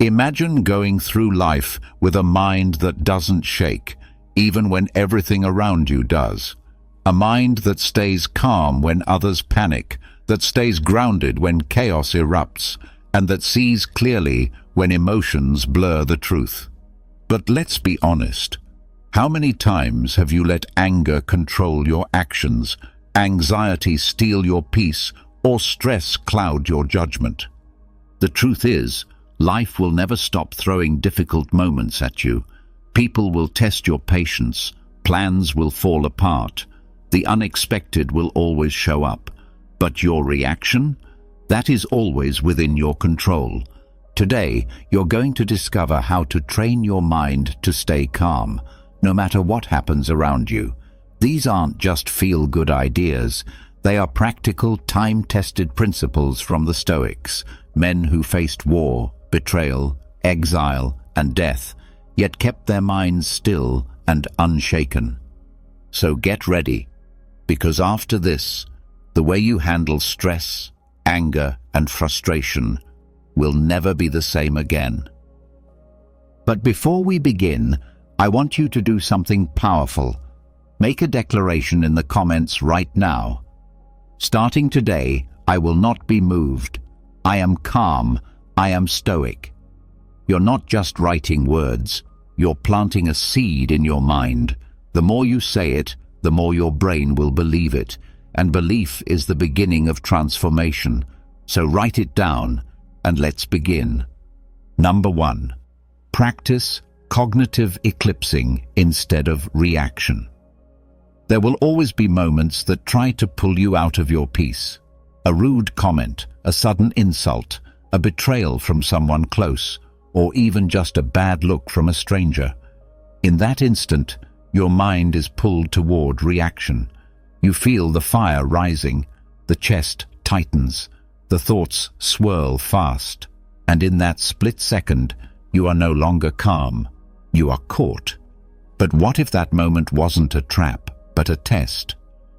Imagine going through life with a mind that doesn't shake, even when everything around you does. A mind that stays calm when others panic, that stays grounded when chaos erupts, and that sees clearly when emotions blur the truth. But let's be honest. How many times have you let anger control your actions, anxiety steal your peace, or stress cloud your judgment? The truth is, life will never stop throwing difficult moments at you. People will test your patience, plans will fall apart, the unexpected will always show up. But your reaction? That is always within your control. Today, you're going to discover how to train your mind to stay calm, no matter what happens around you. These aren't just feel-good ideas. They are practical, time-tested principles from the Stoics, men who faced war, betrayal, exile, and death, yet kept their minds still and unshaken. So get ready, because after this, the way you handle stress, anger, and frustration will never be the same again. But before we begin, I want you to do something powerful. Make a declaration in the comments right now. Starting today, I will not be moved. I am calm. I am stoic. You're not just writing words. You're planting a seed in your mind. The more you say it, the more your brain will believe it. And belief is the beginning of transformation. So write it down, and let's begin. Number 1. Practice cognitive eclipsing instead of reaction. There will always be moments that try to pull you out of your peace. A rude comment, a sudden insult, a betrayal from someone close, or even just a bad look from a stranger. In that instant, your mind is pulled toward reaction. You feel the fire rising, the chest tightens, the thoughts swirl fast, and in that split second, you are no longer calm. You are caught. But what if that moment wasn't a trap, but a test?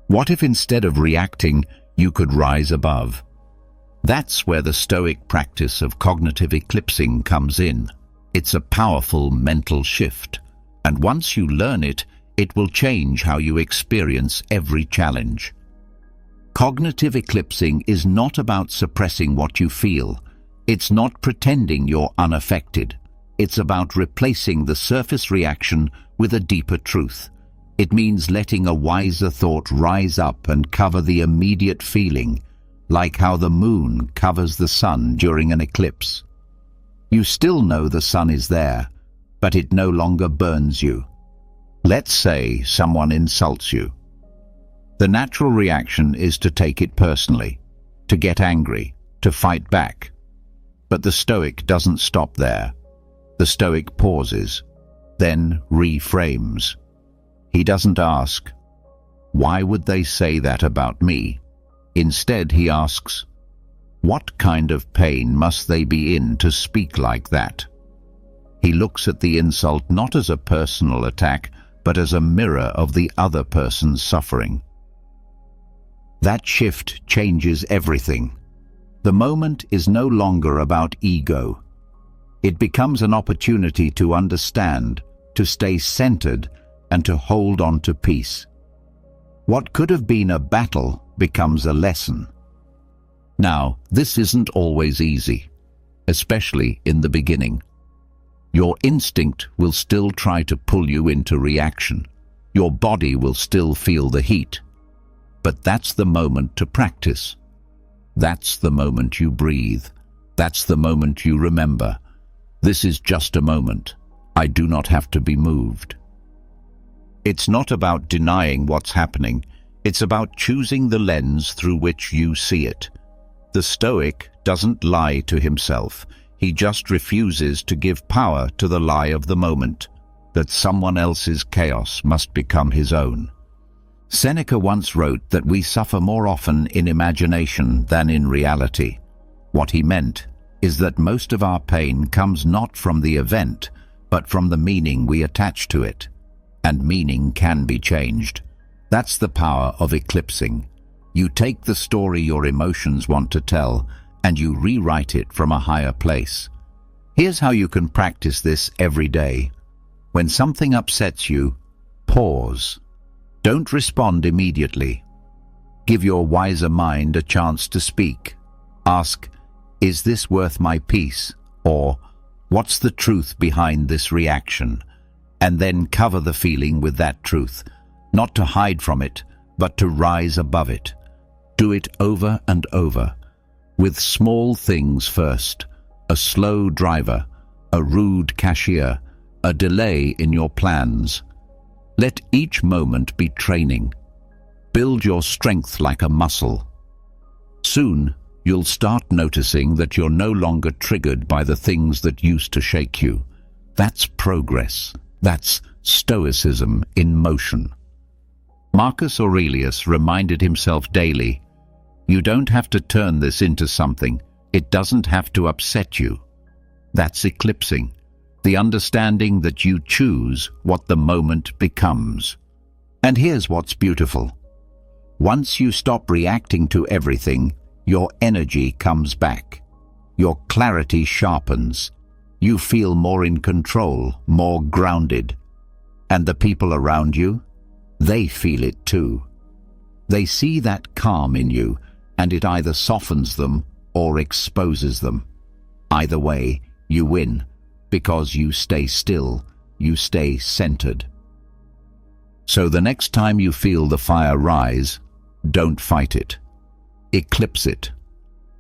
What if instead of reacting, you could rise above? That's where the Stoic practice of cognitive eclipsing comes in. It's a powerful mental shift, and once you learn it, it will change how you experience every challenge. Cognitive eclipsing is not about suppressing what you feel. It's not pretending you're unaffected. It's about replacing the surface reaction with a deeper truth. It means letting a wiser thought rise up and cover the immediate feeling, like how the moon covers the sun during an eclipse. You still know the sun is there, but it no longer burns you. Let's say someone insults you. The natural reaction is to take it personally, to get angry, to fight back. But the Stoic doesn't stop there. The Stoic pauses, then reframes. He doesn't ask, "Why would they say that about me?" Instead, he asks, "What kind of pain must they be in to speak like that?" He looks at the insult not as a personal attack, but as a mirror of the other person's suffering. That shift changes everything. The moment is no longer about ego. It becomes an opportunity to understand, to stay centered, and to hold on to peace. What could have been a battle becomes a lesson. Now, this isn't always easy, especially in the beginning. Your instinct will still try to pull you into reaction. Your body will still feel the heat. But that's the moment to practice. That's the moment you breathe. That's the moment you remember. This is just a moment. I do not have to be moved. It's not about denying what's happening. It's about choosing the lens through which you see it. The Stoic doesn't lie to himself. He just refuses to give power to the lie of the moment, that someone else's chaos must become his own. Seneca once wrote that we suffer more often in imagination than in reality. What he meant is that most of our pain comes not from the event, but from the meaning we attach to it. And meaning can be changed. That's the power of eclipsing. You take the story your emotions want to tell, and you rewrite it from a higher place. Here's how you can practice this every day. When something upsets you, pause. Don't respond immediately. Give your wiser mind a chance to speak. Ask, is this worth my peace? Or, what's the truth behind this reaction? And then cover the feeling with that truth, not to hide from it, but to rise above it. Do it over and over, with small things first. A slow driver, a rude cashier, a delay in your plans. Let each moment be training. Build your strength like a muscle. Soon, you'll start noticing that you're no longer triggered by the things that used to shake you. That's progress. That's Stoicism in motion. Marcus Aurelius reminded himself daily, you don't have to turn this into something. It doesn't have to upset you. That's eclipsing, the understanding that you choose what the moment becomes. And here's what's beautiful. Once you stop reacting to everything, your energy comes back. Your clarity sharpens. You feel more in control, more grounded. And the people around you, they feel it too. They see that calm in you, and it either softens them or exposes them. Either way, you win, because you stay still, you stay centered. So the next time you feel the fire rise, don't fight it. Eclipse it.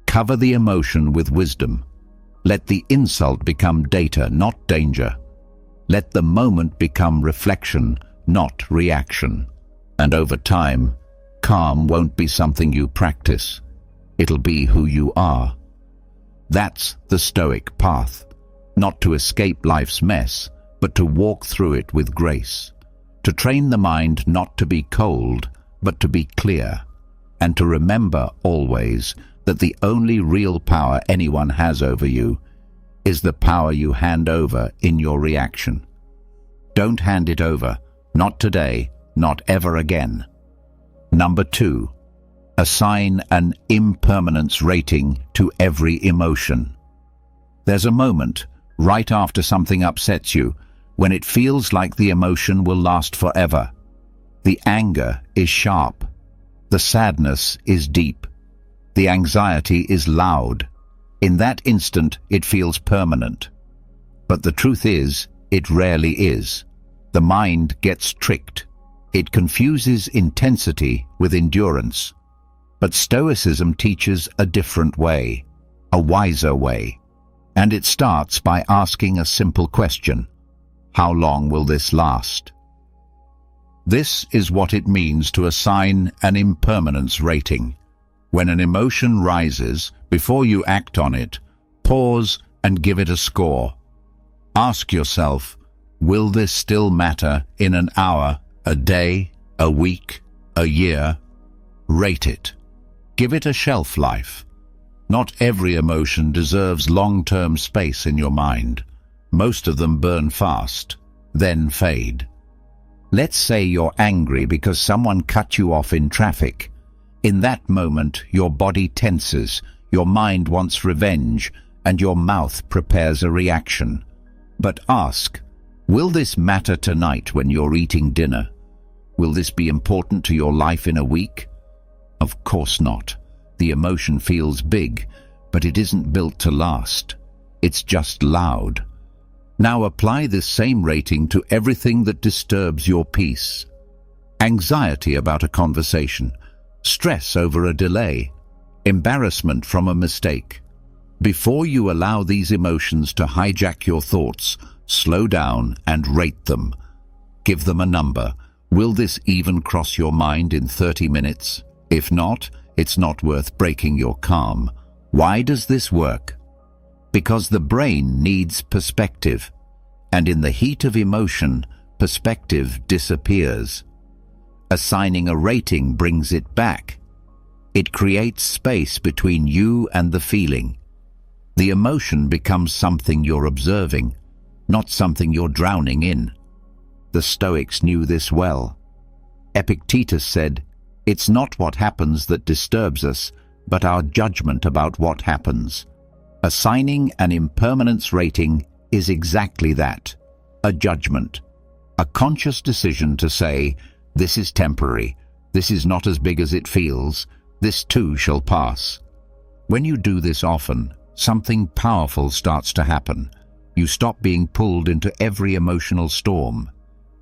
Cover the emotion with wisdom. Let the insult become data, not danger. Let the moment become reflection, not reaction. And over time, calm won't be something you practice. It'll be who you are. That's the Stoic path. Not to escape life's mess, but to walk through it with grace. To train the mind not to be cold, but to be clear. And to remember always that the only real power anyone has over you is the power you hand over in your reaction. Don't hand it over. Not today, not ever again. Number 2. Assign an impermanence rating to every emotion. There's a moment, right after something upsets you, when it feels like the emotion will last forever. The anger is sharp. The sadness is deep. The anxiety is loud. In that instant, it feels permanent. But the truth is, it rarely is. The mind gets tricked. It confuses intensity with endurance. But Stoicism teaches a different way, a wiser way. And it starts by asking a simple question. How long will this last? This is what it means to assign an impermanence rating. When an emotion rises, before you act on it, pause and give it a score. Ask yourself, will this still matter in an hour, a day, a week, a year? Rate it. Give it a shelf life. Not every emotion deserves long-term space in your mind. Most of them burn fast, then fade. Let's say you're angry because someone cut you off in traffic. In that moment, your body tenses, your mind wants revenge, and your mouth prepares a reaction. But ask, will this matter tonight when you're eating dinner? Will this be important to your life in a week? Of course not. The emotion feels big, but it isn't built to last. It's just loud. Now apply this same rating to everything that disturbs your peace. Anxiety about a conversation, stress over a delay, embarrassment from a mistake. Before you allow these emotions to hijack your thoughts, slow down and rate them. Give them a number. Will this even cross your mind in 30 minutes? If not, it's not worth breaking your calm. Why does this work? Because the brain needs perspective, and in the heat of emotion, perspective disappears. Assigning a rating brings it back. It creates space between you and the feeling. The emotion becomes something you're observing, not something you're drowning in. The Stoics knew this well. Epictetus said, "It's not what happens that disturbs us, but our judgment about what happens." Assigning an impermanence rating is exactly that, a judgment, a conscious decision to say, this is temporary, this is not as big as it feels, this too shall pass. When you do this often, something powerful starts to happen. You stop being pulled into every emotional storm.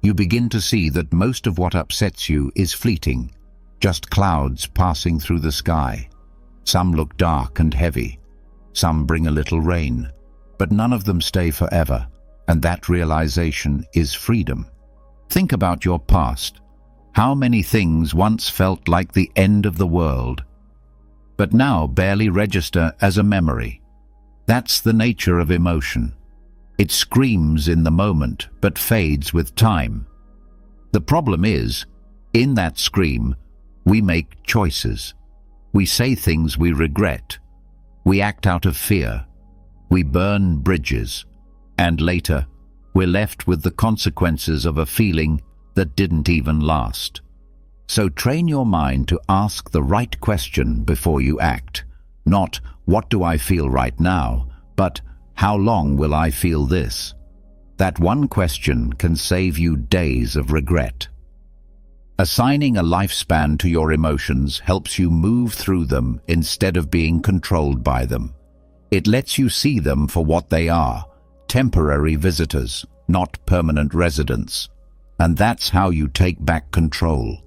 You begin to see that most of what upsets you is fleeting, just clouds passing through the sky. Some look dark and heavy. Some bring a little rain, but none of them stay forever, and that realization is freedom. Think about your past. How many things once felt like the end of the world, but now barely register as a memory? That's the nature of emotion. It screams in the moment, but fades with time. The problem is, in that scream, we make choices. We say things we regret. We act out of fear. We burn bridges. And later, we're left with the consequences of a feeling that didn't even last. So train your mind to ask the right question before you act. Not, what do I feel right now, but how long will I feel this? That one question can save you days of regret. Assigning a lifespan to your emotions helps you move through them instead of being controlled by them. It lets you see them for what they are, temporary visitors, not permanent residents. And that's how you take back control.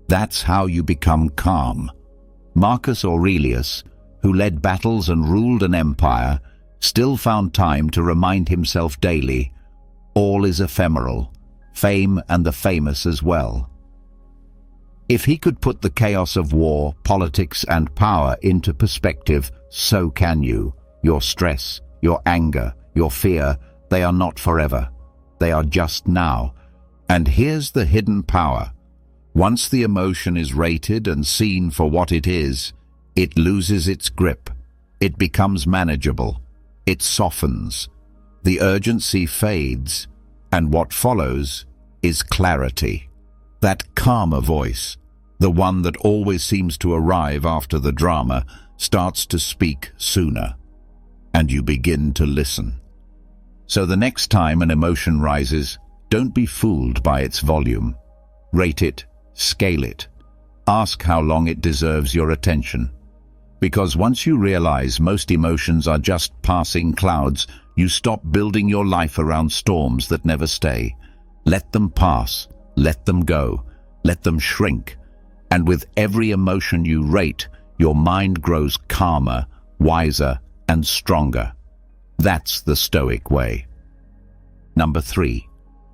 That's how you become calm. Marcus Aurelius, who led battles and ruled an empire, still found time to remind himself daily, all is ephemeral, fame and the famous as well. If he could put the chaos of war, politics and power into perspective, so can you. Your stress, your anger, your fear, they are not forever. They are just now. And here's the hidden power. Once the emotion is rated and seen for what it is, it loses its grip. It becomes manageable. It softens. The urgency fades, and what follows is clarity. That calmer voice, the one that always seems to arrive after the drama, starts to speak sooner, and you begin to listen. So the next time an emotion rises, don't be fooled by its volume. Rate it, scale it. Ask how long it deserves your attention. Because once you realize most emotions are just passing clouds, you stop building your life around storms that never stay. Let them pass, let them go, let them shrink. And with every emotion you rate, your mind grows calmer, wiser, and stronger. That's the Stoic way. Number 3.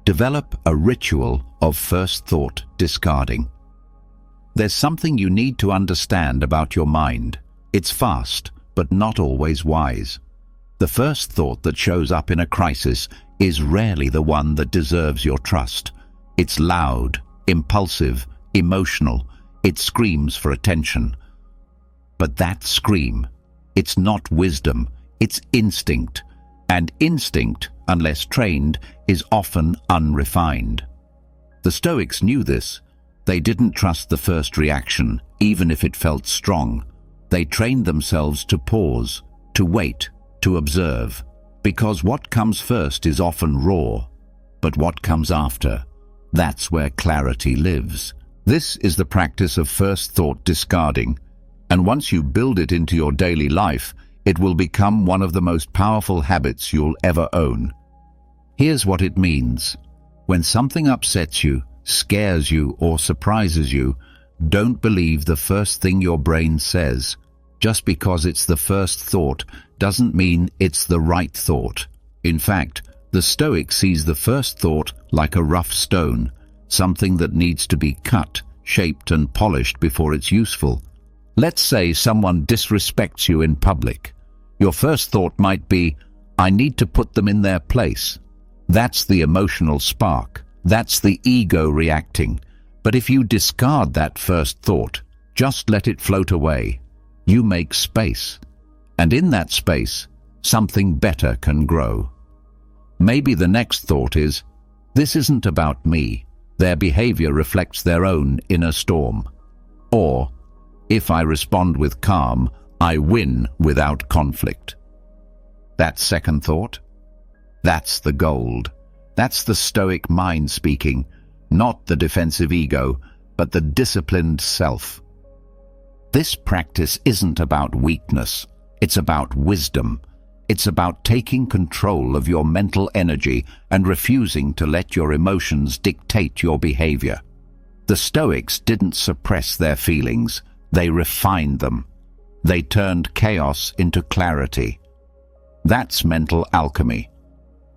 Develop a ritual of first thought discarding. There's something you need to understand about your mind. It's fast, but not always wise. The first thought that shows up in a crisis is rarely the one that deserves your trust. It's loud, impulsive, emotional. It screams for attention. But that scream, it's not wisdom, it's instinct. And instinct, unless trained, is often unrefined. The Stoics knew this. They didn't trust the first reaction, even if it felt strong. They trained themselves to pause, to wait, to observe, because what comes first is often raw, but what comes after, that's where clarity lives. This is the practice of first thought discarding, and once you build it into your daily life, it will become one of the most powerful habits you'll ever own. Here's what it means. When something upsets you, scares you, or surprises you, don't believe the first thing your brain says. Just because it's the first thought doesn't mean it's the right thought. In fact, the Stoic sees the first thought like a rough stone, something that needs to be cut, shaped, and polished before it's useful. Let's say someone disrespects you in public. Your first thought might be, I need to put them in their place. That's the emotional spark. That's the ego reacting. But if you discard that first thought, just let it float away, you make space. And in that space, something better can grow. Maybe the next thought is, this isn't about me. Their behavior reflects their own inner storm. Or, if I respond with calm, I win without conflict. That second thought? That's the gold. That's the Stoic mind speaking, not the defensive ego, but the disciplined self. This practice isn't about weakness, it's about wisdom. It's about taking control of your mental energy and refusing to let your emotions dictate your behavior. The Stoics didn't suppress their feelings, they refined them. They turned chaos into clarity. That's mental alchemy.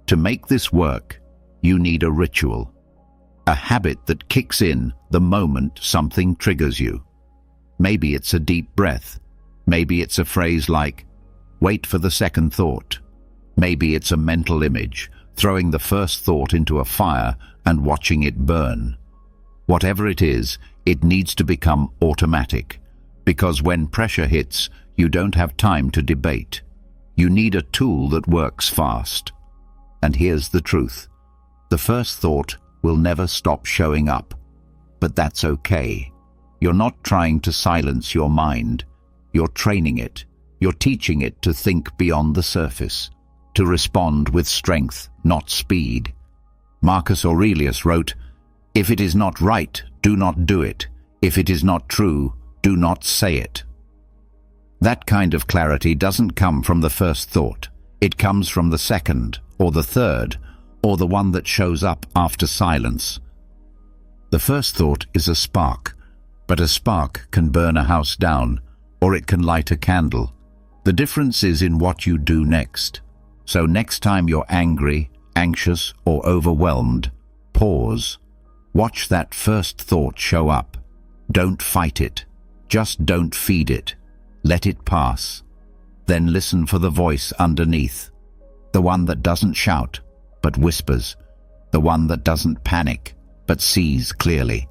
To make this work, you need a ritual, a habit that kicks in the moment something triggers you. Maybe it's a deep breath. Maybe it's a phrase like, "Wait for the second thought." Maybe it's a mental image, throwing the first thought into a fire and watching it burn. Whatever it is, it needs to become automatic, because when pressure hits, you don't have time to debate. You need a tool that works fast. And here's the truth. The first thought will never stop showing up. But that's okay. You're not trying to silence your mind. You're training it. You're teaching it to think beyond the surface, to respond with strength, not speed. Marcus Aurelius wrote, "If it is not right, do not do it. If it is not true, do not say it." That kind of clarity doesn't come from the first thought. It comes from the second, or the third, or the one that shows up after silence. The first thought is a spark, but a spark can burn a house down, or it can light a candle. The difference is in what you do next. So next time you're angry, anxious, or overwhelmed, pause. Watch that first thought show up. Don't fight it. Just don't feed it. Let it pass. Then listen for the voice underneath. The one that doesn't shout, but whispers. The one that doesn't panic, but sees clearly.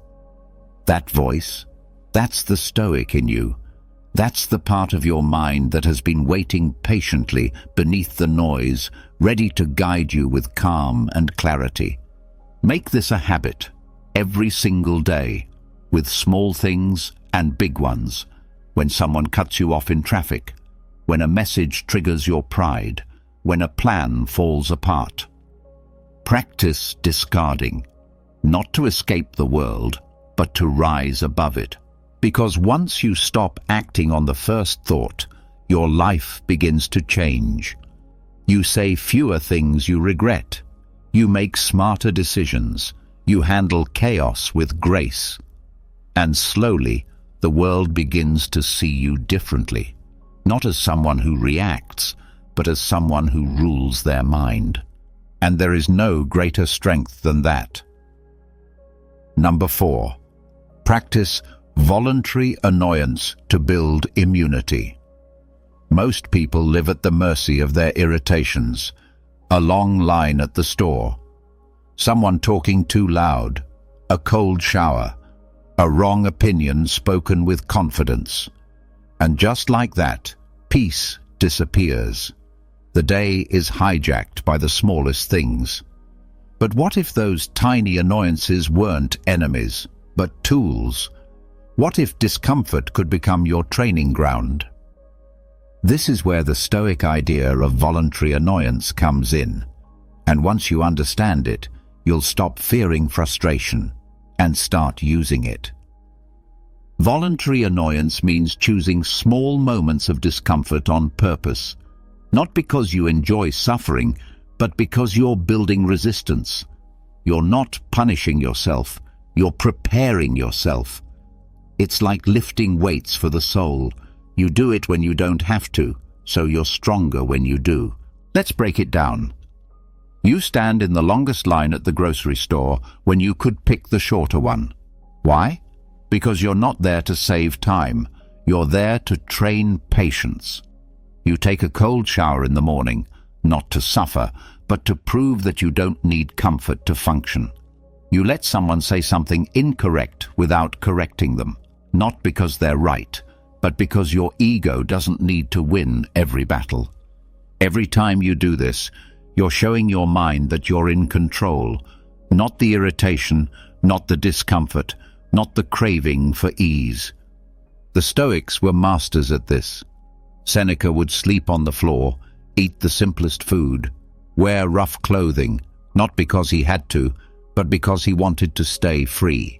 That voice, that's the Stoic in you. That's the part of your mind that has been waiting patiently beneath the noise, ready to guide you with calm and clarity. Make this a habit, every single day, with small things and big ones. When someone cuts you off in traffic, when a message triggers your pride, when a plan falls apart. Practice discarding, not to escape the world, but to rise above it. Because once you stop acting on the first thought, your life begins to change. You say fewer things you regret. You make smarter decisions. You handle chaos with grace. And slowly, the world begins to see you differently, not as someone who reacts, but as someone who rules their mind. And there is no greater strength than that. Number 4. Practice voluntary annoyance to build immunity. Most people live at the mercy of their irritations. A long line at the store. Someone talking too loud. A cold shower. A wrong opinion spoken with confidence. And just like that, peace disappears. The day is hijacked by the smallest things. But what if those tiny annoyances weren't enemies, but tools? What if discomfort could become your training ground? This is where the Stoic idea of voluntary annoyance comes in. And once you understand it, you'll stop fearing frustration and start using it. Voluntary annoyance means choosing small moments of discomfort on purpose, not because you enjoy suffering, but because you're building resistance. You're not punishing yourself, you're preparing yourself. It's like lifting weights for the soul. You do it when you don't have to, so you're stronger when you do. Let's break it down. You stand in the longest line at the grocery store when you could pick the shorter one. Why? Because you're not there to save time. You're there to train patience. You take a cold shower in the morning, not to suffer, but to prove that you don't need comfort to function. You let someone say something incorrect without correcting them, not because they're right, but because your ego doesn't need to win every battle. Every time you do this, you're showing your mind that you're in control, not the irritation, not the discomfort, not the craving for ease. The Stoics were masters at this. Seneca would sleep on the floor, eat the simplest food, wear rough clothing, not because he had to, but because he wanted to stay free.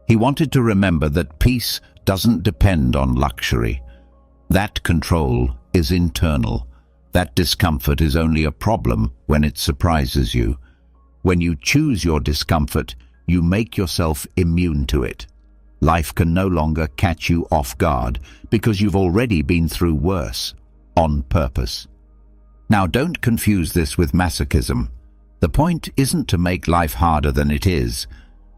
He wanted to remember that peace doesn't depend on luxury. That control is internal. That discomfort is only a problem when it surprises you. When you choose your discomfort, you make yourself immune to it. Life can no longer catch you off guard because you've already been through worse, on purpose. Now, don't confuse this with masochism. The point isn't to make life harder than it is.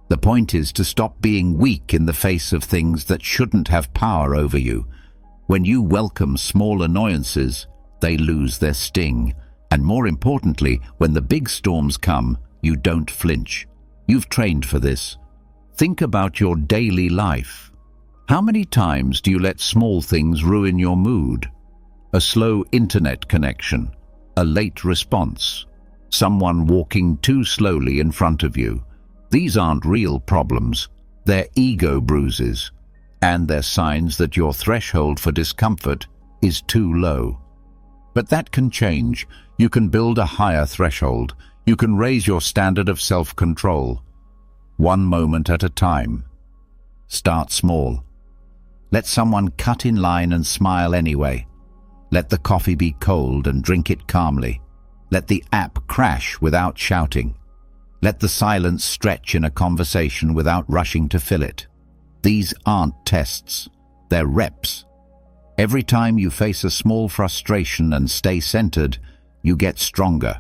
The point is to stop being weak in the face of things that shouldn't have power over you. When you welcome small annoyances, they lose their sting. And more importantly, when the big storms come, you don't flinch. You've trained for this. Think about your daily life. How many times do you let small things ruin your mood? A slow internet connection, a late response, someone walking too slowly in front of you. These aren't real problems. They're ego bruises, and they're signs that your threshold for discomfort is too low. But that can change. You can build a higher threshold. You can raise your standard of self-control. One moment at a time. Start small. Let someone cut in line and smile anyway. Let the coffee be cold and drink it calmly. Let the app crash without shouting. Let the silence stretch in a conversation without rushing to fill it. These aren't tests. They're reps. Every time you face a small frustration and stay centered, you get stronger.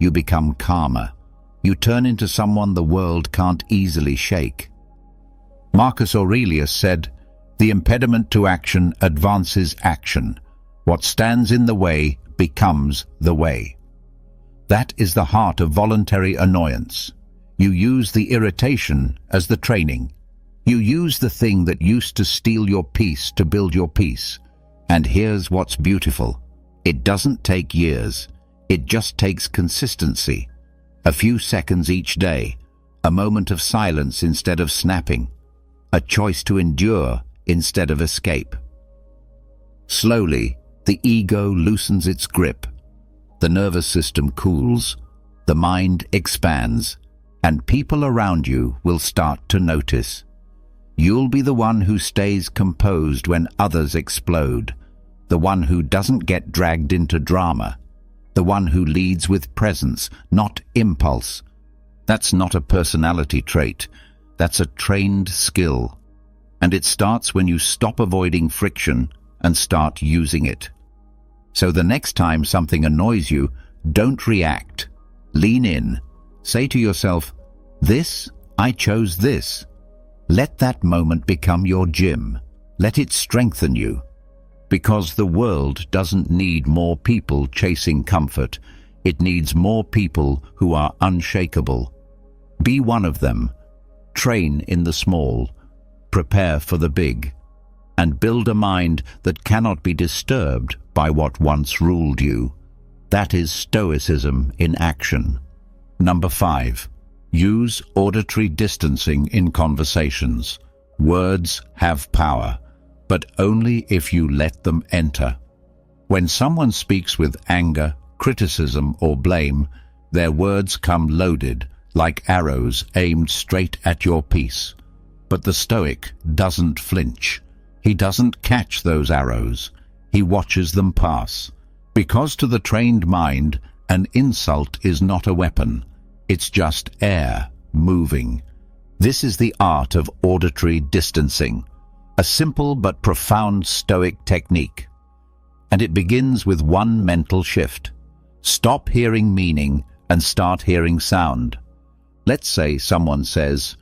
You become calmer. You turn into someone the world can't easily shake. Marcus Aurelius said, "The impediment to action advances action. What stands in the way becomes the way." That is the heart of voluntary annoyance. You use the irritation as the training. You use the thing that used to steal your peace to build your peace. And here's what's beautiful. It doesn't take years. It just takes consistency. A few seconds each day, a moment of silence instead of snapping, a choice to endure instead of escape. Slowly, the ego loosens its grip. The nervous system cools, the mind expands, and people around you will start to notice. You'll be the one who stays composed when others explode, the one who doesn't get dragged into drama, the one who leads with presence, not impulse. That's not a personality trait. That's a trained skill. And it starts when you stop avoiding friction and start using it. So the next time something annoys you, don't react. Lean in. Say to yourself, I chose this. Let that moment become your gym. Let it strengthen you. Because the world doesn't need more people chasing comfort. It needs more people who are unshakable. Be one of them. Train in the small. Prepare for the big. And build a mind that cannot be disturbed by what once ruled you. That is Stoicism in action. Number 5. Use auditory distancing in conversations. Words have power, but only if you let them enter. When someone speaks with anger, criticism, or blame, their words come loaded, like arrows aimed straight at your peace. But the Stoic doesn't flinch. He doesn't catch those arrows. He watches them pass. Because to the trained mind, an insult is not a weapon. It's just air moving. This is the art of auditory distancing, a simple but profound Stoic technique. And it begins with one mental shift. Stop hearing meaning and start hearing sound. Let's say someone says,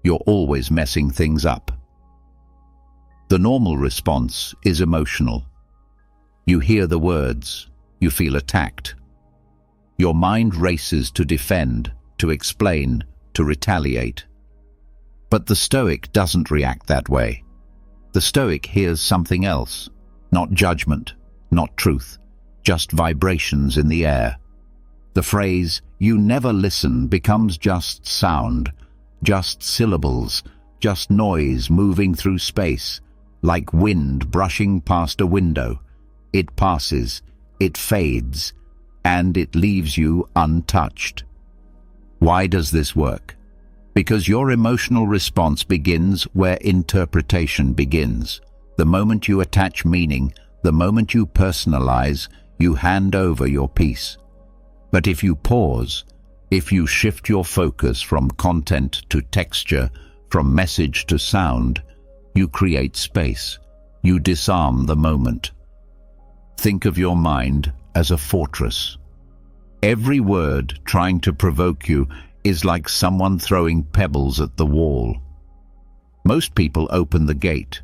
"You're always messing things up." The normal response is emotional. You hear the words, you feel attacked. Your mind races to defend, to explain, to retaliate. But the Stoic doesn't react that way. The Stoic hears something else, not judgment, not truth, just vibrations in the air. The phrase, "you never listen," becomes just sound, just syllables, just noise moving through space, like wind brushing past a window. It passes, it fades, and it leaves you untouched. Why does this work? Because your emotional response begins where interpretation begins. The moment you attach meaning, the moment you personalize, you hand over your peace. But if you pause, if you shift your focus from content to texture, from message to sound, you create space. You disarm the moment. Think of your mind as a fortress. Every word trying to provoke you is like someone throwing pebbles at the wall. Most people open the gate.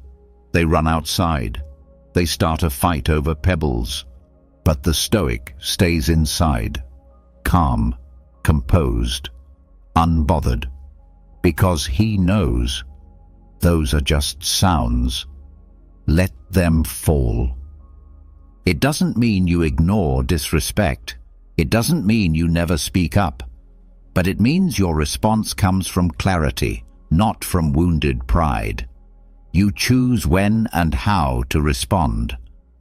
They run outside. They start a fight over pebbles. But the Stoic stays inside, calm, composed, unbothered, because he knows those are just sounds. Let them fall. It doesn't mean you ignore disrespect. It doesn't mean you never speak up. But it means your response comes from clarity, not from wounded pride. You choose when and how to respond,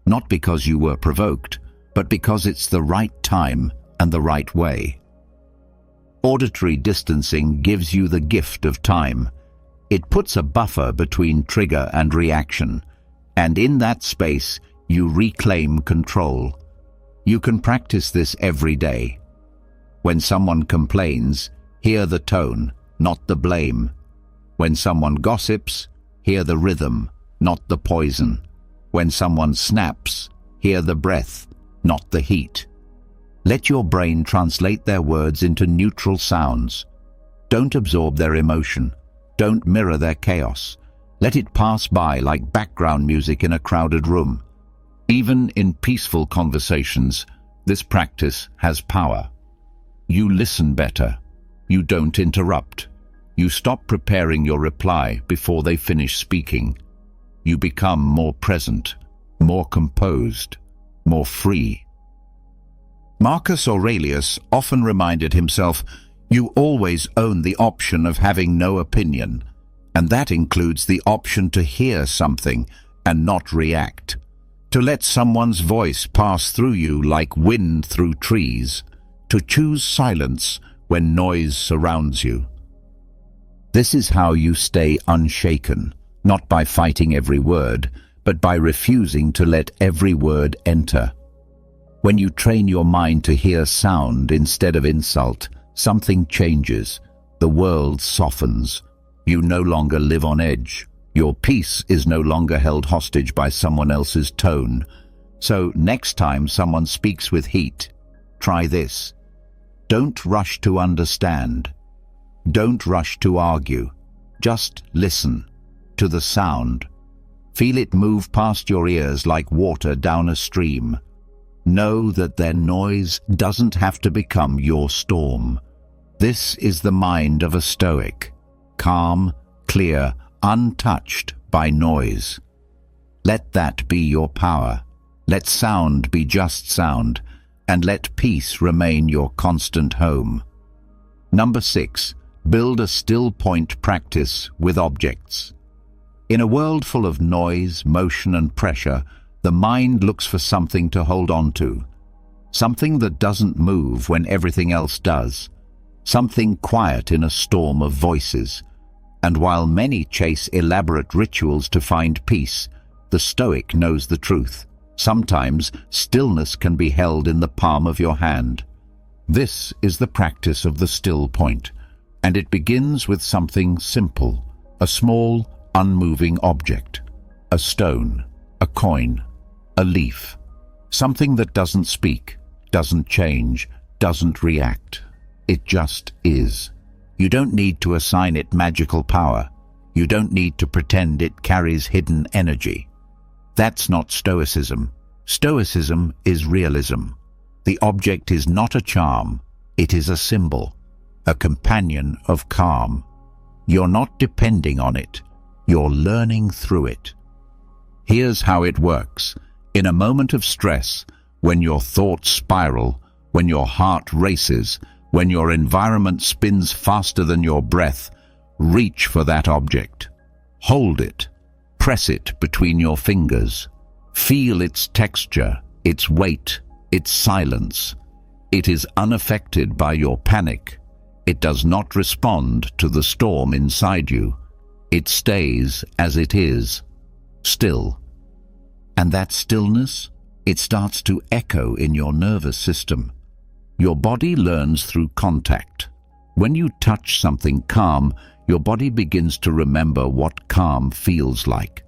not because you were provoked, but because it's the right time and the right way. Auditory distancing gives you the gift of time. It puts a buffer between trigger and reaction, and in that space, you reclaim control. You can practice this every day. When someone complains, hear the tone, not the blame. When someone gossips, hear the rhythm, not the poison. When someone snaps, hear the breath, not the heat. Let your brain translate their words into neutral sounds. Don't absorb their emotion. Don't mirror their chaos. Let it pass by like background music in a crowded room. Even in peaceful conversations, this practice has power. You listen better. You don't interrupt. You stop preparing your reply before they finish speaking. You become more present, more composed, more free. Marcus Aurelius often reminded himself, "You always own the option of having no opinion, and that includes the option to hear something and not react, to let someone's voice pass through you like wind through trees, to choose silence when noise surrounds you." This is how you stay unshaken, not by fighting every word, but by refusing to let every word enter. When you train your mind to hear sound instead of insult, something changes. The world softens. You no longer live on edge. Your peace is no longer held hostage by someone else's tone. So next time someone speaks with heat, try this. Don't rush to understand. Don't rush to argue. Just listen to the sound. Feel it move past your ears like water down a stream. Know that their noise doesn't have to become your storm. This is the mind of a Stoic, calm, clear, untouched by noise. Let that be your power. Let sound be just sound, and let peace remain your constant home. Number 6, build a still point practice with objects. In a world full of noise, motion, and pressure, the mind looks for something to hold on to. Something that doesn't move when everything else does. Something quiet in a storm of voices. And while many chase elaborate rituals to find peace, the Stoic knows the truth. Sometimes stillness can be held in the palm of your hand. This is the practice of the still point, and it begins with something simple, a small, unmoving object, a stone, a coin, a leaf, something that doesn't speak, doesn't change, doesn't react. It just is. You don't need to assign it magical power. You don't need to pretend it carries hidden energy. That's not Stoicism. Stoicism is realism. The object is not a charm. It is a symbol, a companion of calm. You're not depending on it. You're learning through it. Here's how it works. In a moment of stress, when your thoughts spiral, when your heart races, when your environment spins faster than your breath, reach for that object. Hold it. Press it between your fingers. Feel its texture, its weight, It's silence. It is unaffected by your panic. It does not respond to the storm inside you. It stays as it is, still. And that stillness, it starts to echo in your nervous system. Your body learns through contact. When you touch something calm, your body begins to remember what calm feels like.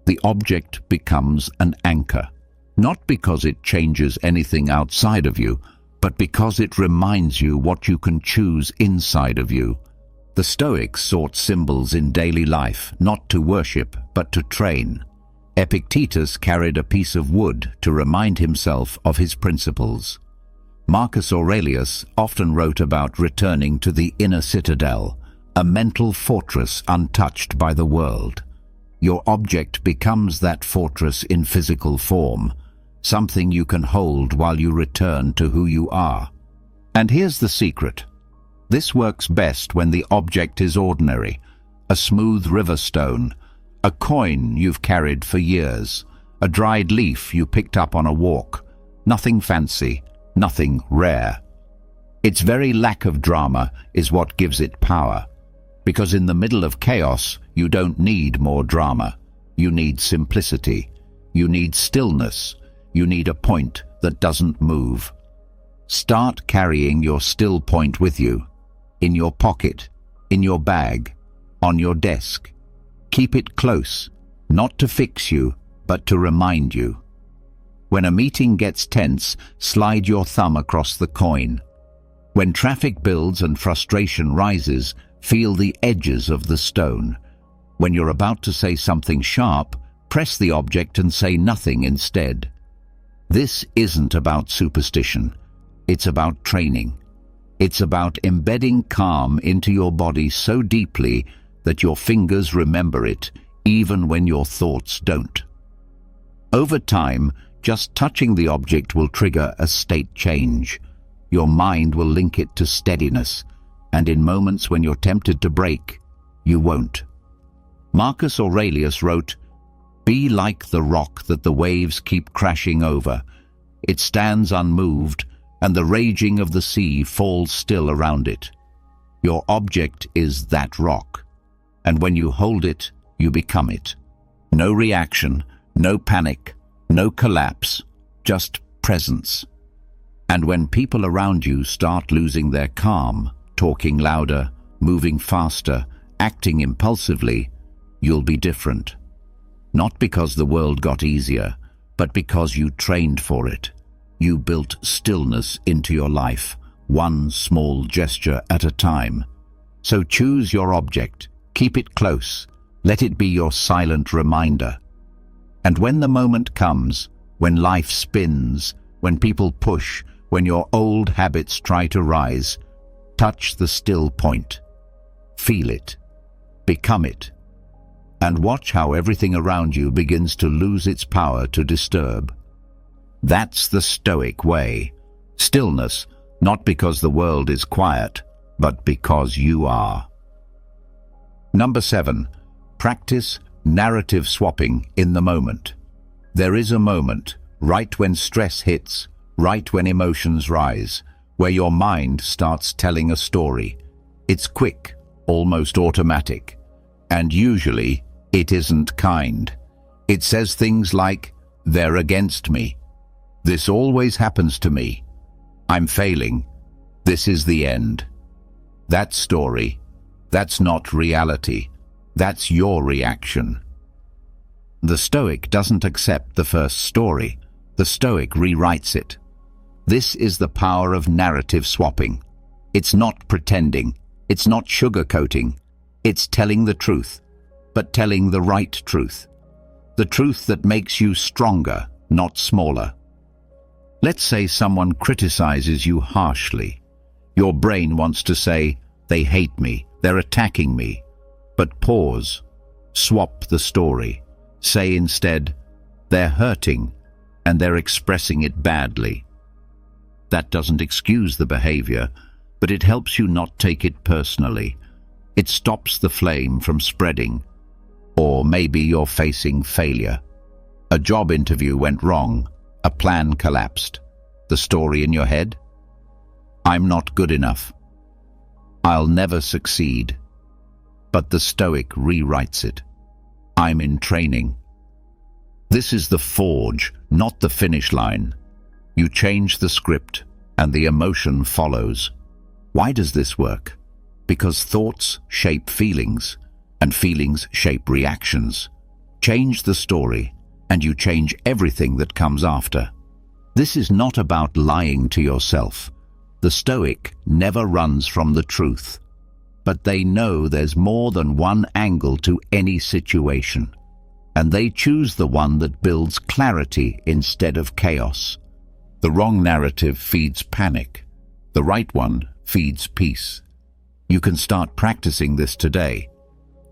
The object becomes an anchor, not because it changes anything outside of you, but because it reminds you what you can choose inside of you. The Stoics sought symbols in daily life, not to worship, but to train. Epictetus carried a piece of wood to remind himself of his principles. Marcus Aurelius often wrote about returning to the inner citadel, a mental fortress untouched by the world. Your object becomes that fortress in physical form, something you can hold while you return to who you are. And here's the secret. This works best when the object is ordinary, a smooth river stone, a coin you've carried for years, a dried leaf you picked up on a walk. Nothing fancy, nothing rare. Its very lack of drama is what gives it power, because in the middle of chaos, you don't need more drama. You need simplicity. You need stillness. You need a point that doesn't move. Start carrying your still point with you, in your pocket, in your bag, on your desk. Keep it close, not to fix you, but to remind you. When a meeting gets tense, slide your thumb across the coin. When traffic builds and frustration rises, feel the edges of the stone. When you're about to say something sharp, press the object and say nothing instead. This isn't about superstition. It's about training. It's about embedding calm into your body so deeply that your fingers remember it, even when your thoughts don't. Over time, just touching the object will trigger a state change. Your mind will link it to steadiness, and in moments when you're tempted to break, you won't. Marcus Aurelius wrote, "Be like the rock that the waves keep crashing over. It stands unmoved, and the raging of the sea falls still around it." Your object is that rock, and when you hold it, you become it. No reaction, no panic, no collapse, just presence. And when people around you start losing their calm, talking louder, moving faster, acting impulsively, you'll be different. Not because the world got easier, but because you trained for it. You built stillness into your life, one small gesture at a time. So choose your object, keep it close, let it be your silent reminder. And when the moment comes, when life spins, when people push, when your old habits try to rise, touch the still point. Feel it. Become it. And watch how everything around you begins to lose its power to disturb. That's the Stoic way. Stillness, not because the world is quiet, but because you are. Number 7. Practice narrative swapping in the moment. There is a moment, right when stress hits, right when emotions rise, where your mind starts telling a story. It's quick, almost automatic, and usually it isn't kind. It says things like, "They're against me. This always happens to me. I'm failing. This is the end." That story, that's not reality. That's your reaction. The Stoic doesn't accept the first story. The Stoic rewrites it. This is the power of narrative swapping. It's not pretending. It's not sugarcoating. It's telling the truth, but telling the right truth. The truth that makes you stronger, not smaller. Let's say someone criticizes you harshly. Your brain wants to say, "They hate me, they're attacking me." But pause. Swap the story. Say instead, "They're hurting, and they're expressing it badly." That doesn't excuse the behavior, but it helps you not take it personally. It stops the flame from spreading. Or maybe you're facing failure. A job interview went wrong. A plan collapsed. The the story in your head? I'm not good enough. I'll never succeed. But the Stoic rewrites it. I'm in training. This is the forge, not the finish line. You change the script, and the emotion follows. Why does this work? Because thoughts shape feelings, and feelings shape reactions. Change the story, and you change everything that comes after. This is not about lying to yourself. The Stoic never runs from the truth, but they know there's more than one angle to any situation, and they choose the one that builds clarity instead of chaos. The wrong narrative feeds panic. The right one feeds peace. You can start practicing this today.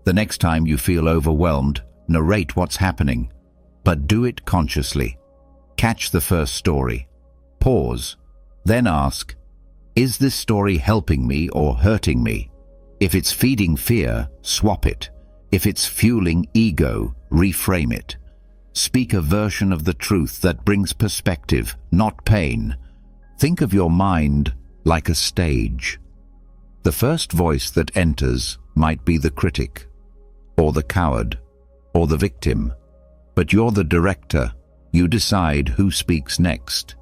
The next time you feel overwhelmed, narrate what's happening, but do it consciously. Catch the first story. Pause. Then ask, is this story helping me or hurting me? If it's feeding fear, swap it. If it's fueling ego, reframe it. Speak a version of the truth that brings perspective, not pain. Think of your mind like a stage. The first voice that enters might be the critic, or the coward, or the victim. But you're the director. You decide who speaks next.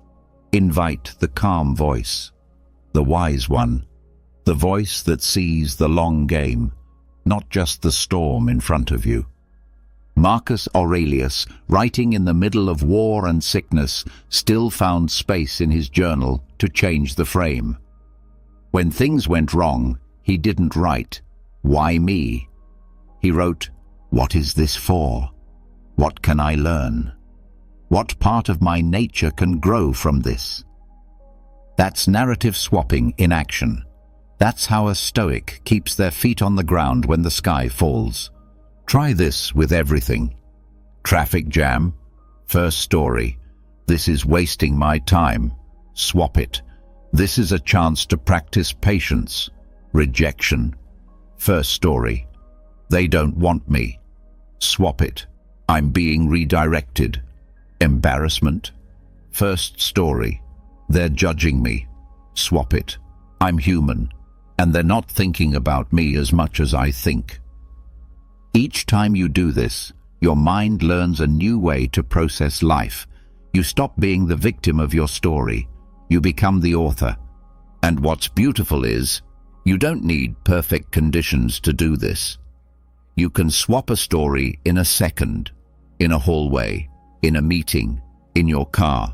Invite the calm voice, the wise one, the voice that sees the long game, not just the storm in front of you. Marcus Aurelius, writing in the middle of war and sickness, still found space in his journal to change the frame. When things went wrong, he didn't write, "Why me?" He wrote, "What is this for? What can I learn? What part of my nature can grow from this?" That's narrative swapping in action. That's how a Stoic keeps their feet on the ground when the sky falls. Try this with everything. Traffic jam. First story. This is wasting my time. Swap it. This is a chance to practice patience. Rejection. First story. They don't want me. Swap it. I'm being redirected. Embarrassment. First story. They're judging me. Swap it. I'm human, and they're not thinking about me as much as I think. Each time you do this, your mind learns a new way to process life. You stop being the victim of your story. You become the author. And what's beautiful is, you don't need perfect conditions to do this. You can swap a story in a second, in a hallway, in a meeting, in your car.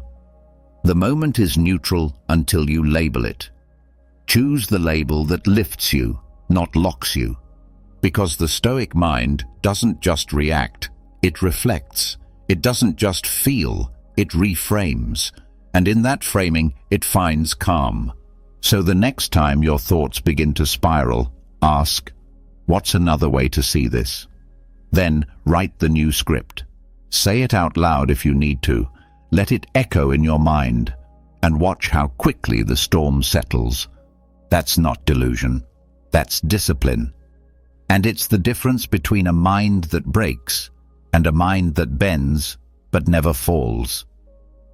The moment is neutral until you label it. Choose the label that lifts you, not locks you. Because the Stoic mind doesn't just react, it reflects. It doesn't just feel, it reframes. And in that framing, it finds calm. So the next time your thoughts begin to spiral, ask, what's another way to see this? Then write the new script. Say it out loud if you need to. Let it echo in your mind, and watch how quickly the storm settles. That's not delusion. That's discipline. And it's the difference between a mind that breaks and a mind that bends but never falls.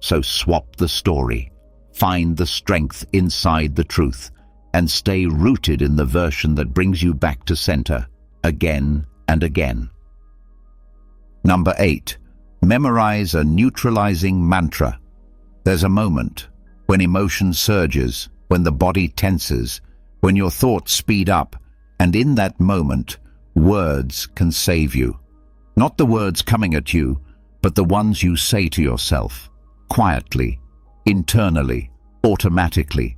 So swap the story. Find the strength inside the truth, and stay rooted in the version that brings you back to center, again and again. Number 8. Memorize a neutralizing mantra. There's a moment when emotion surges, when the body tenses, when your thoughts speed up, and in that moment, words can save you. Not the words coming at you, but the ones you say to yourself, quietly, internally, automatically.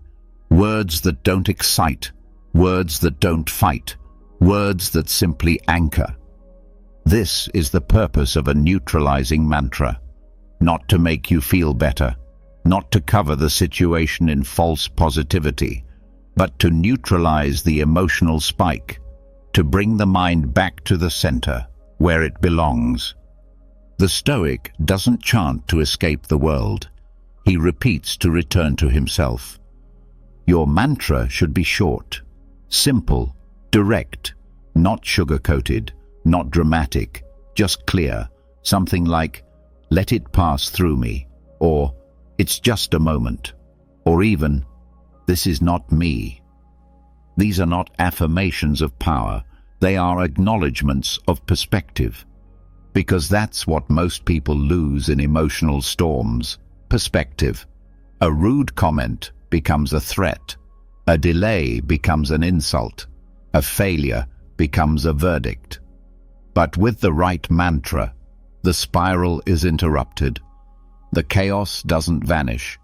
Words that don't excite, words that don't fight, words that simply anchor. This is the purpose of a neutralizing mantra. Not to make you feel better, not to cover the situation in false positivity, but to neutralize the emotional spike, to bring the mind back to the center, where it belongs. The Stoic doesn't chant to escape the world. He repeats to return to himself. Your mantra should be short, simple, direct, not sugar-coated, not dramatic, just clear. Something like, let it pass through me, or it's just a moment. or even, "This is not me." These are not affirmations of power, they are acknowledgements of perspective. Because that's what most people lose in emotional storms: perspective. A rude comment becomes a threat. A delay becomes an insult. A failure becomes a verdict. But with the right mantra, the spiral is interrupted. The chaos doesn't vanish,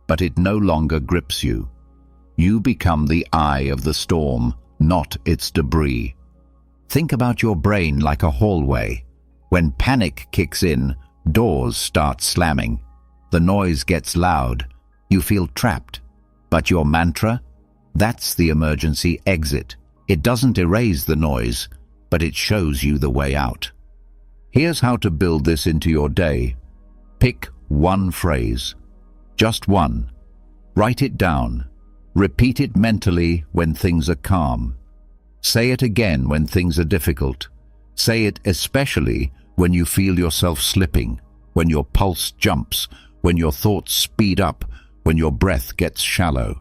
but it no longer grips you. You become the eye of the storm, not its debris. Think about your brain like a hallway. When panic kicks in, doors start slamming. The noise gets loud. You feel trapped. But your mantra? That's the emergency exit. It doesn't erase the noise, but it shows you the way out. Here's how to build this into your day. Pick one phrase. Just one. Write it down. Repeat it mentally when things are calm. Say it again when things are difficult. Say it especially when you feel yourself slipping, when your pulse jumps, when your thoughts speed up, when your breath gets shallow.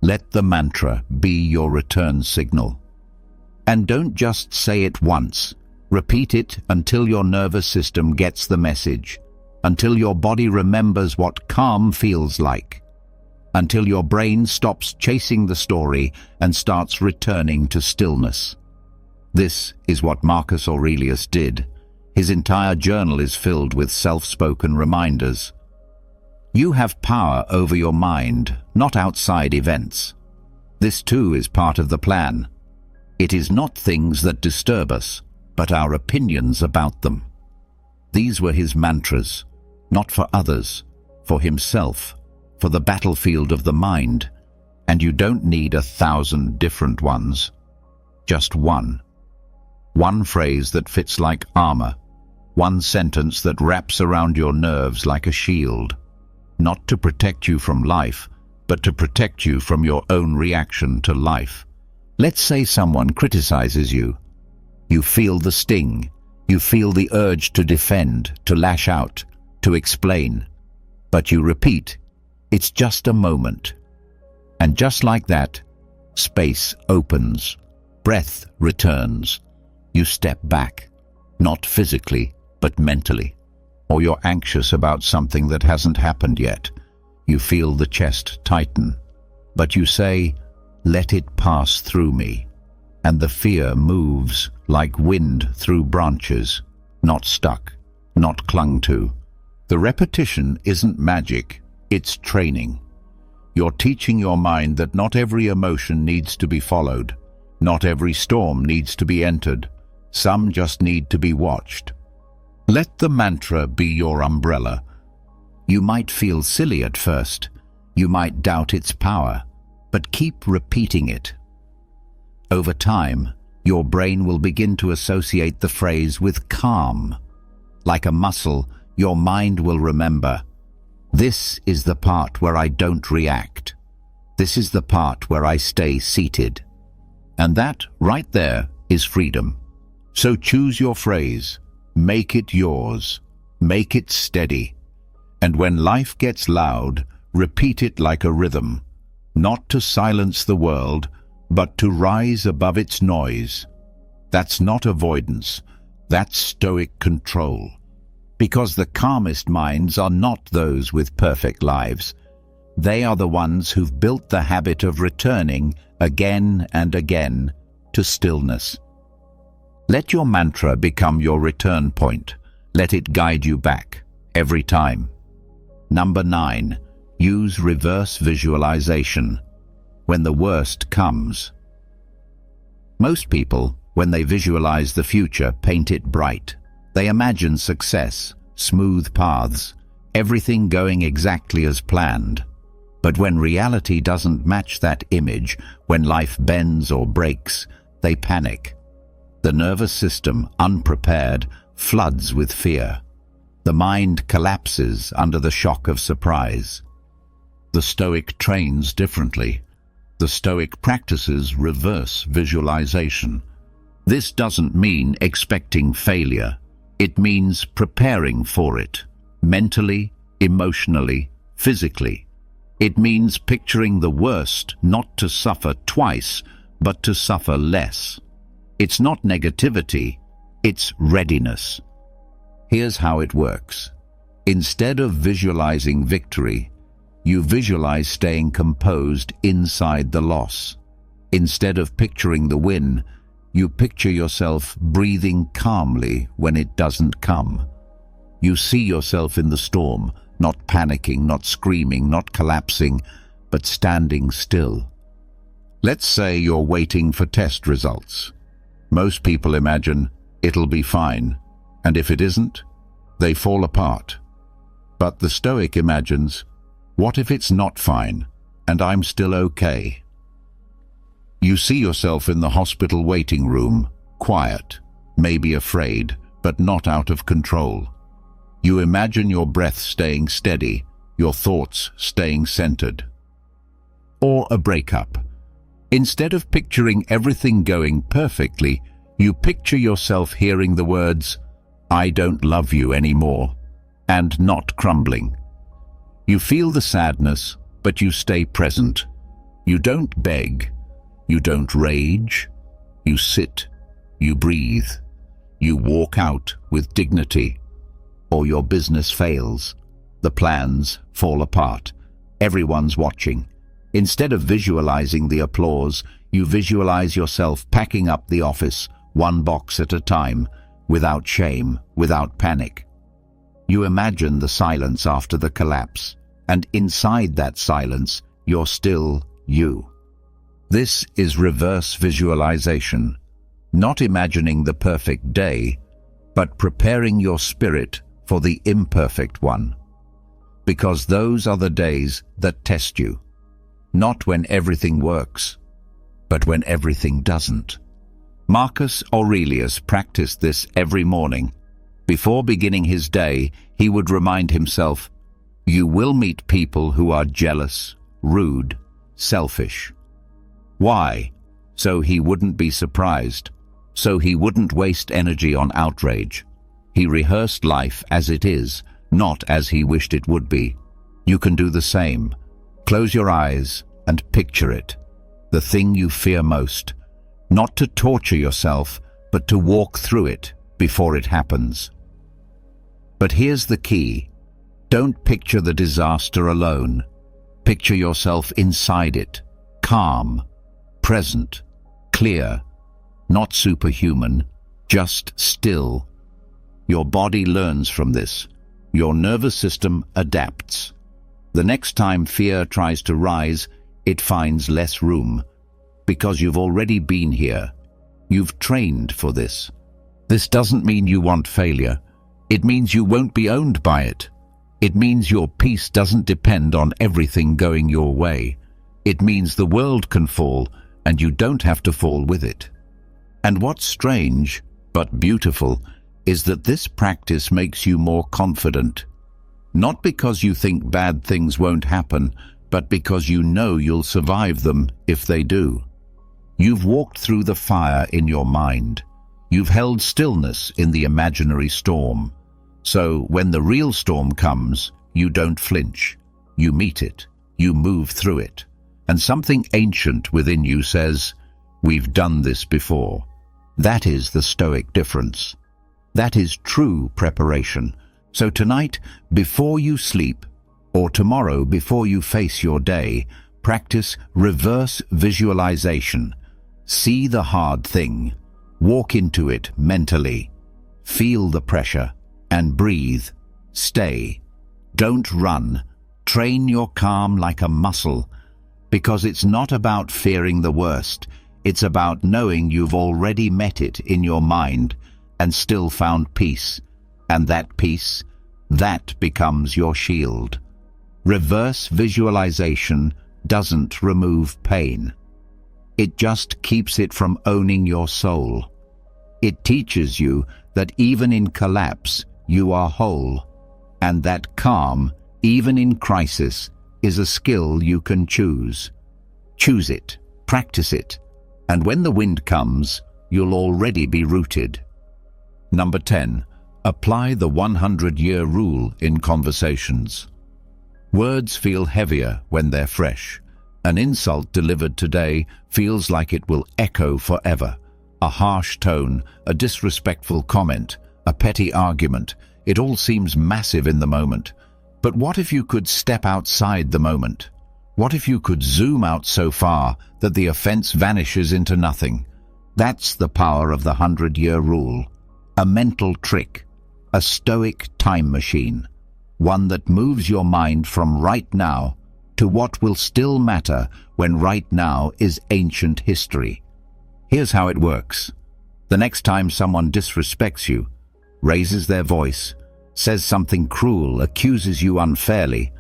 Let the mantra be your return signal. And don't just say it once. Repeat it until your nervous system gets the message, until your body remembers what calm feels like, until your brain stops chasing the story and starts returning to stillness. This is what Marcus Aurelius did. His entire journal is filled with self-spoken reminders. You have power over your mind, not outside events. This too is part of the plan. It is not things that disturb us, but our opinions about them. These were his mantras, not for others, for himself, for the battlefield of the mind. And you don't need 1,000 different ones. Just one. One phrase that fits like armor. One sentence that wraps around your nerves like a shield. Not to protect you from life, but to protect you from your own reaction to life. Let's say someone criticizes you. You feel the sting. You feel the urge to defend, to lash out, to explain. But you repeat, "It's just a moment." And just like that, space opens, breath returns. You step back, not physically, but mentally. Or you're anxious about something that hasn't happened yet. You feel the chest tighten. But you say, "Let it pass through me." And the fear moves like wind through branches, not stuck, not clung to. The repetition isn't magic, it's training. You're teaching your mind that not every emotion needs to be followed. Not every storm needs to be entered. Some just need to be watched. Let the mantra be your umbrella. You might feel silly at first. You might doubt its power, but keep repeating it. Over time, your brain will begin to associate the phrase with calm. Like a muscle, your mind will remember, "This is the part where I don't react. This is the part where I stay seated." And that, right there, is freedom. So choose your phrase. Make it yours. Make it steady. And when life gets loud, repeat it like a rhythm. Not to silence the world, but to rise above its noise. That's not avoidance. That's Stoic control. Because the calmest minds are not those with perfect lives. They are the ones who've built the habit of returning again and again to stillness. Let your mantra become your return point. Let it guide you back, every time. Number 9, use reverse visualization. When the worst comes. Most people, when they visualize the future, paint it bright. They imagine success, smooth paths, everything going exactly as planned. But when reality doesn't match that image, when life bends or breaks, they panic. The nervous system, unprepared, floods with fear. The mind collapses under the shock of surprise. The Stoic trains differently. The Stoic practices reverse visualization. This doesn't mean expecting failure. It means preparing for it, mentally, emotionally, physically. It means picturing the worst, not to suffer twice, but to suffer less. It's not negativity, it's readiness. Here's how it works. Instead of visualizing victory, you visualize staying composed inside the loss. Instead of picturing the win, you picture yourself breathing calmly when it doesn't come. You see yourself in the storm, not panicking, not screaming, not collapsing, but standing still. Let's say you're waiting for test results. Most people imagine it'll be fine, and if it isn't, they fall apart. But the Stoic imagines, what if it's not fine, and I'm still okay? You see yourself in the hospital waiting room, quiet, maybe afraid, but not out of control. You imagine your breath staying steady, your thoughts staying centered. Or a breakup. Instead of picturing everything going perfectly, you picture yourself hearing the words, "I don't love you anymore," and not crumbling. You feel the sadness, but you stay present. You don't beg. You don't rage. You sit. You breathe. You walk out with dignity. Or your business fails. The plans fall apart. Everyone's watching. Instead of visualizing the applause, you visualize yourself packing up the office, one box at a time, without shame, without panic. You imagine the silence after the collapse, and inside that silence, you're still you. This is reverse visualization, not imagining the perfect day, but preparing your spirit for the imperfect one. Because those are the days that test you, not when everything works, but when everything doesn't. Marcus Aurelius practiced this every morning. Before beginning his day, he would remind himself, "You will meet people who are jealous, rude, selfish." Why? So he wouldn't be surprised. So he wouldn't waste energy on outrage. He rehearsed life as it is, not as he wished it would be. You can do the same. Close your eyes and picture it. The thing you fear most. Not to torture yourself, but to walk through it before it happens. But here's the key. Don't picture the disaster alone. Picture yourself inside it, calm, present, clear, not superhuman, just still. Your body learns from this. Your nervous system adapts. The next time fear tries to rise, it finds less room, because you've already been here. You've trained for this. This doesn't mean you want failure. It means you won't be owned by it. It means your peace doesn't depend on everything going your way. It means the world can fall, and you don't have to fall with it. And what's strange, but beautiful, is that this practice makes you more confident. Not because you think bad things won't happen, but because you know you'll survive them if they do. You've walked through the fire in your mind. You've held stillness in the imaginary storm. So when the real storm comes, you don't flinch. You meet it. You move through it. And something ancient within you says, "We've done this before." That is the Stoic difference. That is true preparation. So tonight, before you sleep, or tomorrow before you face your day, practice reverse visualization. See the hard thing. Walk into it mentally. Feel the pressure and breathe. Stay. Don't run. Train your calm like a muscle, because it's not about fearing the worst. It's about knowing you've already met it in your mind and still found peace. And that peace, that becomes your shield. Reverse visualization doesn't remove pain. It just keeps it from owning your soul. It teaches you that even in collapse, you are whole, and that calm, even in crisis, is a skill you can choose. Choose it, practice it, and when the wind comes, you'll already be rooted. Number 10. Apply the 100-year rule in conversations. Words feel heavier when they're fresh. An insult delivered today feels like it will echo forever. A harsh tone, a disrespectful comment, a petty argument, it all seems massive in the moment. But what if you could step outside the moment? What if you could zoom out so far that the offense vanishes into nothing? That's the power of the 100-year rule. A mental trick, a Stoic time machine, one that moves your mind from right now to what will still matter when right now is ancient history. Here's how it works. The next time someone disrespects you, raises their voice, says something cruel, accuses you unfairly,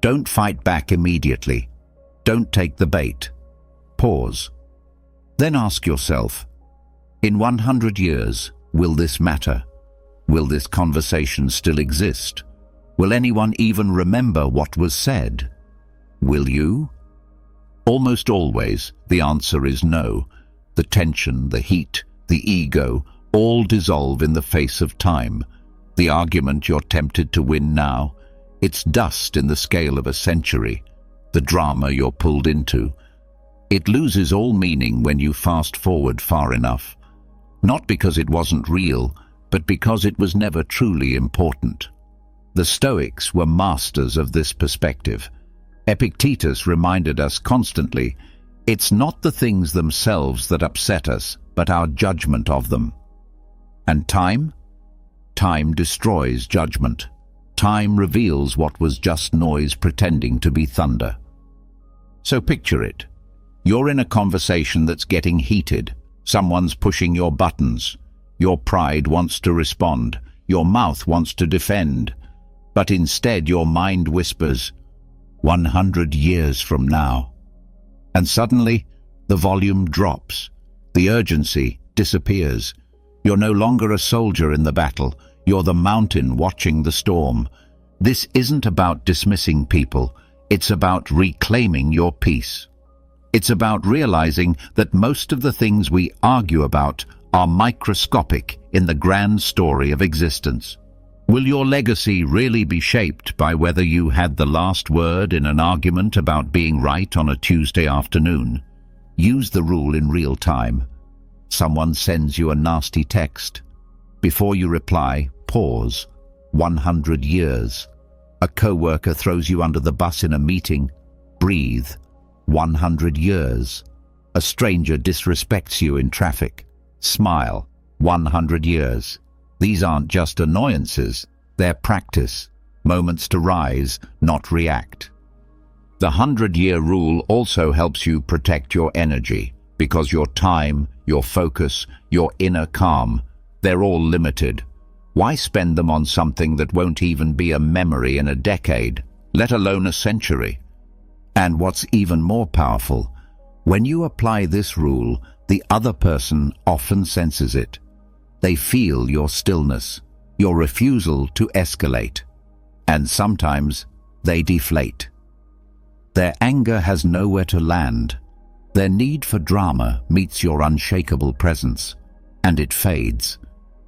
don't fight back immediately. Don't take the bait. Pause. Then ask yourself, in 100 years, will this matter? Will this conversation still exist? Will anyone even remember what was said? Will you? Almost always, the answer is no. The tension, the heat, the ego, all dissolve in the face of time. The argument you're tempted to win now, it's dust in the scale of a century. The drama you're pulled into, it loses all meaning when you fast forward far enough. Not because it wasn't real, but because it was never truly important. The Stoics were masters of this perspective. Epictetus reminded us constantly, it's not the things themselves that upset us, but our judgment of them. And time? Time destroys judgment. Time reveals what was just noise pretending to be thunder. So picture it. You're in a conversation that's getting heated. Someone's pushing your buttons. Your pride wants to respond. Your mouth wants to defend. But instead your mind whispers, 100 years from now. And suddenly, the volume drops. The urgency disappears. You're no longer a soldier in the battle. You're the mountain watching the storm. This isn't about dismissing people. It's about reclaiming your peace. It's about realizing that most of the things we argue about are microscopic in the grand story of existence. Will your legacy really be shaped by whether you had the last word in an argument about being right on a Tuesday afternoon? Use the rule in real time. Someone sends you a nasty text. Before you reply, pause. 100 years. A coworker throws you under the bus in a meeting. Breathe. 100 years. A stranger disrespects you in traffic. Smile. 100 years. These aren't just annoyances, they're practice, moments to rise, not react. The 100-year rule also helps you protect your energy, because your time, your focus, your inner calm, they're all limited. Why spend them on something that won't even be a memory in a decade, let alone a century? And what's even more powerful, when you apply this rule, the other person often senses it. They feel your stillness, your refusal to escalate, and sometimes they deflate. Their anger has nowhere to land. Their need for drama meets your unshakable presence, and it fades.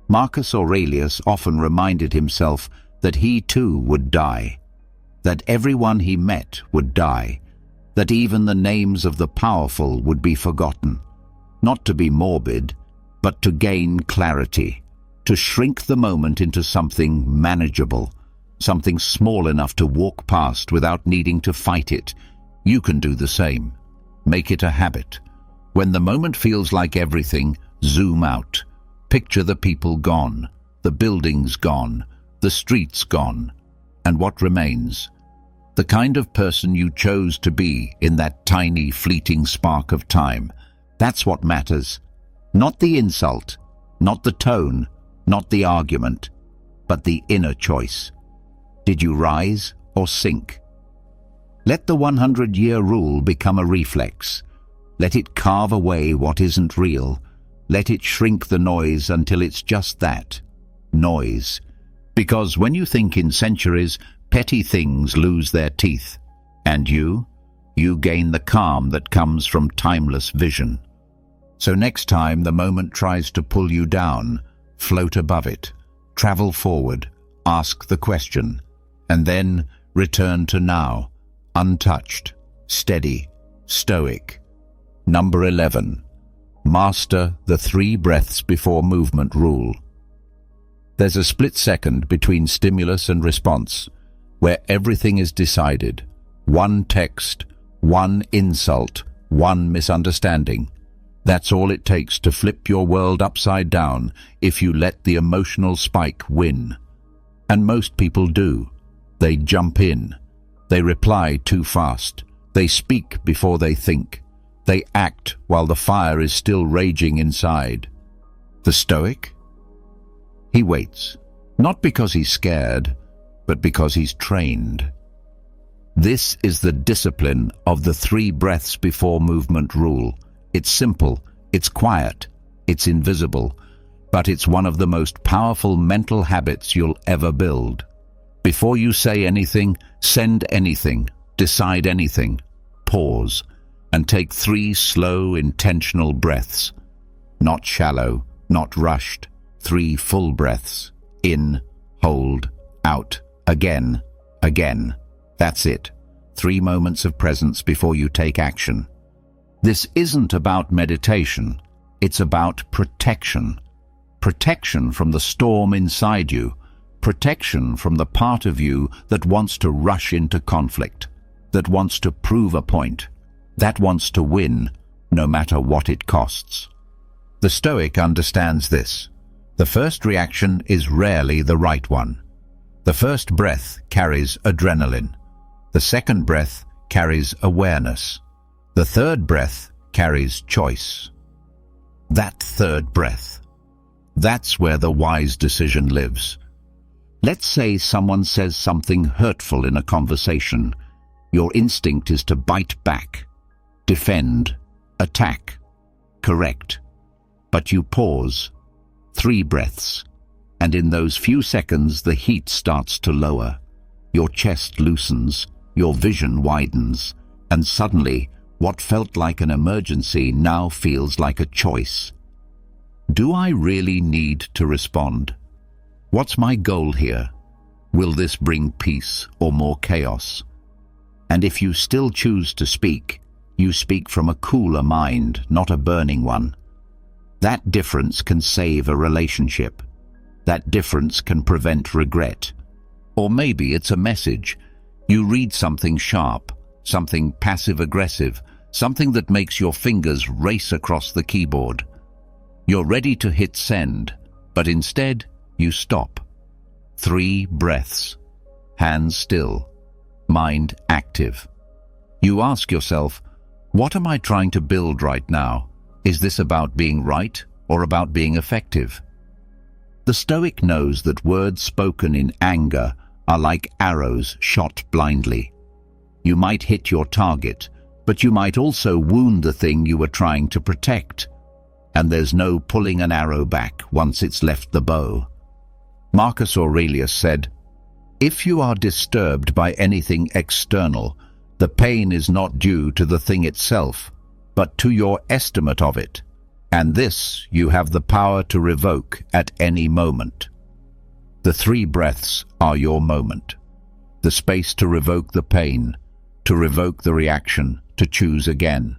Marcus Aurelius often reminded himself that he too would die, that everyone he met would die, that even the names of the powerful would be forgotten. Not to be morbid, but to gain clarity, to shrink the moment into something manageable, something small enough to walk past without needing to fight it. You can do the same. Make it a habit. When the moment feels like everything, zoom out. Picture the people gone, the buildings gone, the streets gone, and what remains? The kind of person you chose to be in that tiny, fleeting spark of time. That's what matters. Not the insult, not the tone, not the argument, but the inner choice. Did you rise or sink? Let the 100-year rule become a reflex. Let it carve away what isn't real. Let it shrink the noise until it's just that, noise. Because when you think in centuries, petty things lose their teeth. And you gain the calm that comes from timeless vision. So next time the moment tries to pull you down, float above it, travel forward, ask the question, and then Return to now, untouched, steady, stoic. Number 11. Master the 3 breaths before movement rule. There's a split second between stimulus and response, where everything is decided. One text, one insult, one misunderstanding. That's all it takes to flip your world upside down if you let the emotional spike win. And most people do. They jump in. They reply too fast. They speak before they think. They act while the fire is still raging inside. The Stoic? He waits, not because he's scared, but because he's trained. This is the discipline of the 3 breaths before movement rule. It's simple, it's quiet, it's invisible, but it's one of the most powerful mental habits you'll ever build. Before you say anything, send anything, decide anything, pause, and take 3 slow, intentional breaths. Not shallow, not rushed. 3 full breaths. In, hold, out, again, again. That's it. 3 moments of presence before you take action. This isn't about meditation. It's about protection. Protection from the storm inside you. Protection from the part of you that wants to rush into conflict, that wants to prove a point, that wants to win, no matter what it costs. The Stoic understands this. The first reaction is rarely the right one. The first breath carries adrenaline. The second breath carries awareness. The third breath carries choice. That third breath. That's where the wise decision lives. Let's say someone says something hurtful in a conversation. Your instinct is to bite back, defend, attack, correct. But you pause, 3 breaths, and in those few seconds the heat starts to lower. Your chest loosens, your vision widens, and suddenly what felt like an emergency now feels like a choice. Do I really need to respond? What's my goal here? Will this bring peace or more chaos? And if you still choose to speak, you speak from a cooler mind, not a burning one. That difference can save a relationship. That difference can prevent regret. Or maybe it's a message. You read something sharp, something passive-aggressive, something that makes your fingers race across the keyboard. You're ready to hit send, but instead you stop. 3 breaths. Hands still. Mind active. You ask yourself, what am I trying to build right now? Is this about being right or about being effective? The Stoic knows that words spoken in anger are like arrows shot blindly. You might hit your target, but you might also wound the thing you were trying to protect. And there's no pulling an arrow back once it's left the bow. Marcus Aurelius said, "If you are disturbed by anything external, the pain is not due to the thing itself, but to your estimate of it, and this you have the power to revoke at any moment." The 3 breaths are your moment. The space to revoke the pain, to revoke the reaction, to choose again.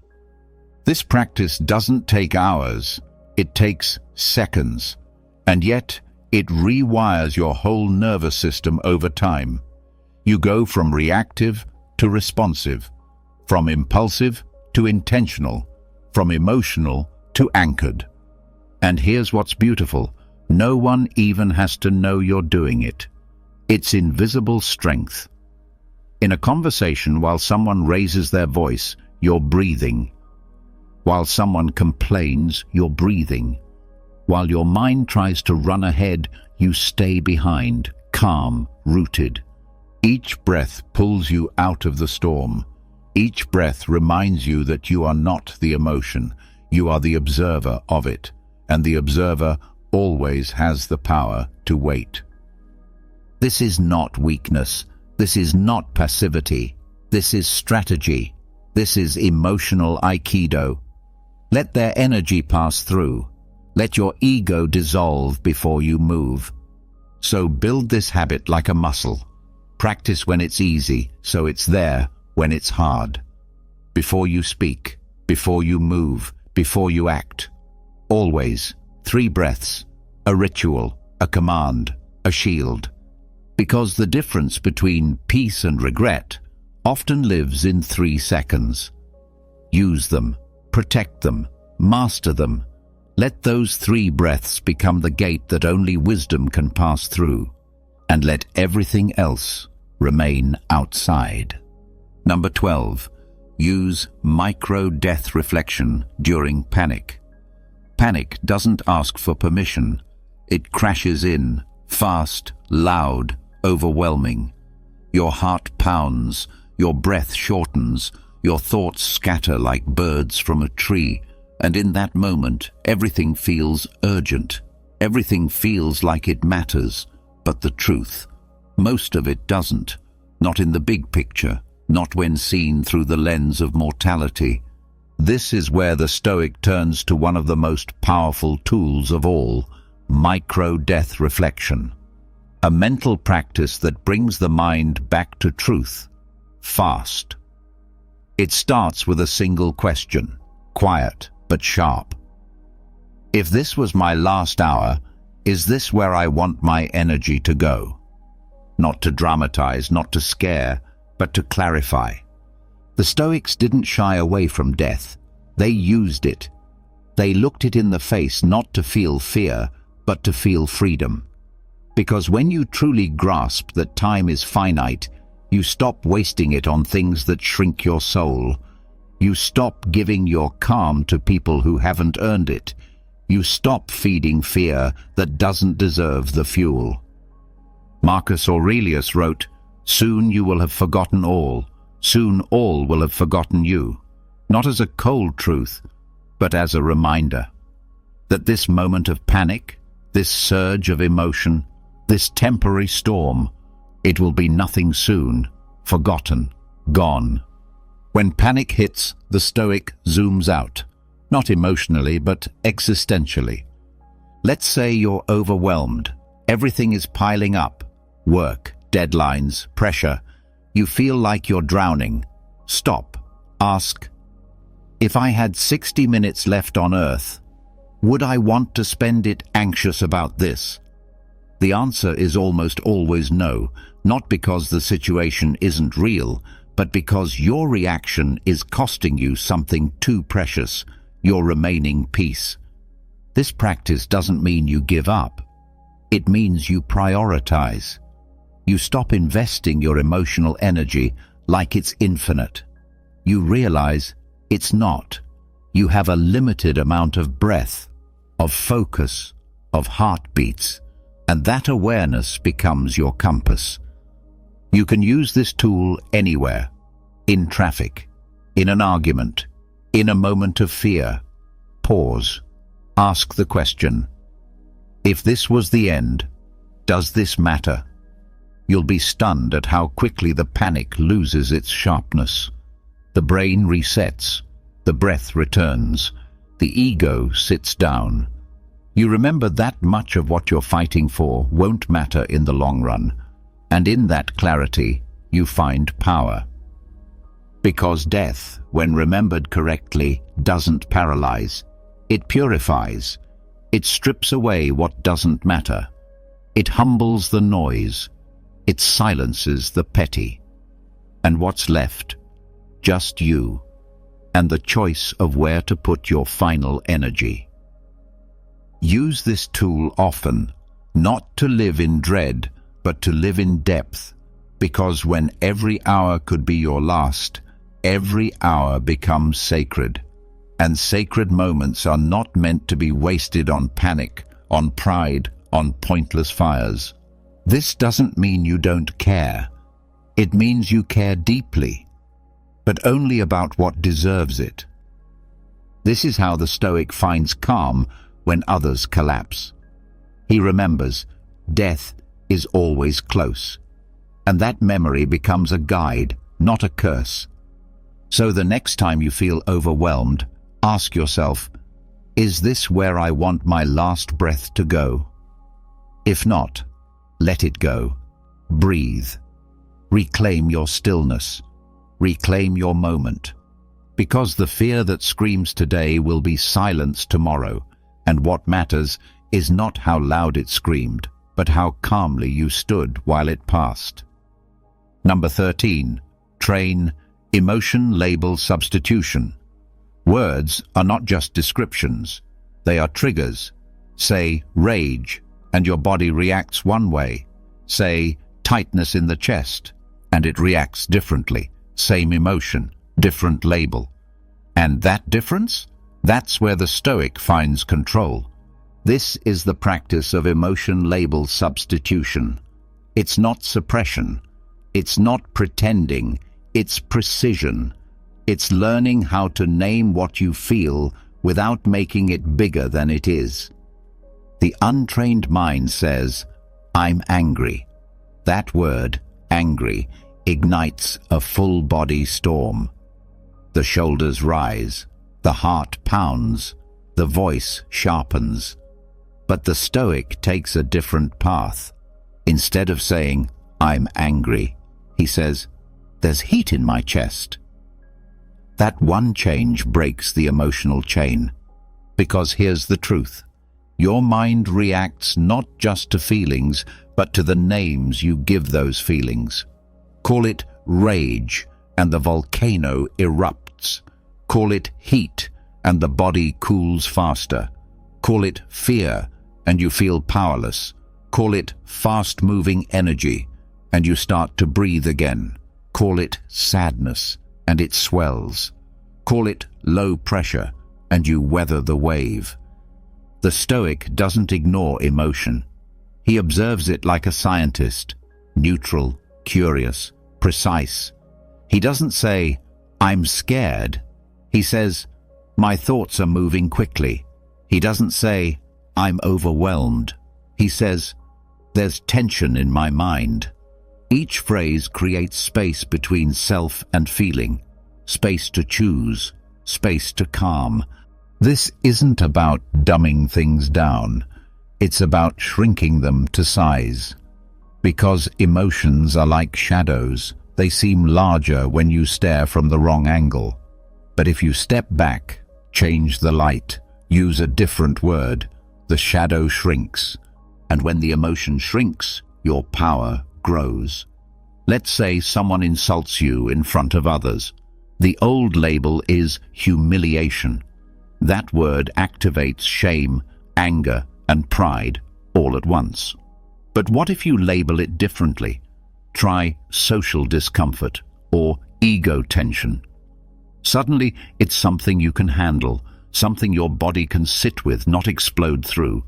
This practice doesn't take hours, it takes seconds, and yet it rewires your whole nervous system over time. You go from reactive to responsive, from impulsive to intentional, from emotional to anchored. And here's what's beautiful. No one even has to know you're doing it. It's invisible strength. In a conversation, while someone raises their voice, you're breathing. While someone complains, you're breathing. While your mind tries to run ahead, you stay behind, calm, rooted. Each breath pulls you out of the storm. Each breath reminds you that you are not the emotion, you are the observer of it, and the observer always has the power to wait. This is not weakness. This is not passivity. This is strategy. This is emotional aikido. Let their energy pass through. Let your ego dissolve before you move. So build this habit like a muscle. Practice when it's easy, so it's there when it's hard. Before you speak, before you move, before you act. Always 3 breaths, a ritual, a command, a shield. Because the difference between peace and regret often lives in 3 seconds. Use them, protect them, master them. Let those 3 breaths become the gate that only wisdom can pass through, and let everything else remain outside. Number 12. Use micro-death reflection during panic. Panic doesn't ask for permission. It crashes in, fast, loud, overwhelming. Your heart pounds, your breath shortens, your thoughts scatter like birds from a tree, and in that moment, everything feels urgent. Everything feels like it matters, but the truth, most of it doesn't. Not in the big picture, not when seen through the lens of mortality. This is where the Stoic turns to one of the most powerful tools of all, micro-death reflection. A mental practice that brings the mind back to truth, fast. It starts with a single question, quiet but sharp. If this was my last hour, is this where I want my energy to go? Not to dramatize, not to scare, but to clarify. The Stoics didn't shy away from death. They used it. They looked it in the face not to feel fear, but to feel freedom. Because when you truly grasp that time is finite, you stop wasting it on things that shrink your soul. You stop giving your calm to people who haven't earned it. You stop feeding fear that doesn't deserve the fuel. Marcus Aurelius wrote, "Soon you will have forgotten all. Soon all will have forgotten you." Not as a cold truth, but as a reminder that this moment of panic, this surge of emotion, this temporary storm, it will be nothing soon, forgotten, gone. When panic hits, the Stoic zooms out, not emotionally, but existentially. Let's say you're overwhelmed. Everything is piling up. Work, deadlines, pressure. You feel like you're drowning. Stop. Ask, if I had 60 minutes left on Earth, would I want to spend it anxious about this? The answer is almost always no, not because the situation isn't real, but because your reaction is costing you something too precious, your remaining peace. This practice doesn't mean you give up. It means you prioritize. You stop investing your emotional energy like it's infinite. You realize it's not. You have a limited amount of breath, of focus, of heartbeats, and that awareness becomes your compass. You can use this tool anywhere, in traffic, in an argument, in a moment of fear. Pause. Ask the question, if this was the end, does this matter? You'll be stunned at how quickly the panic loses its sharpness. The brain resets, the breath returns, the ego sits down. You remember that much of what you're fighting for won't matter in the long run, and in that clarity you find power. Because death, when remembered correctly, doesn't paralyze. It purifies. It strips away what doesn't matter. It humbles the noise. It silences the petty. And what's left? Just you, and the choice of where to put your final energy. Use this tool often, not to live in dread, but to live in depth, because when every hour could be your last, every hour becomes sacred. And sacred moments are not meant to be wasted on panic, on pride, on pointless fires. This doesn't mean you don't care. It means you care deeply, but only about what deserves it. This is how the Stoic finds calm when others collapse. He remembers death is always close, and that memory becomes a guide, not a curse. So the next time you feel overwhelmed, ask yourself, is this where I want my last breath to go? If not, let it go. Breathe. Reclaim your stillness. Reclaim your moment. Because the fear that screams today will be silenced tomorrow, and what matters is not how loud it screamed, but how calmly you stood while it passed. Number 13. Train emotion label substitution. Words are not just descriptions. They are triggers. Say rage, and your body reacts one way. Say tightness in the chest, and it reacts differently. Same emotion, different label. And that difference? That's where the Stoic finds control. This is the practice of emotion label substitution. It's not suppression. It's not pretending. It's precision. It's learning how to name what you feel without making it bigger than it is. The untrained mind says, "I'm angry." That word, angry, ignites a full-body storm. The shoulders rise, the heart pounds, the voice sharpens. But the Stoic takes a different path. Instead of saying, "I'm angry," he says, "There's heat in my chest." That one change breaks the emotional chain. Because here's the truth. Your mind reacts not just to feelings, but to the names you give those feelings. Call it rage, and the volcano erupts. Call it heat, and the body cools faster. Call it fear, and you feel powerless. Call it fast-moving energy, and you start to breathe again. Call it sadness, and it swells. Call it low pressure, and you weather the wave. The Stoic doesn't ignore emotion. He observes it like a scientist, neutral, curious, precise. He doesn't say, "I'm scared." He says, "My thoughts are moving quickly." He doesn't say, "I'm overwhelmed." He says, "There's tension in my mind." Each phrase creates space between self and feeling, space to choose, space to calm. This isn't about dumbing things down. It's about shrinking them to size. Because emotions are like shadows, they seem larger when you stare from the wrong angle. But if you step back, change the light, use a different word, the shadow shrinks. And when the emotion shrinks, your power grows. Let's say someone insults you in front of others. The old label is humiliation. That word activates shame, anger, and pride all at once. But what if you label it differently? Try social discomfort or ego tension. Suddenly, it's something you can handle, something your body can sit with, not explode through.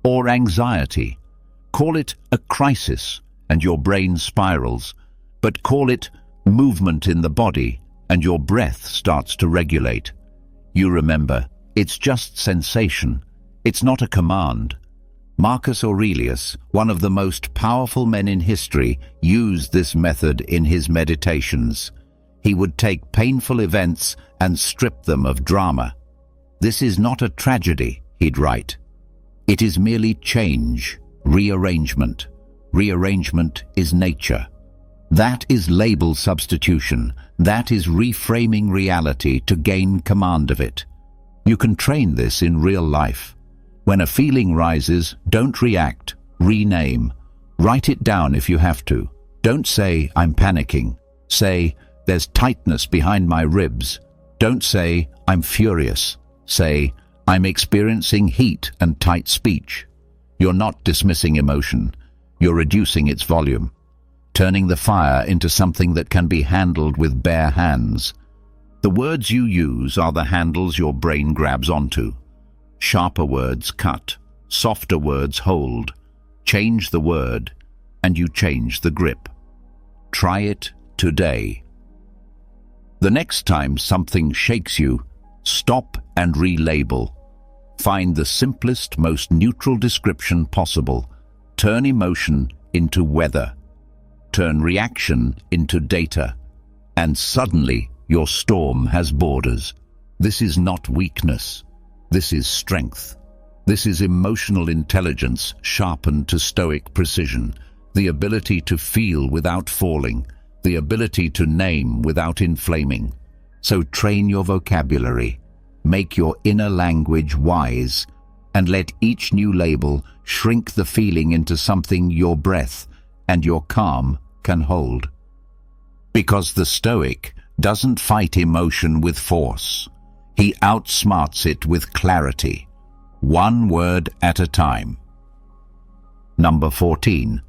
Or anxiety. Call it a crisis, and your brain spirals. But call it movement in the body, and your breath starts to regulate. You remember, it's just sensation. It's not a command. Marcus Aurelius, one of the most powerful men in history, used this method in his meditations. He would take painful events and strip them of drama. "This is not a tragedy," he'd write. "It is merely change, rearrangement. Rearrangement is nature." That is label substitution. That is reframing reality to gain command of it. You can train this in real life. When a feeling rises, don't react, rename. Write it down if you have to. Don't say, "I'm panicking." Say, "There's tightness behind my ribs." Don't say, "I'm furious." Say, "I'm experiencing heat and tight speech." You're not dismissing emotion. You're reducing its volume, turning the fire into something that can be handled with bare hands. The words you use are the handles your brain grabs onto. Sharper words cut, softer words hold. Change the word, and you change the grip. Try it today. The next time something shakes you, stop and relabel. Find the simplest, most neutral description possible. Turn emotion into weather. Turn reaction into data. And suddenly, your storm has borders. This is not weakness. This is strength. This is emotional intelligence sharpened to Stoic precision, the ability to feel without falling, the ability to name without inflaming. So train your vocabulary, make your inner language wise, and let each new label shrink the feeling into something your breath and your calm can hold. Because the Stoic doesn't fight emotion with force. He outsmarts it with clarity, one word at a time. Number 14.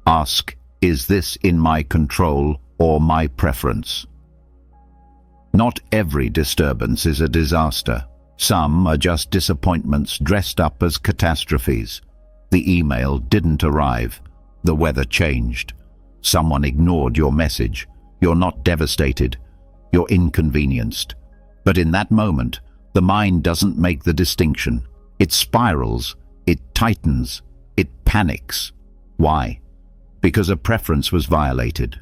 Ask, is this in my control or my preference? Not every disturbance is a disaster. Some are just disappointments dressed up as catastrophes. The email didn't arrive. The weather changed. Someone ignored your message. You're not devastated. You're inconvenienced. But in that moment, the mind doesn't make the distinction. It spirals. It tightens. It panics. Why? Because a preference was violated.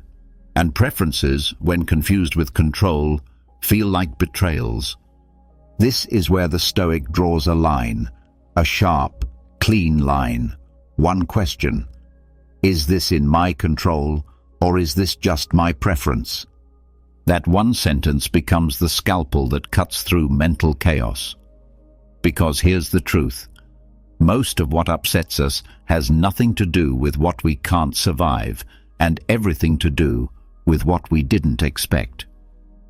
And preferences, when confused with control, feel like betrayals. This is where the Stoic draws a line, a sharp, clean line. One question: is this in my control, or is this just my preference? That one sentence becomes the scalpel that cuts through mental chaos. Because here's the truth. Most of what upsets us has nothing to do with what we can't survive, and everything to do with what we didn't expect.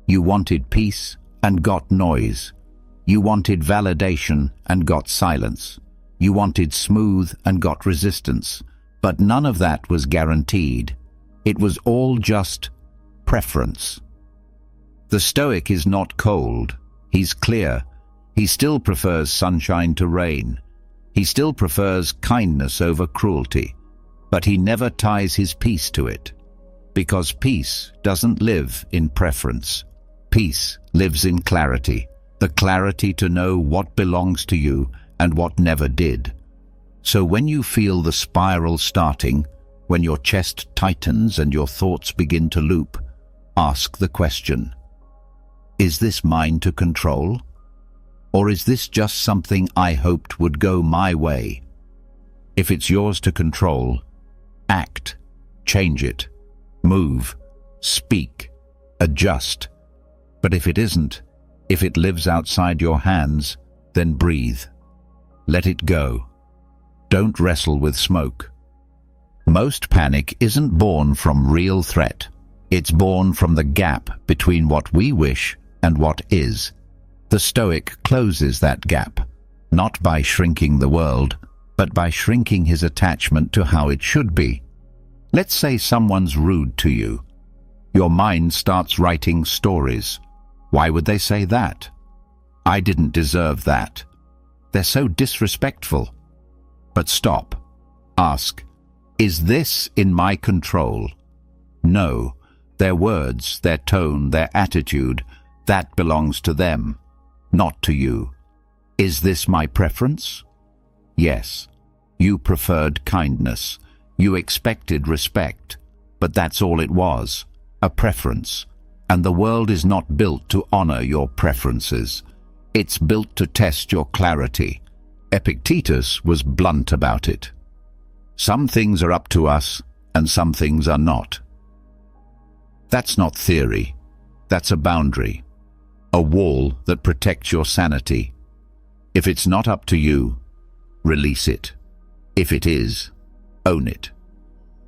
You wanted peace and got noise. You wanted validation and got silence. You wanted smooth and got resistance. But none of that was guaranteed. It was all just preference. The Stoic is not cold. He's clear. He still prefers sunshine to rain. He still prefers kindness over cruelty. But he never ties his peace to it. Because peace doesn't live in preference. Peace lives in clarity. The clarity to know what belongs to you and what never did. So when you feel the spiral starting, when your chest tightens and your thoughts begin to loop, ask the question: is this mine to control? Or is this just something I hoped would go my way? If it's yours to control, act, change it, move, speak, adjust. But if it isn't, if it lives outside your hands, then breathe. Let it go. Don't wrestle with smoke. Most panic isn't born from real threat. It's born from the gap between what we wish and what is. The Stoic closes that gap, not by shrinking the world, but by shrinking his attachment to how it should be. Let's say someone's rude to you. Your mind starts writing stories. Why would they say that? I didn't deserve that. They're so disrespectful. But stop. Ask, is this in my control? No. Their words, their tone, their attitude, that belongs to them, not to you. Is this my preference? Yes. You preferred kindness. You expected respect. But that's all it was, a preference. And the world is not built to honor your preferences. It's built to test your clarity. Epictetus was blunt about it. Some things are up to us, and some things are not. That's not theory. That's a boundary. A wall that protects your sanity. If it's not up to you, release it. If it is, own it.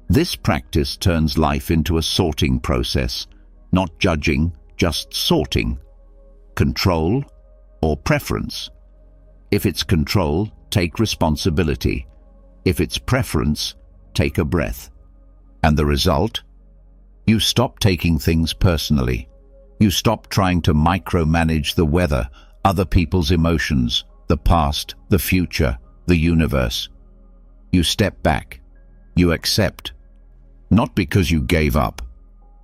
This practice turns life into a sorting process. Not judging, just sorting. Control or preference. If it's control, take responsibility. If it's preference, take a breath. And the result? You stop taking things personally. You stop trying to micromanage the weather, other people's emotions, the past, the future, the universe. You step back. You accept. Not because you gave up,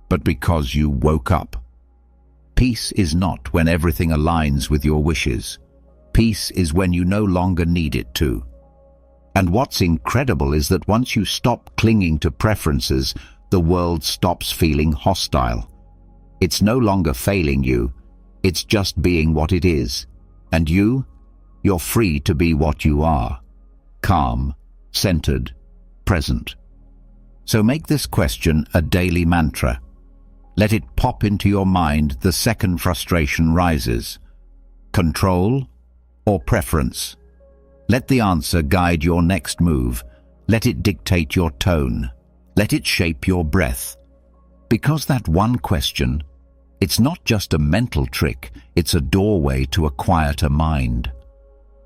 but because you woke up. Peace is not when everything aligns with your wishes. Peace is when you no longer need it to. And what's incredible is that once you stop clinging to preferences, the world stops feeling hostile. It's no longer failing you, it's just being what it is. And you're free to be what you are. Calm, centered, present. So make this question a daily mantra. Let it pop into your mind the second frustration rises. Control or preference? Let the answer guide your next move. Let it dictate your tone. Let it shape your breath. Because that one question, it's not just a mental trick, it's a doorway to a quieter mind.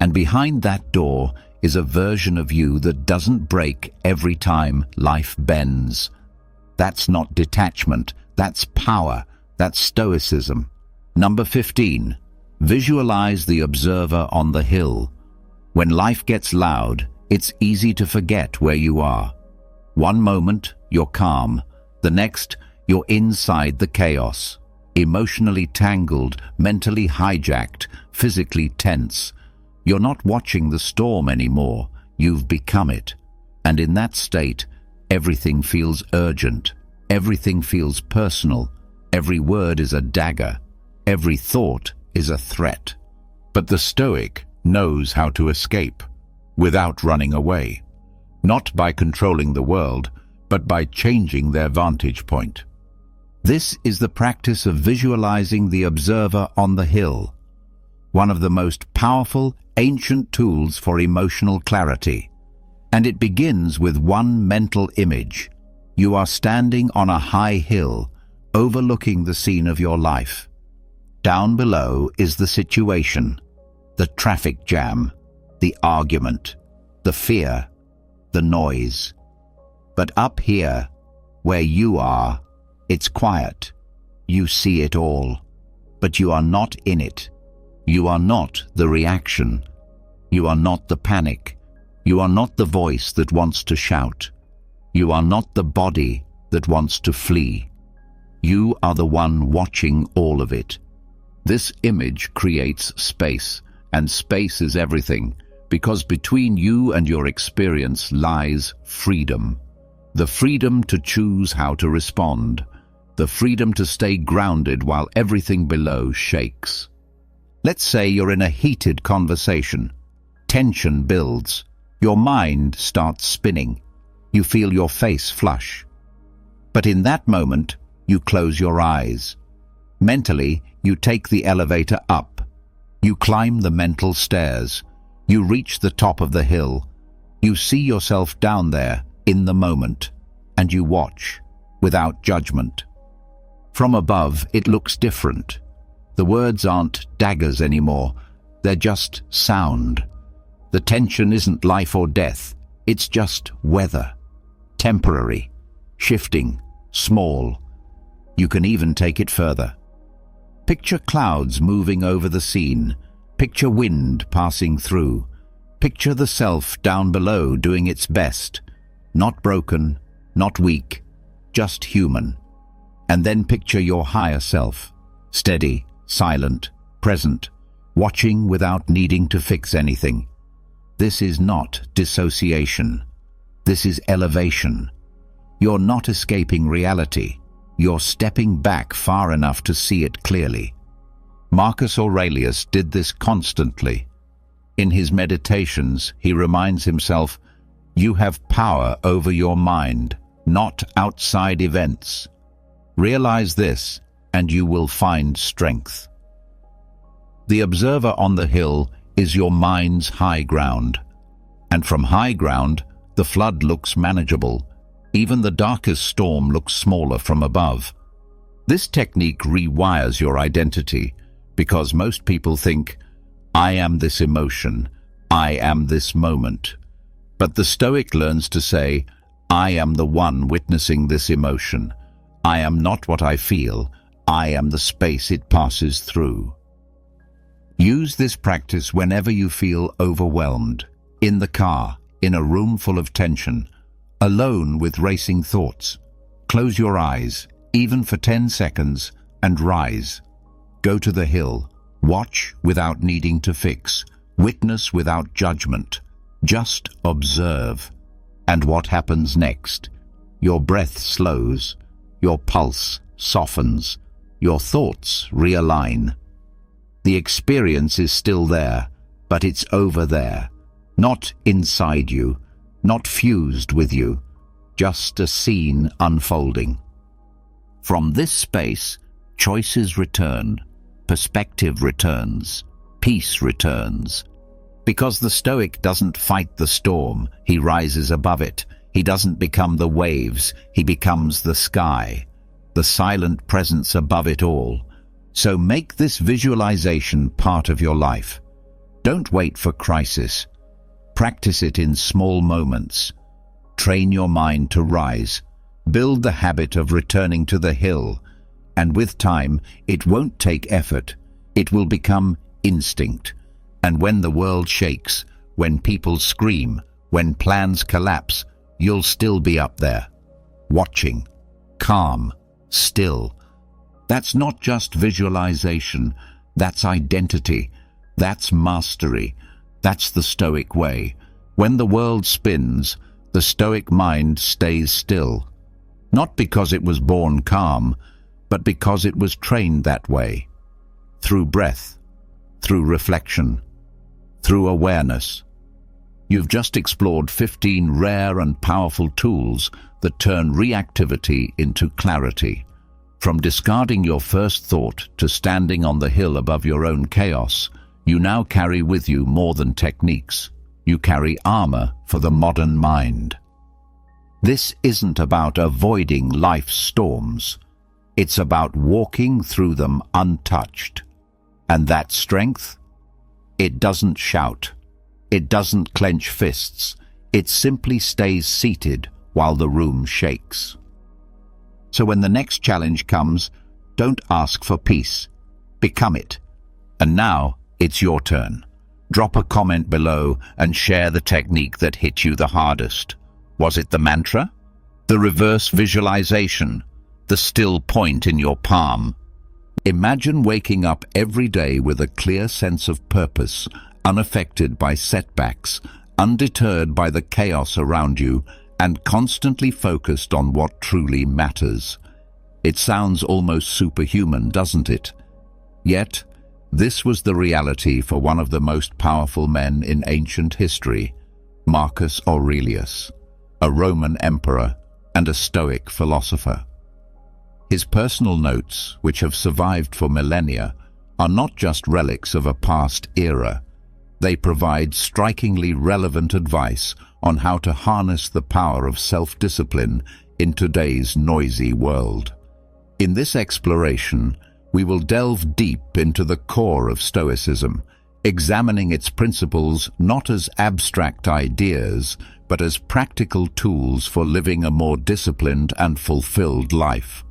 And behind that door is a version of you that doesn't break every time life bends. That's not detachment, that's power, that's Stoicism. Number 15. Visualize the observer on the hill. When life gets loud, it's easy to forget where you are. One moment, you're calm. The next, you're inside the chaos. Emotionally tangled, mentally hijacked, physically tense. You're not watching the storm anymore. You've become it. And in that state, everything feels urgent. Everything feels personal. Every word is a dagger. Every thought is a threat. But the Stoic knows how to escape without running away. Not by controlling the world, but by changing their vantage point. This is the practice of visualizing the observer on the hill, one of the most powerful, ancient tools for emotional clarity. And it begins with one mental image. You are standing on a high hill, overlooking the scene of your life. Down below is the situation, the traffic jam, the argument, the fear, the noise. But up here, where you are, it's quiet. You see it all, but you are not in it. You are not the reaction. You are not the panic. You are not the voice that wants to shout. You are not the body that wants to flee. You are the one watching all of it. This image creates space, and space is everything, because between you and your experience lies freedom. The freedom to choose how to respond. The freedom to stay grounded while everything below shakes. Let's say you're in a heated conversation. Tension builds. Your mind starts spinning. You feel your face flush. But in that moment, you close your eyes. Mentally, you take the elevator up. You climb the mental stairs. You reach the top of the hill. You see yourself down there, in the moment, and you watch, without judgment. From above, it looks different. The words aren't daggers anymore. They're just sound. The tension isn't life or death. It's just weather. Temporary, shifting, small. You can even take it further. Picture clouds moving over the scene. Picture wind passing through. Picture the self down below doing its best. Not broken, not weak, just human. And then picture your higher self, steady, silent, present, watching without needing to fix anything. This is not dissociation. This is elevation. You're not escaping reality. You're stepping back far enough to see it clearly. Marcus Aurelius did this constantly. In his meditations, he reminds himself, you have power over your mind, not outside events. Realize this, and you will find strength. The observer on the hill is your mind's high ground. And from high ground, the flood looks manageable. Even the darkest storm looks smaller from above. This technique rewires your identity, because most people think, I am this emotion, I am this moment. But the Stoic learns to say, I am the one witnessing this emotion. I am not what I feel, I am the space it passes through. Use this practice whenever you feel overwhelmed, in the car, in a room full of tension, alone with racing thoughts. Close your eyes, even for 10 seconds, and rise. Go to the hill. Watch without needing to fix. Witness without judgment. Just observe. And what happens next? Your breath slows. Your pulse softens. Your thoughts realign. The experience is still there, but it's over there. Not inside you, not fused with you. Just a scene unfolding. From this space, choices return, perspective returns, peace returns. Because the Stoic doesn't fight the storm, he rises above it. He doesn't become the waves, he becomes the sky, the silent presence above it all. So make this visualization part of your life. Don't wait for crisis. Practice it in small moments. Train your mind to rise. Build the habit of returning to the hill. And with time, it won't take effort. It will become instinct. And when the world shakes, when people scream, when plans collapse, you'll still be up there, watching, calm, still. That's not just visualization, that's identity, that's mastery, that's the Stoic way. When the world spins, the Stoic mind stays still. Not because it was born calm, but because it was trained that way. Through breath, through reflection, through awareness. You've just explored 15 rare and powerful tools that turn reactivity into clarity. From discarding your first thought to standing on the hill above your own chaos, you now carry with you more than techniques. You carry armor for the modern mind. This isn't about avoiding life's storms. It's about walking through them untouched. And that strength? It doesn't shout. It doesn't clench fists. It simply stays seated while the room shakes. So when the next challenge comes, don't ask for peace. Become it. And now it's your turn. Drop a comment below and share the technique that hit you the hardest. Was it the mantra? The reverse visualization? The still point in your palm? Imagine waking up every day with a clear sense of purpose, unaffected by setbacks, undeterred by the chaos around you, and constantly focused on what truly matters. It sounds almost superhuman, doesn't it? Yet, this was the reality for one of the most powerful men in ancient history, Marcus Aurelius, a Roman emperor and a Stoic philosopher. His personal notes, which have survived for millennia, are not just relics of a past era. They provide strikingly relevant advice on how to harness the power of self-discipline in today's noisy world. In this exploration, we will delve deep into the core of Stoicism, examining its principles not as abstract ideas, but as practical tools for living a more disciplined and fulfilled life.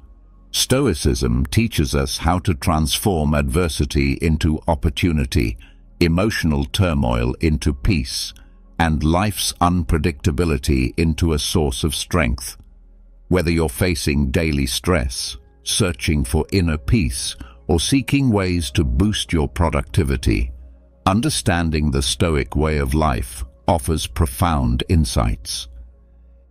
Stoicism teaches us how to transform adversity into opportunity, emotional turmoil into peace, and life's unpredictability into a source of strength. Whether you're facing daily stress, searching for inner peace, or seeking ways to boost your productivity, understanding the Stoic way of life offers profound insights.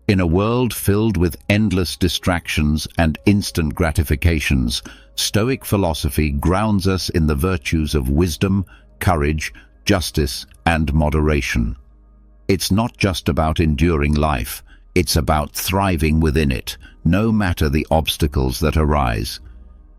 In a world filled with endless distractions and instant gratifications, Stoic philosophy grounds us in the virtues of wisdom, courage, justice, and moderation. It's not just about enduring life, it's about thriving within it, no matter the obstacles that arise.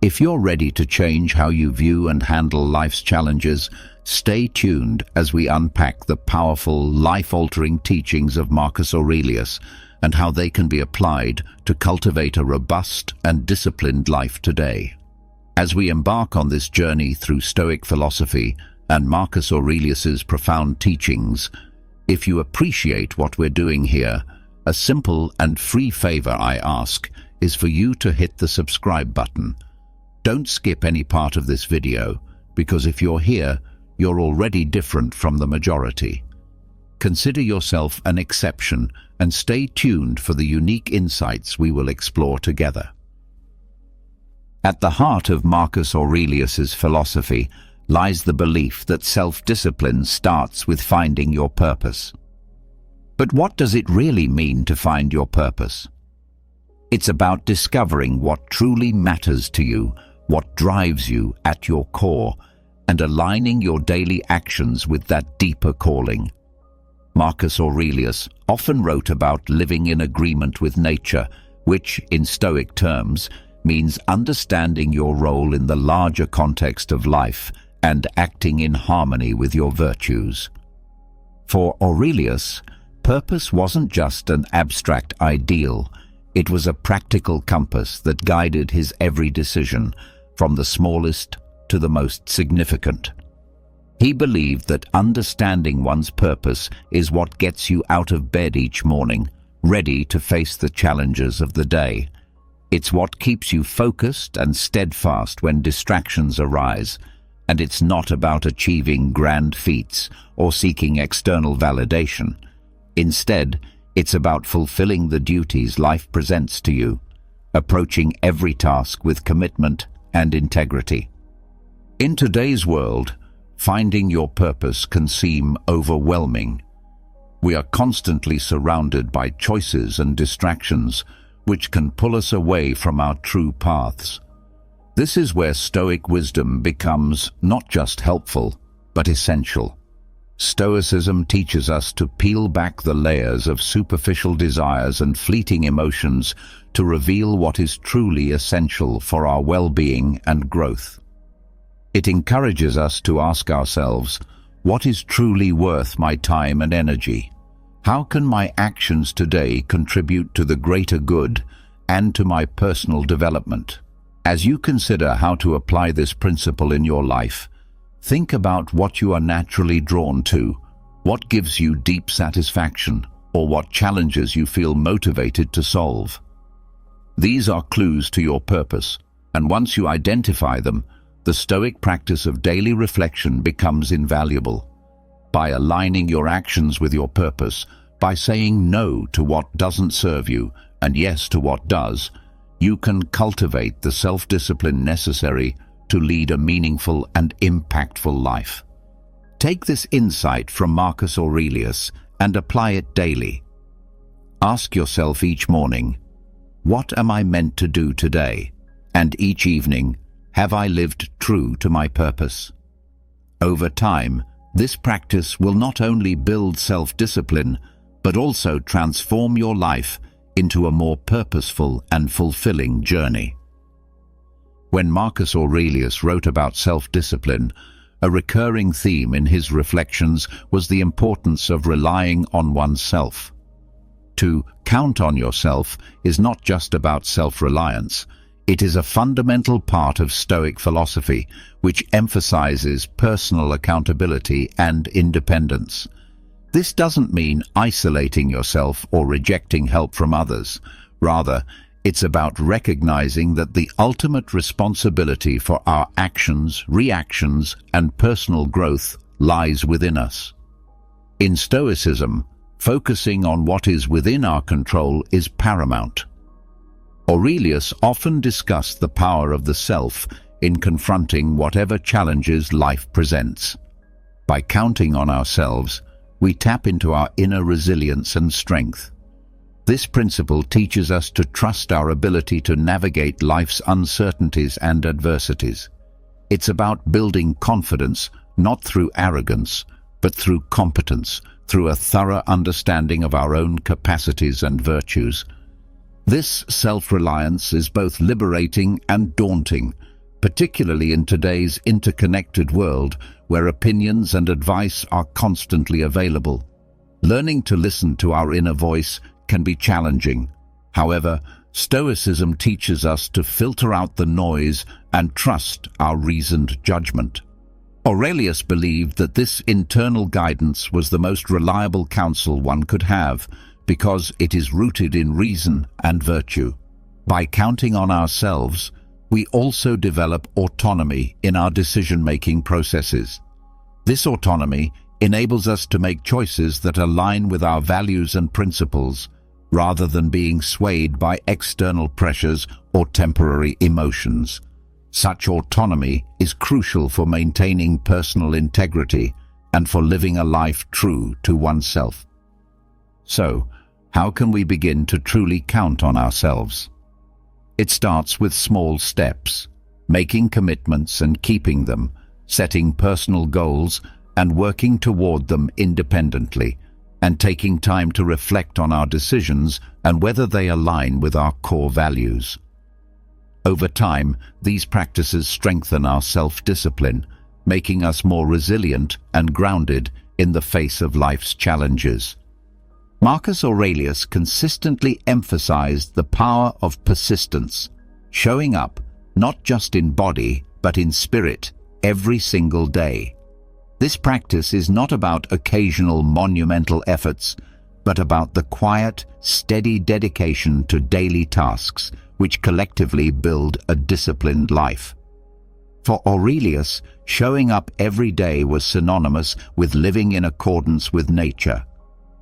If you're ready to change how you view and handle life's challenges, stay tuned as we unpack the powerful, life-altering teachings of Marcus Aurelius and how they can be applied to cultivate a robust and disciplined life today. As we embark on this journey through Stoic philosophy and Marcus Aurelius's profound teachings, if you appreciate what we're doing here, a simple and free favor I ask is for you to hit the subscribe button. Don't skip any part of this video, because if you're here, you're already different from the majority. Consider yourself an exception and stay tuned for the unique insights we will explore together. At the heart of Marcus Aurelius's philosophy lies the belief that self-discipline starts with finding your purpose. But what does it really mean to find your purpose? It's about discovering what truly matters to you, what drives you at your core, and aligning your daily actions with that deeper calling. Marcus Aurelius often wrote about living in agreement with nature, which, in Stoic terms, means understanding your role in the larger context of life and acting in harmony with your virtues. For Aurelius, purpose wasn't just an abstract ideal, it was a practical compass that guided his every decision, from the smallest to the most significant. He believed that understanding one's purpose is what gets you out of bed each morning, ready to face the challenges of the day. It's what keeps you focused and steadfast when distractions arise, and it's not about achieving grand feats or seeking external validation. Instead, it's about fulfilling the duties life presents to you, approaching every task with commitment and integrity. In today's world, finding your purpose can seem overwhelming. We are constantly surrounded by choices and distractions which can pull us away from our true paths. This is where Stoic wisdom becomes not just helpful, but essential. Stoicism teaches us to peel back the layers of superficial desires and fleeting emotions to reveal what is truly essential for our well-being and growth. It encourages us to ask ourselves, what is truly worth my time and energy? How can my actions today contribute to the greater good and to my personal development? As you consider how to apply this principle in your life, think about what you are naturally drawn to, what gives you deep satisfaction, or what challenges you feel motivated to solve. These are clues to your purpose, and once you identify them, the Stoic practice of daily reflection becomes invaluable. By aligning your actions with your purpose, by saying no to what doesn't serve you and yes to what does, you can cultivate the self-discipline necessary to lead a meaningful and impactful life. Take this insight from Marcus Aurelius and apply it daily. Ask yourself each morning, what am I meant to do today? And each evening, have I lived true to my purpose? Over time, this practice will not only build self-discipline, but also transform your life into a more purposeful and fulfilling journey. When Marcus Aurelius wrote about self-discipline, a recurring theme in his reflections was the importance of relying on oneself. To count on yourself is not just about self-reliance. It is a fundamental part of Stoic philosophy, which emphasizes personal accountability and independence. This doesn't mean isolating yourself or rejecting help from others. Rather, it's about recognizing that the ultimate responsibility for our actions, reactions, and personal growth lies within us. In Stoicism, focusing on what is within our control is paramount. Aurelius often discussed the power of the self in confronting whatever challenges life presents. By counting on ourselves, we tap into our inner resilience and strength. This principle teaches us to trust our ability to navigate life's uncertainties and adversities. It's about building confidence, not through arrogance, but through competence, through a thorough understanding of our own capacities and virtues. This self-reliance is both liberating and daunting, particularly in today's interconnected world where opinions and advice are constantly available. Learning to listen to our inner voice can be challenging. However, Stoicism teaches us to filter out the noise and trust our reasoned judgment. Aurelius believed that this internal guidance was the most reliable counsel one could have, because it is rooted in reason and virtue. By counting on ourselves, we also develop autonomy in our decision-making processes. This autonomy enables us to make choices that align with our values and principles, rather than being swayed by external pressures or temporary emotions. Such autonomy is crucial for maintaining personal integrity and for living a life true to oneself. So, how can we begin to truly count on ourselves? It starts with small steps, making commitments and keeping them, setting personal goals and working toward them independently, and taking time to reflect on our decisions and whether they align with our core values. Over time, these practices strengthen our self-discipline, making us more resilient and grounded in the face of life's challenges. Marcus Aurelius consistently emphasized the power of persistence, showing up not just in body but in spirit every single day. This practice is not about occasional monumental efforts, but about the quiet, steady dedication to daily tasks which collectively build a disciplined life. For Aurelius, showing up every day was synonymous with living in accordance with nature.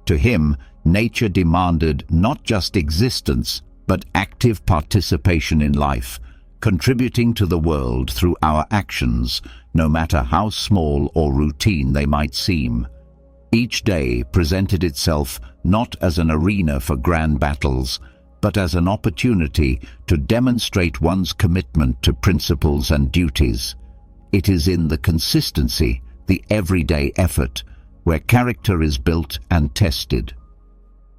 To him, nature demanded not just existence, but active participation in life, contributing to the world through our actions, no matter how small or routine they might seem. Each day presented itself not as an arena for grand battles, but as an opportunity to demonstrate one's commitment to principles and duties. It is in the consistency, the everyday effort, where character is built and tested.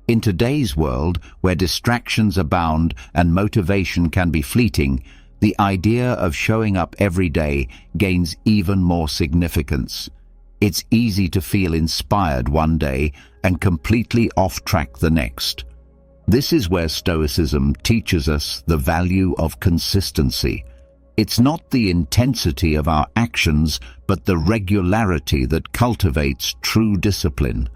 In today's world, where distractions abound and motivation can be fleeting, the idea of showing up every day gains even more significance. It's easy to feel inspired one day and completely off track the next. This is where Stoicism teaches us the value of consistency. It's not the intensity of our actions, but the regularity that cultivates true discipline.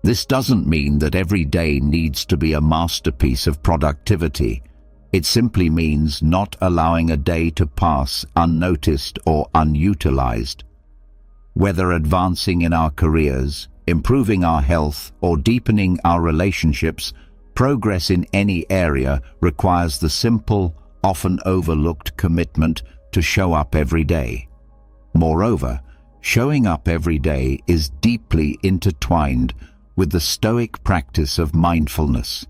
This doesn't mean that every day needs to be a masterpiece of productivity. It simply means not allowing a day to pass unnoticed or unutilized. Whether advancing in our careers, improving our health, or deepening our relationships, progress in any area requires the simple, often overlooked commitment to show up every day. Moreover, showing up every day is deeply intertwined with the Stoic practice of mindfulness,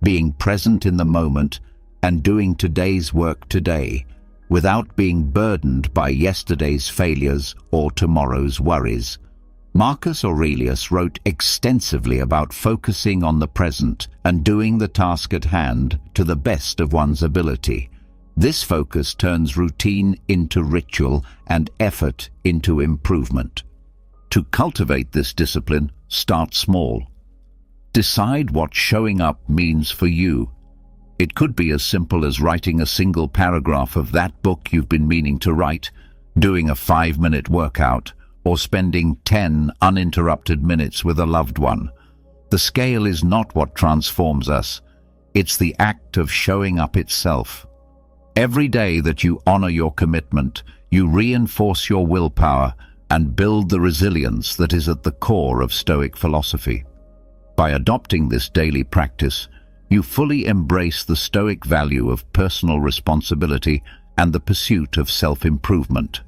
being present in the moment and doing today's work today, without being burdened by yesterday's failures or tomorrow's worries. Marcus Aurelius wrote extensively about focusing on the present and doing the task at hand to the best of one's ability. This focus turns routine into ritual and effort into improvement. To cultivate this discipline, start small. Decide what showing up means for you. It could be as simple as writing a single paragraph of that book you've been meaning to write, doing a 5-minute workout, or spending 10 uninterrupted minutes with a loved one. The scale is not what transforms us. It's the act of showing up itself. Every day that you honor your commitment, you reinforce your willpower and build the resilience that is at the core of Stoic philosophy. By adopting this daily practice, you fully embrace the Stoic value of personal responsibility and the pursuit of self-improvement.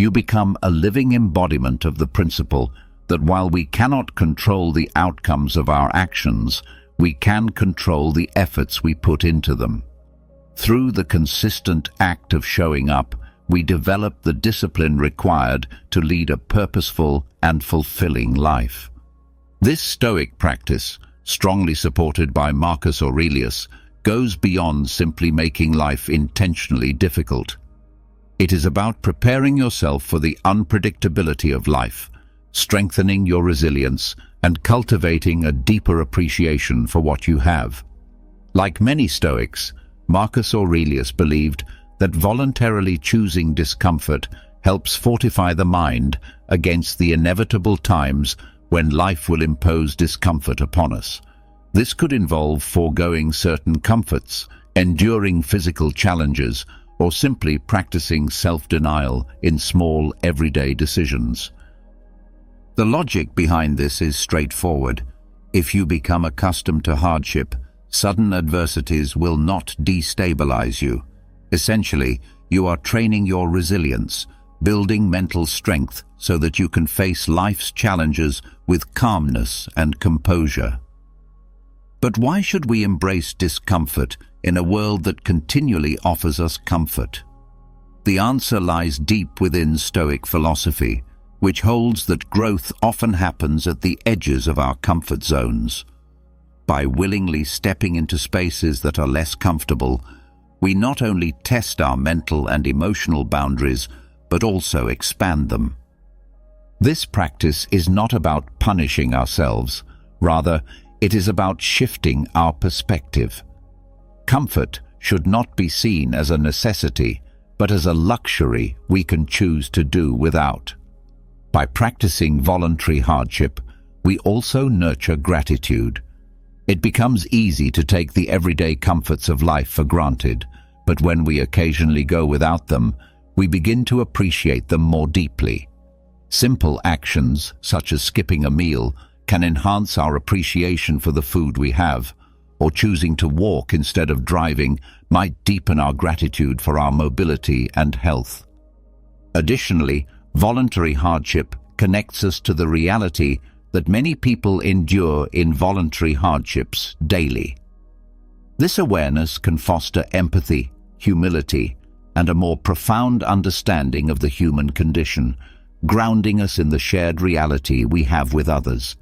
You become a living embodiment of the principle that while we cannot control the outcomes of our actions, we can control the efforts we put into them. Through the consistent act of showing up, we develop the discipline required to lead a purposeful and fulfilling life. This Stoic practice, strongly supported by Marcus Aurelius, goes beyond simply making life intentionally difficult. It is about preparing yourself for the unpredictability of life, strengthening your resilience, and cultivating a deeper appreciation for what you have. Like many Stoics, Marcus Aurelius believed that voluntarily choosing discomfort helps fortify the mind against the inevitable times when life will impose discomfort upon us. This could involve foregoing certain comforts, enduring physical challenges, or simply practicing self-denial in small, everyday decisions. The logic behind this is straightforward. If you become accustomed to hardship, sudden adversities will not destabilize you. Essentially, you are training your resilience, building mental strength so that you can face life's challenges with calmness and composure. But why should we embrace discomfort in a world that continually offers us comfort? The answer lies deep within Stoic philosophy, which holds that growth often happens at the edges of our comfort zones. By willingly stepping into spaces that are less comfortable, we not only test our mental and emotional boundaries, but also expand them. This practice is not about punishing ourselves. Rather, it is about shifting our perspective. Comfort should not be seen as a necessity, but as a luxury we can choose to do without. By practicing voluntary hardship, we also nurture gratitude. It becomes easy to take the everyday comforts of life for granted, but when we occasionally go without them, we begin to appreciate them more deeply. Simple actions, such as skipping a meal, can enhance our appreciation for the food we have, or choosing to walk instead of driving might deepen our gratitude for our mobility and health. Additionally, voluntary hardship connects us to the reality that many people endure involuntary hardships daily. This awareness can foster empathy, humility, and a more profound understanding of the human condition, grounding us in the shared reality we have with others.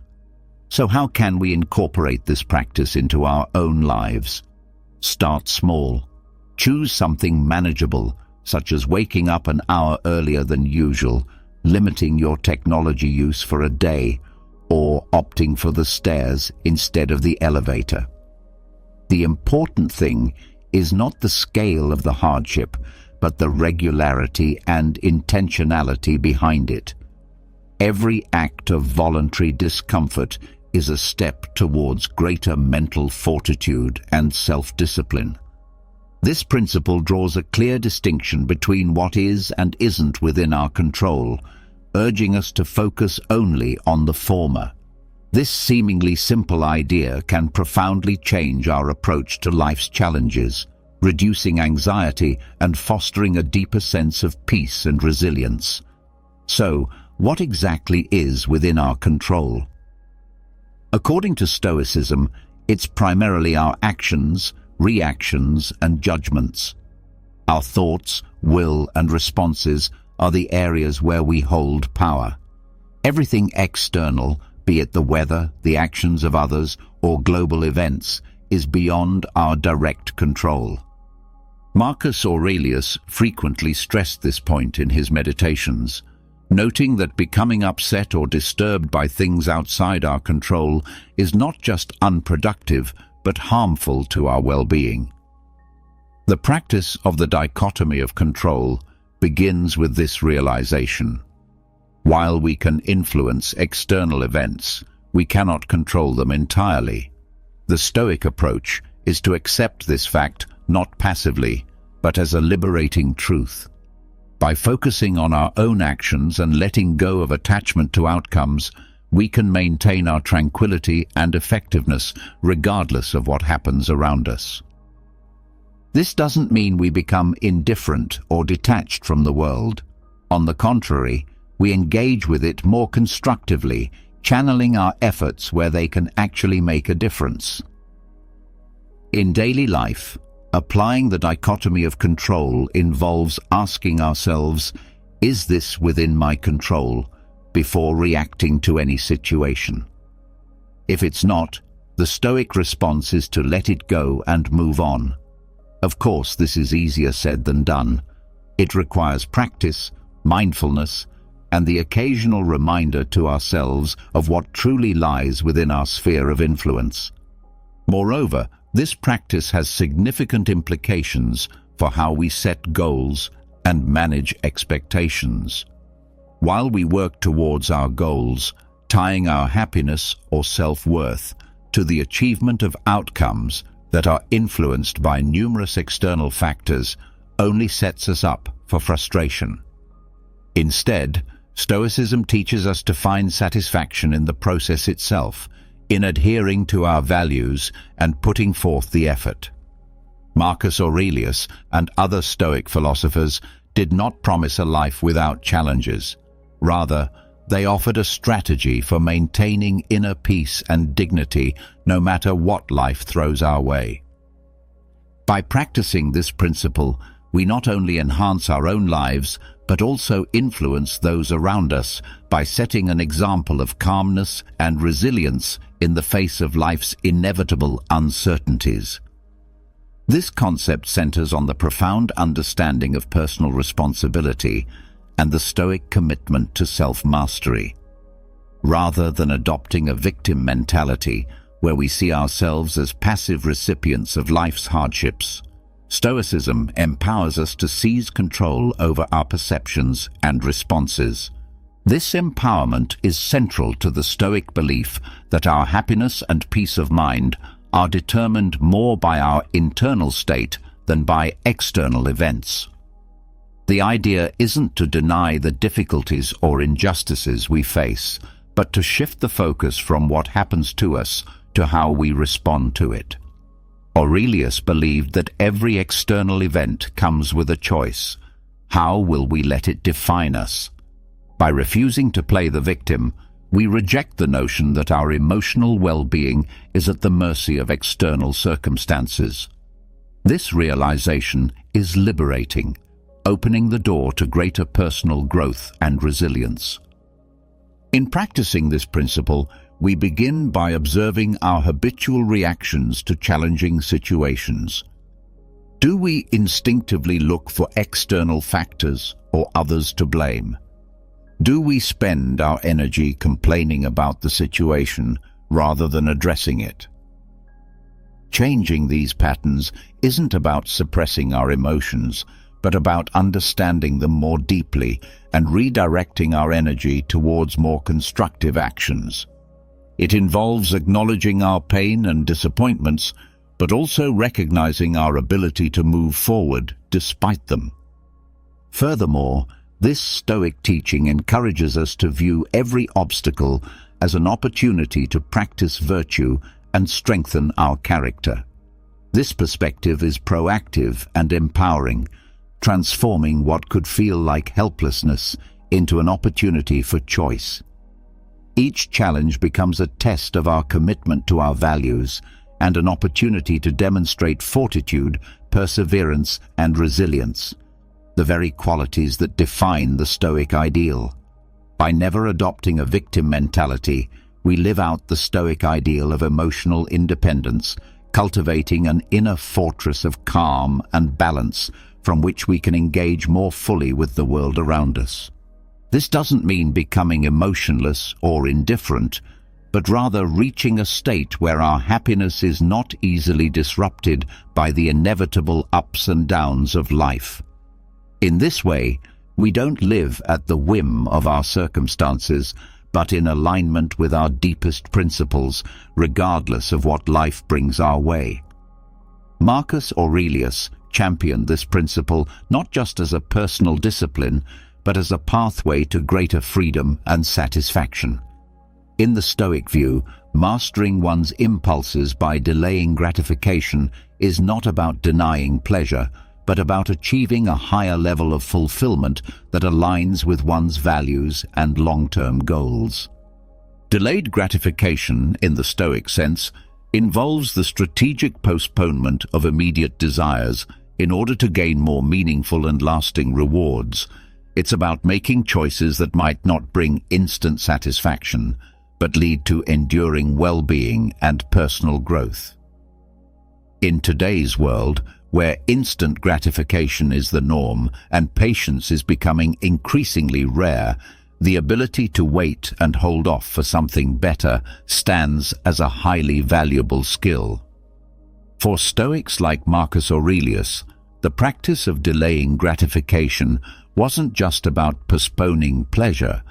So how can we incorporate this practice into our own lives? Start small. Choose something manageable, such as waking up an hour earlier than usual, limiting your technology use for a day, or opting for the stairs instead of the elevator. The important thing is not the scale of the hardship, but the regularity and intentionality behind it. Every act of voluntary discomfort is a step towards greater mental fortitude and self-discipline. This principle draws a clear distinction between what is and isn't within our control, urging us to focus only on the former. This seemingly simple idea can profoundly change our approach to life's challenges, reducing anxiety and fostering a deeper sense of peace and resilience. So, what exactly is within our control? According to Stoicism, it's primarily our actions, reactions, and judgments. Our thoughts, will, and responses are the areas where we hold power. Everything external, be it the weather, the actions of others, or global events, is beyond our direct control. Marcus Aurelius frequently stressed this point in his Meditations, noting that becoming upset or disturbed by things outside our control is not just unproductive, but harmful to our well-being. The practice of the dichotomy of control begins with this realization. While we can influence external events, we cannot control them entirely. The Stoic approach is to accept this fact not passively, but as a liberating truth. By focusing on our own actions and letting go of attachment to outcomes, we can maintain our tranquility and effectiveness regardless of what happens around us. This doesn't mean we become indifferent or detached from the world. On the contrary, we engage with it more constructively, channeling our efforts where they can actually make a difference. In daily life, applying the dichotomy of control involves asking ourselves, is this within my control, before reacting to any situation? If it's not, the Stoic response is to let it go and move on. Of course, this is easier said than done. It requires practice, mindfulness, and the occasional reminder to ourselves of what truly lies within our sphere of influence. Moreover, this practice has significant implications for how we set goals and manage expectations. While we work towards our goals, tying our happiness or self-worth to the achievement of outcomes that are influenced by numerous external factors only sets us up for frustration. Instead, Stoicism teaches us to find satisfaction in the process itself, in adhering to our values and putting forth the effort. Marcus Aurelius and other Stoic philosophers did not promise a life without challenges. Rather, they offered a strategy for maintaining inner peace and dignity no matter what life throws our way. By practicing this principle, we not only enhance our own lives, but also influence those around us by setting an example of calmness and resilience in the face of life's inevitable uncertainties. This concept centers on the profound understanding of personal responsibility and the Stoic commitment to self-mastery. Rather than adopting a victim mentality where we see ourselves as passive recipients of life's hardships, Stoicism empowers us to seize control over our perceptions and responses. This empowerment is central to the Stoic belief that our happiness and peace of mind are determined more by our internal state than by external events. The idea isn't to deny the difficulties or injustices we face, but to shift the focus from what happens to us to how we respond to it. Aurelius believed that every external event comes with a choice. How will we let it define us? By refusing to play the victim, we reject the notion that our emotional well-being is at the mercy of external circumstances. This realization is liberating, opening the door to greater personal growth and resilience. In practicing this principle, we begin by observing our habitual reactions to challenging situations. Do we instinctively look for external factors or others to blame? Do we spend our energy complaining about the situation rather than addressing it? Changing these patterns isn't about suppressing our emotions, but about understanding them more deeply and redirecting our energy towards more constructive actions. It involves acknowledging our pain and disappointments, but also recognizing our ability to move forward despite them. Furthermore, this Stoic teaching encourages us to view every obstacle as an opportunity to practice virtue and strengthen our character. This perspective is proactive and empowering, transforming what could feel like helplessness into an opportunity for choice. Each challenge becomes a test of our commitment to our values and an opportunity to demonstrate fortitude, perseverance, and resilience, the very qualities that define the Stoic ideal. By never adopting a victim mentality, we live out the Stoic ideal of emotional independence, cultivating an inner fortress of calm and balance from which we can engage more fully with the world around us. This doesn't mean becoming emotionless or indifferent, but rather reaching a state where our happiness is not easily disrupted by the inevitable ups and downs of life. In this way, we don't live at the whim of our circumstances, but in alignment with our deepest principles, regardless of what life brings our way. Marcus Aurelius championed this principle not just as a personal discipline, but as a pathway to greater freedom and satisfaction. In the Stoic view, mastering one's impulses by delaying gratification is not about denying pleasure, but about achieving a higher level of fulfillment that aligns with one's values and long-term goals. Delayed gratification, in the Stoic sense, involves the strategic postponement of immediate desires in order to gain more meaningful and lasting rewards. It's about making choices that might not bring instant satisfaction, but lead to enduring well-being and personal growth. In today's world, where instant gratification is the norm and patience is becoming increasingly rare, the ability to wait and hold off for something better stands as a highly valuable skill. For Stoics like Marcus Aurelius, the practice of delaying gratification wasn't just about postponing pleasure,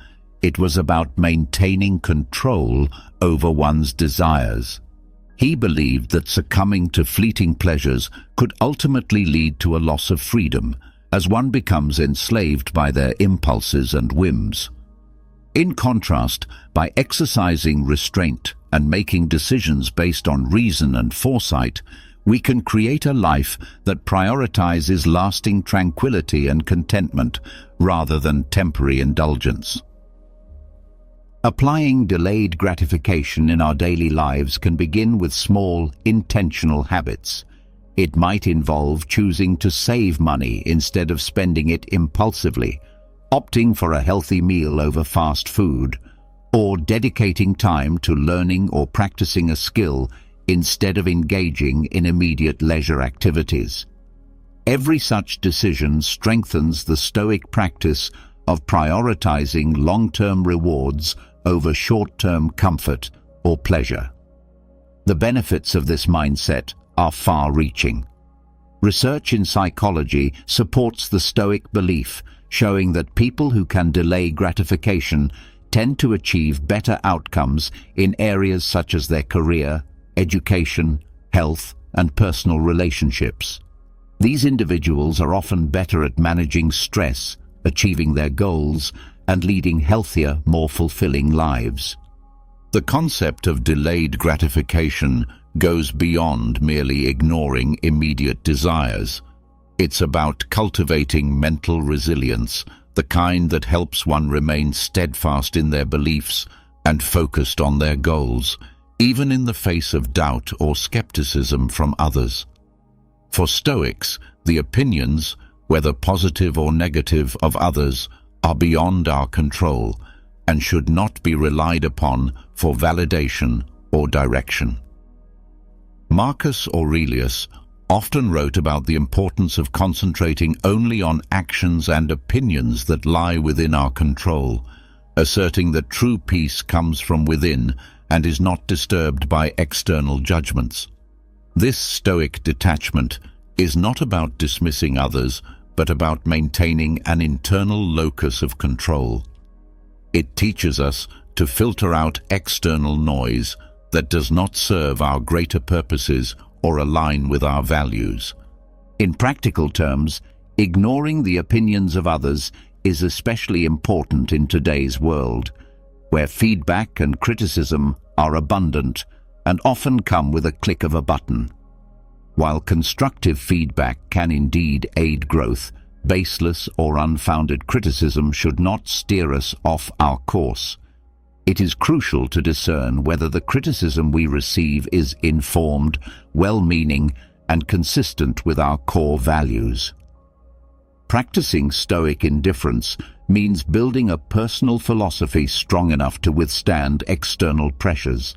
it was about maintaining control over one's desires. He believed that succumbing to fleeting pleasures could ultimately lead to a loss of freedom, as one becomes enslaved by their impulses and whims. In contrast, by exercising restraint and making decisions based on reason and foresight, we can create a life that prioritizes lasting tranquility and contentment rather than temporary indulgence. Applying delayed gratification in our daily lives can begin with small, intentional habits. It might involve choosing to save money instead of spending it impulsively, opting for a healthy meal over fast food, or dedicating time to learning or practicing a skill, instead of engaging in immediate leisure activities. Every such decision strengthens the Stoic practice of prioritizing long-term rewards over short-term comfort or pleasure. The benefits of this mindset are far-reaching. Research in psychology supports the Stoic belief, showing that people who can delay gratification tend to achieve better outcomes in areas such as their career, education, health, and personal relationships. These individuals are often better at managing stress, achieving their goals, and leading healthier, more fulfilling lives. The concept of delayed gratification goes beyond merely ignoring immediate desires. It's about cultivating mental resilience, the kind that helps one remain steadfast in their beliefs and focused on their goals, even in the face of doubt or skepticism from others. For Stoics, the opinions, whether positive or negative, of others are beyond our control and should not be relied upon for validation or direction. Marcus Aurelius often wrote about the importance of concentrating only on actions and opinions that lie within our control, asserting that true peace comes from within and is not disturbed by external judgments. This Stoic detachment is not about dismissing others, but about maintaining an internal locus of control. It teaches us to filter out external noise that does not serve our greater purposes or align with our values. In practical terms, ignoring the opinions of others is especially important in today's world, where feedback and criticism are abundant and often come with a click of a button. While constructive feedback can indeed aid growth, baseless or unfounded criticism should not steer us off our course. It is crucial to discern whether the criticism we receive is informed, well-meaning, and consistent with our core values. Practicing Stoic indifference means building a personal philosophy strong enough to withstand external pressures.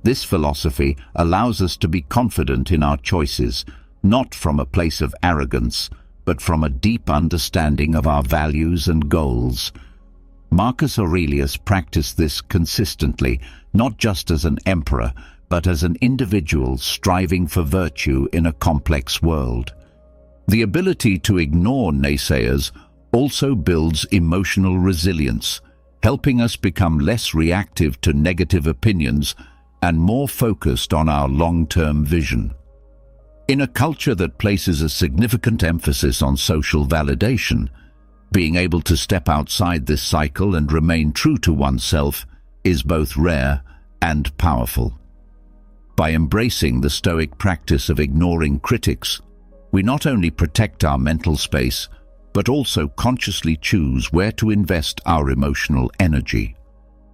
This philosophy allows us to be confident in our choices, not from a place of arrogance, but from a deep understanding of our values and goals. Marcus Aurelius practiced this consistently, not just as an emperor, but as an individual striving for virtue in a complex world. The ability to ignore naysayers also builds emotional resilience, helping us become less reactive to negative opinions and more focused on our long-term vision. In a culture that places a significant emphasis on social validation, being able to step outside this cycle and remain true to oneself is both rare and powerful. By embracing the Stoic practice of ignoring critics, we not only protect our mental space, but also consciously choose where to invest our emotional energy.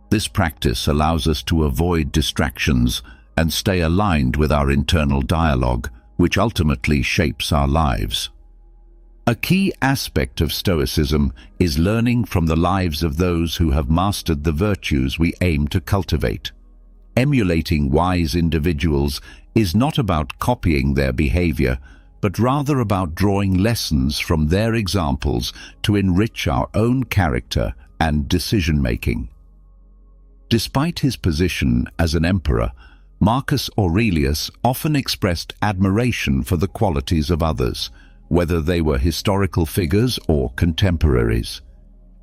This practice allows us to avoid distractions and stay aligned with our internal dialogue, which ultimately shapes our lives. A key aspect of Stoicism is learning from the lives of those who have mastered the virtues we aim to cultivate. Emulating wise individuals is not about copying their behavior, but rather about drawing lessons from their examples to enrich our own character and decision-making. Despite his position as an emperor, Marcus Aurelius often expressed admiration for the qualities of others, whether they were historical figures or contemporaries.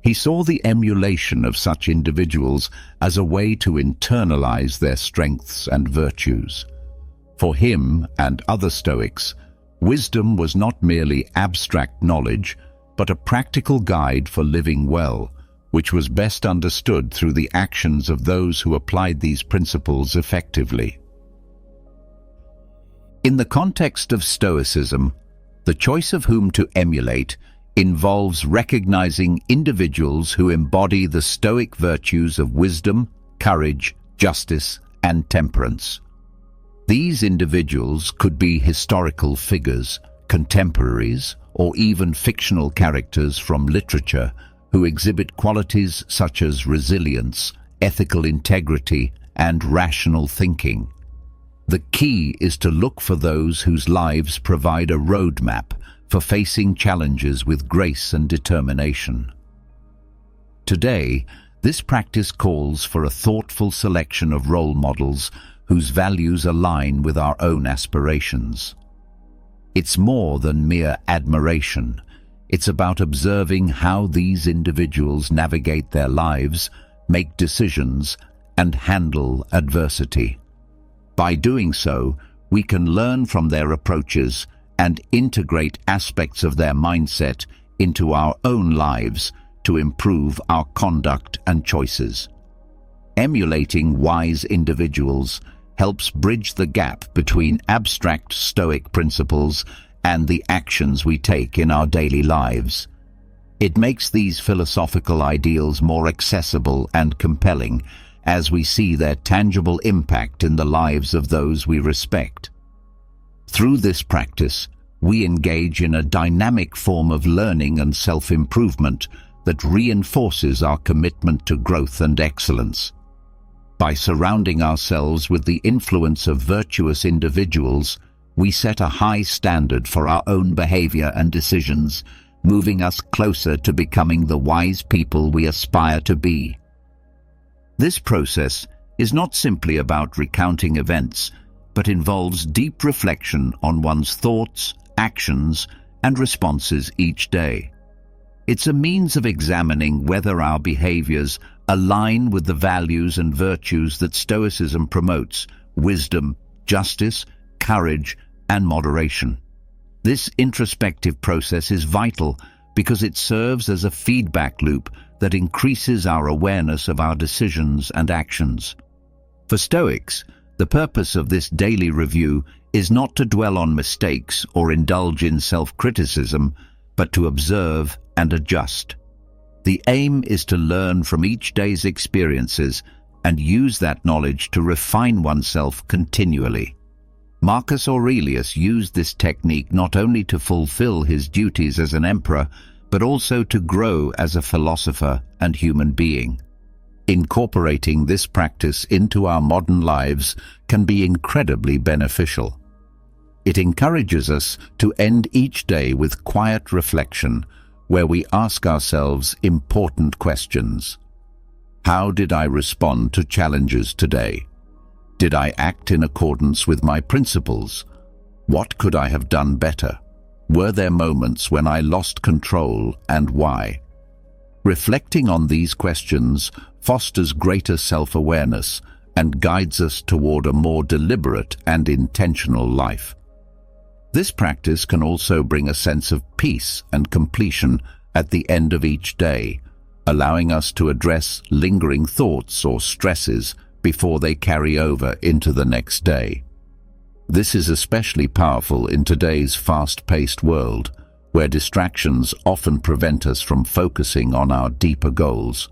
He saw the emulation of such individuals as a way to internalize their strengths and virtues. For him and other Stoics, wisdom was not merely abstract knowledge, but a practical guide for living well, which was best understood through the actions of those who applied these principles effectively. In the context of Stoicism, the choice of whom to emulate involves recognizing individuals who embody the Stoic virtues of wisdom, courage, justice, and temperance. These individuals could be historical figures, contemporaries, or even fictional characters from literature who exhibit qualities such as resilience, ethical integrity, and rational thinking. The key is to look for those whose lives provide a roadmap for facing challenges with grace and determination. Today, this practice calls for a thoughtful selection of role models whose values align with our own aspirations. It's more than mere admiration. It's about observing how these individuals navigate their lives, make decisions, and handle adversity. By doing so, we can learn from their approaches and integrate aspects of their mindset into our own lives to improve our conduct and choices. Emulating wise individuals helps bridge the gap between abstract Stoic principles and the actions we take in our daily lives. It makes these philosophical ideals more accessible and compelling as we see their tangible impact in the lives of those we respect. Through this practice, we engage in a dynamic form of learning and self-improvement that reinforces our commitment to growth and excellence. By surrounding ourselves with the influence of virtuous individuals, we set a high standard for our own behavior and decisions, moving us closer to becoming the wise people we aspire to be. This process is not simply about recounting events, but involves deep reflection on one's thoughts, actions, and responses each day. It's a means of examining whether our behaviors align with the values and virtues that Stoicism promotes: wisdom, justice, courage, and moderation. This introspective process is vital because it serves as a feedback loop that increases our awareness of our decisions and actions. For Stoics, the purpose of this daily review is not to dwell on mistakes or indulge in self-criticism, but to observe and adjust. The aim is to learn from each day's experiences and use that knowledge to refine oneself continually. Marcus Aurelius used this technique not only to fulfill his duties as an emperor, but also to grow as a philosopher and human being. Incorporating this practice into our modern lives can be incredibly beneficial. It encourages us to end each day with quiet reflection, where we ask ourselves important questions. How did I respond to challenges today? Did I act in accordance with my principles? What could I have done better? Were there moments when I lost control, and why? Reflecting on these questions fosters greater self-awareness and guides us toward a more deliberate and intentional life. This practice can also bring a sense of peace and completion at the end of each day, allowing us to address lingering thoughts or stresses before they carry over into the next day. This is especially powerful in today's fast-paced world, where distractions often prevent us from focusing on our deeper goals.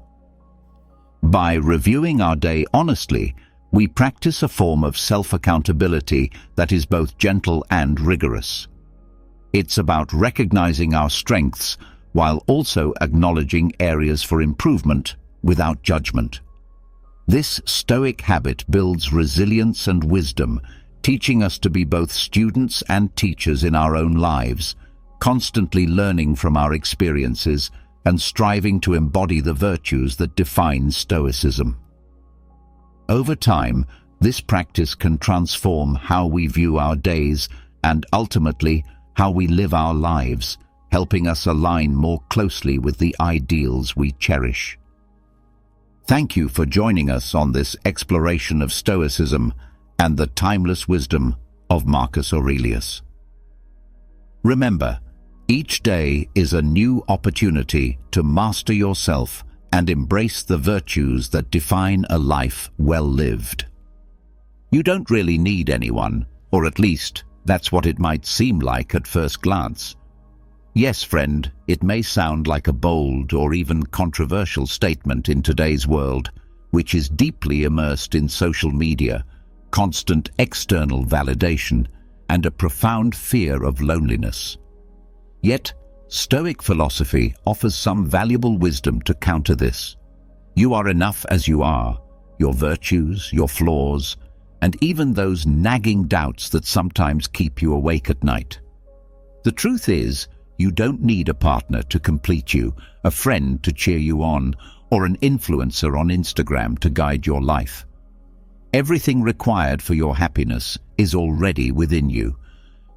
By reviewing our day honestly, we practice a form of self-accountability that is both gentle and rigorous. It's about recognizing our strengths while also acknowledging areas for improvement without judgment. This Stoic habit builds resilience and wisdom, teaching us to be both students and teachers in our own lives, constantly learning from our experiences and striving to embody the virtues that define Stoicism. Over time, this practice can transform how we view our days and ultimately how we live our lives, helping us align more closely with the ideals we cherish. Thank you for joining us on this exploration of Stoicism and the timeless wisdom of Marcus Aurelius. Remember, each day is a new opportunity to master yourself and embrace the virtues that define a life well lived. You don't really need anyone, or at least that's what it might seem like at first glance. Yes, friend, it may sound like a bold or even controversial statement in today's world, which is deeply immersed in social media, constant external validation, and a profound fear of loneliness. Yet, Stoic philosophy offers some valuable wisdom to counter this. You are enough as you are, your virtues, your flaws, and even those nagging doubts that sometimes keep you awake at night. The truth is, you don't need a partner to complete you, a friend to cheer you on, or an influencer on Instagram to guide your life. Everything required for your happiness is already within you.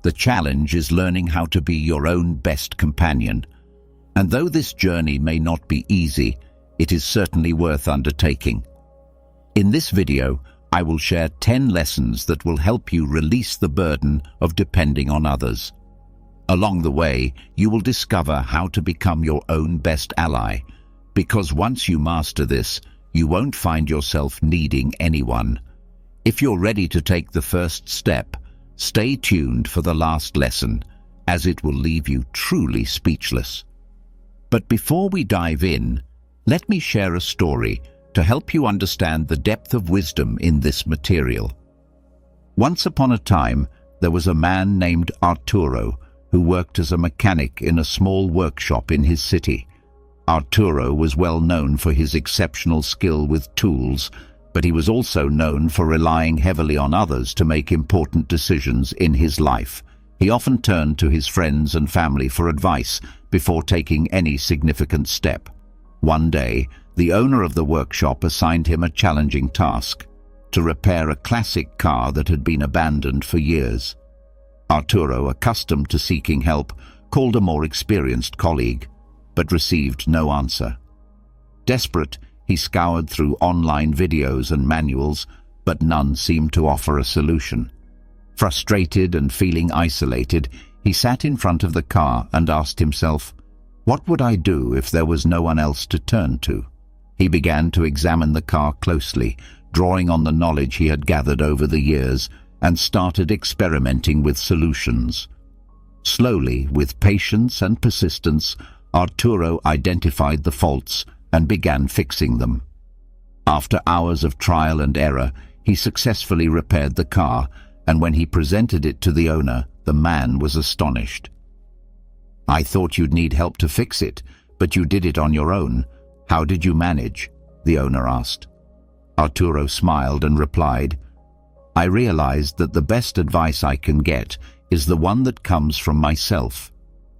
The challenge is learning how to be your own best companion. And though this journey may not be easy, it is certainly worth undertaking. In this video, I will share 10 lessons that will help you release the burden of depending on others. Along the way, you will discover how to become your own best ally, because once you master this, you won't find yourself needing anyone. If you're ready to take the first step, stay tuned for the last lesson, as it will leave you truly speechless. But before we dive in, let me share a story to help you understand the depth of wisdom in this material. Once upon a time, there was a man named Arturo who worked as a mechanic in a small workshop in his city. Arturo was well known for his exceptional skill with tools, but he was also known for relying heavily on others to make important decisions in his life. He often turned to his friends and family for advice before taking any significant step. One day, the owner of the workshop assigned him a challenging task: to repair a classic car that had been abandoned for years. Arturo, accustomed to seeking help, called a more experienced colleague, but received no answer. Desperate, he scoured through online videos and manuals, but none seemed to offer a solution. Frustrated and feeling isolated, he sat in front of the car and asked himself, "What would I do if there was no one else to turn to?" He began to examine the car closely, drawing on the knowledge he had gathered over the years, and started experimenting with solutions. Slowly, with patience and persistence, Arturo identified the faults and began fixing them. After hours of trial and error, he successfully repaired the car, and when he presented it to the owner, the man was astonished. "I thought you'd need help to fix it, but you did it on your own. How did you manage?" the owner asked. Arturo smiled and replied, "I realized that the best advice I can get is the one that comes from myself.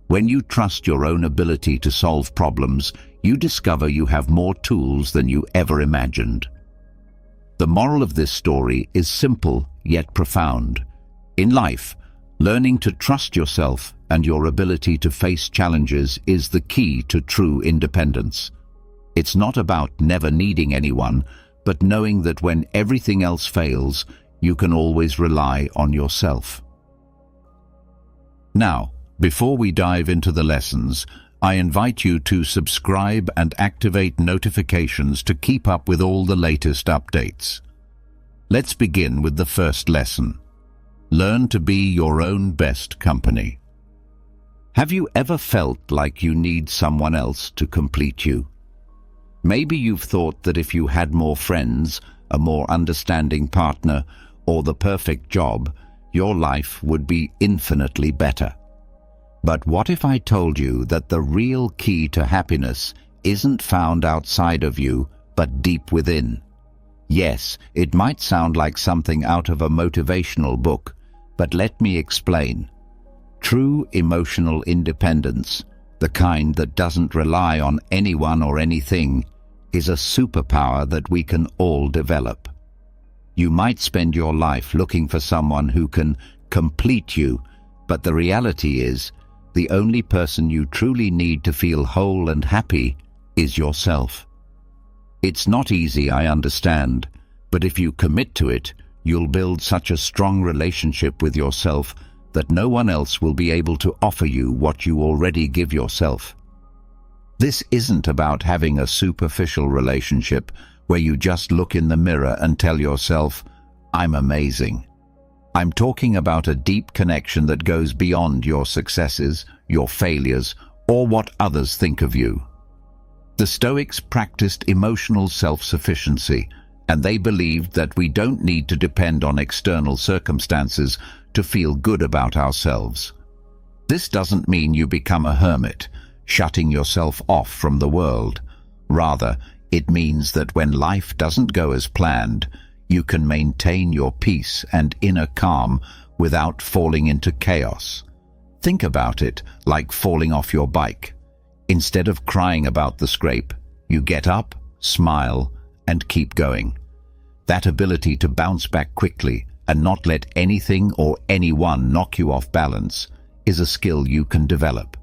When you trust your own ability to solve problems, you discover you have more tools than you ever imagined." The moral of this story is simple yet profound. In life, learning to trust yourself and your ability to face challenges is the key to true independence. It's not about never needing anyone, but knowing that when everything else fails, you can always rely on yourself. Now, before we dive into the lessons, I invite you to subscribe and activate notifications to keep up with all the latest updates. Let's begin with the first lesson. Learn to be your own best company. Have you ever felt like you need someone else to complete you? Maybe you've thought that if you had more friends, a more understanding partner, or the perfect job, your life would be infinitely better. But what if I told you that the real key to happiness isn't found outside of you, but deep within? Yes, it might sound like something out of a motivational book, but let me explain. True emotional independence, the kind that doesn't rely on anyone or anything, is a superpower that we can all develop. You might spend your life looking for someone who can complete you, but the reality is, the only person you truly need to feel whole and happy is yourself. It's not easy, I understand, but if you commit to it, you'll build such a strong relationship with yourself that no one else will be able to offer you what you already give yourself. This isn't about having a superficial relationship where you just look in the mirror and tell yourself, "I'm amazing." I'm talking about a deep connection that goes beyond your successes, your failures, or what others think of you. The Stoics practiced emotional self-sufficiency, and they believed that we don't need to depend on external circumstances to feel good about ourselves. This doesn't mean you become a hermit, shutting yourself off from the world. Rather, it means that when life doesn't go as planned, you can maintain your peace and inner calm without falling into chaos. Think about it like falling off your bike. Instead of crying about the scrape, you get up, smile, and keep going. That ability to bounce back quickly and not let anything or anyone knock you off balance is a skill you can develop.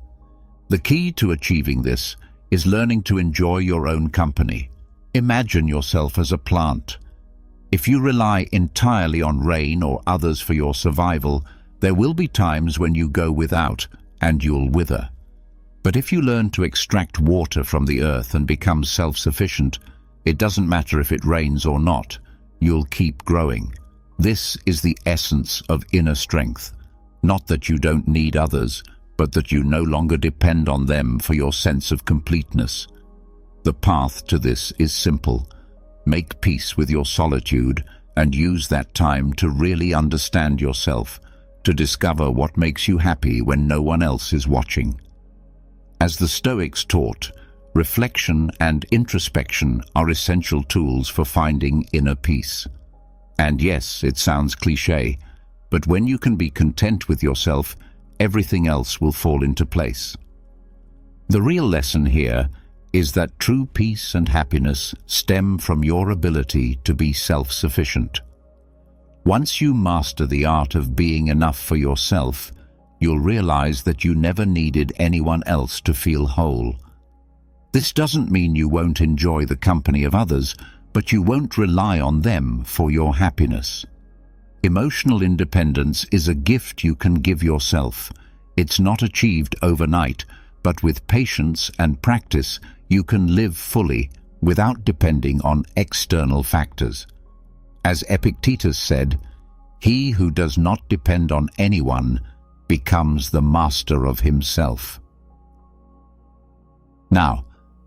The key to achieving this is learning to enjoy your own company. Imagine yourself as a plant. If you rely entirely on rain or others for your survival, there will be times when you go without and you'll wither. But if you learn to extract water from the earth and become self-sufficient, it doesn't matter if it rains or not, you'll keep growing. This is the essence of inner strength. Not that you don't need others, but that you no longer depend on them for your sense of completeness. The path to this is simple. Make peace with your solitude and use that time to really understand yourself, to discover what makes you happy when no one else is watching. As the Stoics taught, reflection and introspection are essential tools for finding inner peace. And yes, it sounds cliché, but when you can be content with yourself, everything else will fall into place. The real lesson here is that true peace and happiness stem from your ability to be self-sufficient. Once you master the art of being enough for yourself, you'll realize that you never needed anyone else to feel whole. This doesn't mean you won't enjoy the company of others, but you won't rely on them for your happiness. Emotional independence is a gift you can give yourself. It's not achieved overnight, but with patience and practice, you can live fully without depending on external factors. As Epictetus said, "He who does not depend on anyone becomes the master of himself." Now,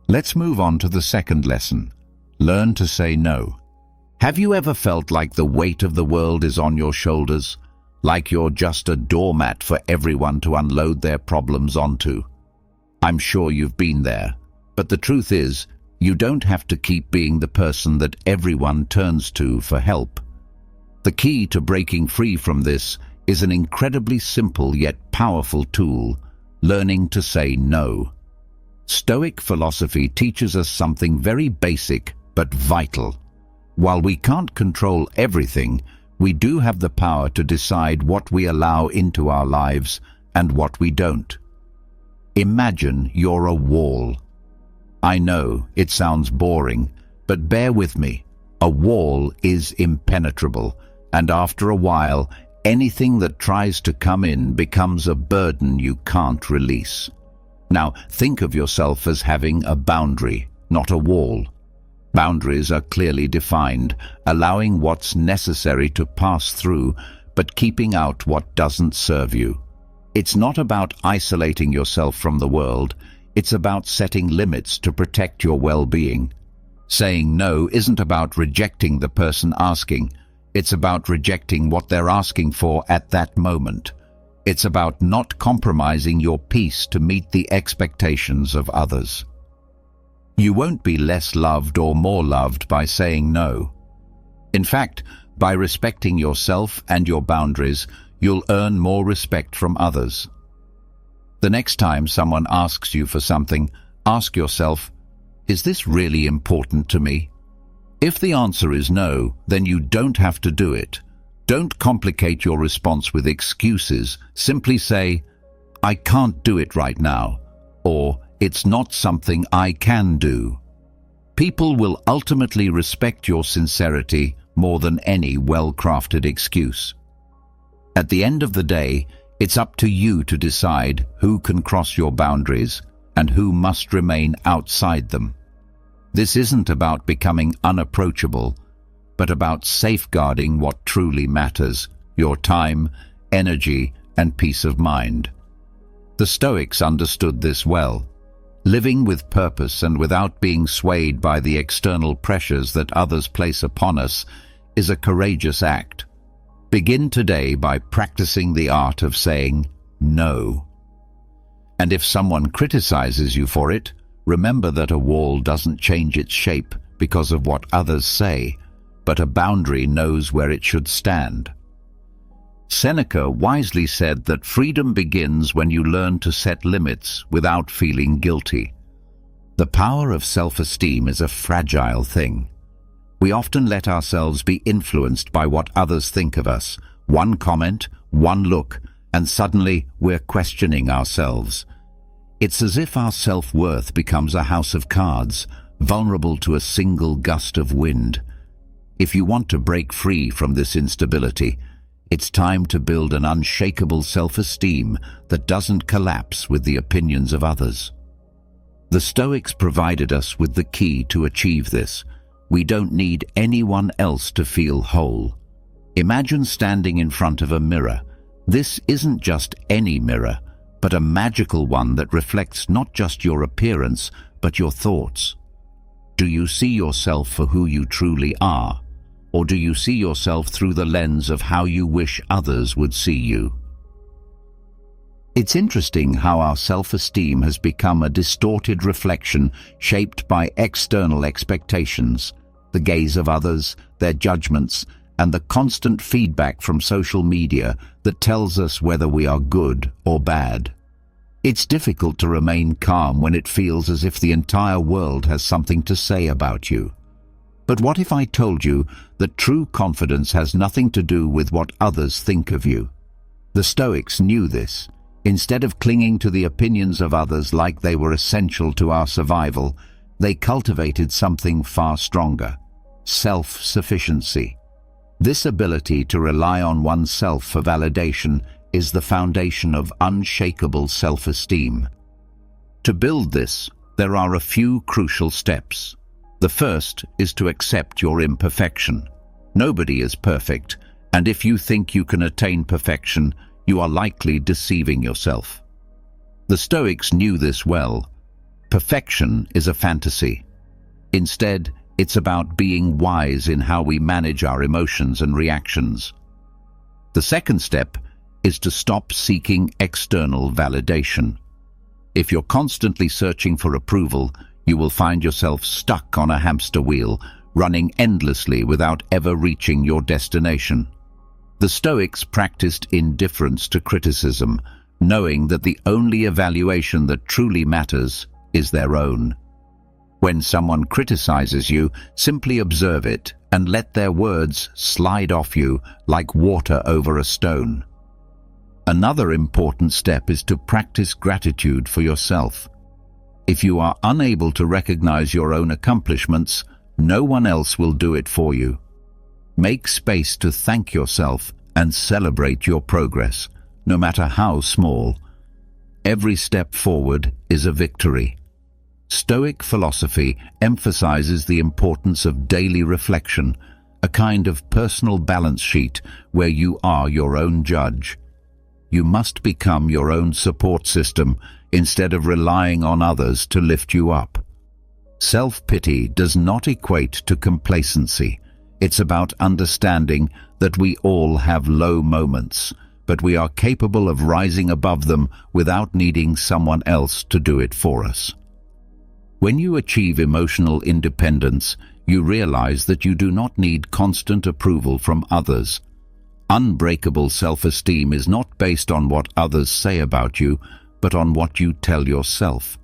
let's move on to the second lesson. Learn to say no. Have you ever felt like the weight of the world is on your shoulders? Like you're just a doormat for everyone to unload their problems onto? I'm sure you've been there, but the truth is, you don't have to keep being the person that everyone turns to for help. The key to breaking free from this is an incredibly simple yet powerful tool: learning to say no. Stoic philosophy teaches us something very basic but vital. While we can't control everything, we do have the power to decide what we allow into our lives and what we don't. Imagine you're a wall. I know it sounds boring, but bear with me. A wall is impenetrable, and after a while, anything that tries to come in becomes a burden you can't release. Now, think of yourself as having a boundary, not a wall. Boundaries are clearly defined, allowing what's necessary to pass through, but keeping out what doesn't serve you. It's not about isolating yourself from the world. It's about setting limits to protect your well-being. Saying no isn't about rejecting the person asking. It's about rejecting what they're asking for at that moment. It's about not compromising your peace to meet the expectations of others. You won't be less loved or more loved by saying no. In fact, by respecting yourself and your boundaries, you'll earn more respect from others. The next time someone asks you for something, ask yourself, is this really important to me? If the answer is no, then you don't have to do it. Don't complicate your response with excuses. Simply say, I can't do it right now, or it's not something I can do. People will ultimately respect your sincerity more than any well-crafted excuse. At the end of the day, it's up to you to decide who can cross your boundaries and who must remain outside them. This isn't about becoming unapproachable, but about safeguarding what truly matters: your time, energy, and peace of mind. The Stoics understood this well. Living with purpose and without being swayed by the external pressures that others place upon us is a courageous act. Begin today by practicing the art of saying no. And if someone criticizes you for it, remember that a wall doesn't change its shape because of what others say. but a boundary knows where it should stand. Seneca wisely said that freedom begins when you learn to set limits without feeling guilty. The power of self-esteem is a fragile thing. We often let ourselves be influenced by what others think of us. One comment, one look, and suddenly we're questioning ourselves. It's as if our self-worth becomes a house of cards, vulnerable to a single gust of wind. If you want to break free from this instability, it's time to build an unshakable self-esteem that doesn't collapse with the opinions of others. The Stoics provided us with the key to achieve this. We don't need anyone else to feel whole. Imagine standing in front of a mirror. This isn't just any mirror, but a magical one that reflects not just your appearance, but your thoughts. Do you see yourself for who you truly are? Or do you see yourself through the lens of how you wish others would see you? It's interesting how our self-esteem has become a distorted reflection shaped by external expectations, the gaze of others, their judgments, and the constant feedback from social media that tells us whether we are good or bad. It's difficult to remain calm when it feels as if the entire world has something to say about you. But what if I told you that true confidence has nothing to do with what others think of you? The Stoics knew this. Instead of clinging to the opinions of others like they were essential to our survival, they cultivated something far stronger: self-sufficiency. This ability to rely on oneself for validation is the foundation of unshakable self-esteem. To build this, there are a few crucial steps. The first is to accept your imperfection. Nobody is perfect, and if you think you can attain perfection, you are likely deceiving yourself. The Stoics knew this well. Perfection is a fantasy. Instead, it's about being wise in how we manage our emotions and reactions. The second step is to stop seeking external validation. If you're constantly searching for approval, you will find yourself stuck on a hamster wheel, running endlessly without ever reaching your destination. The Stoics practiced indifference to criticism, knowing that the only evaluation that truly matters is their own. When someone criticizes you, simply observe it and let their words slide off you like water over a stone. Another important step is to practice gratitude for yourself. If you are unable to recognize your own accomplishments, no one else will do it for you. Make space to thank yourself and celebrate your progress, no matter how small. Every step forward is a victory. Stoic philosophy emphasizes the importance of daily reflection, a kind of personal balance sheet where you are your own judge. You must become your own support system instead of relying on others to lift you up. Self-pity does not equate to complacency. It's about understanding that we all have low moments, but we are capable of rising above them without needing someone else to do it for us. When you achieve emotional independence, you realize that you do not need constant approval from others. Unbreakable self-esteem is not based on what others say about you, but on what you tell yourself.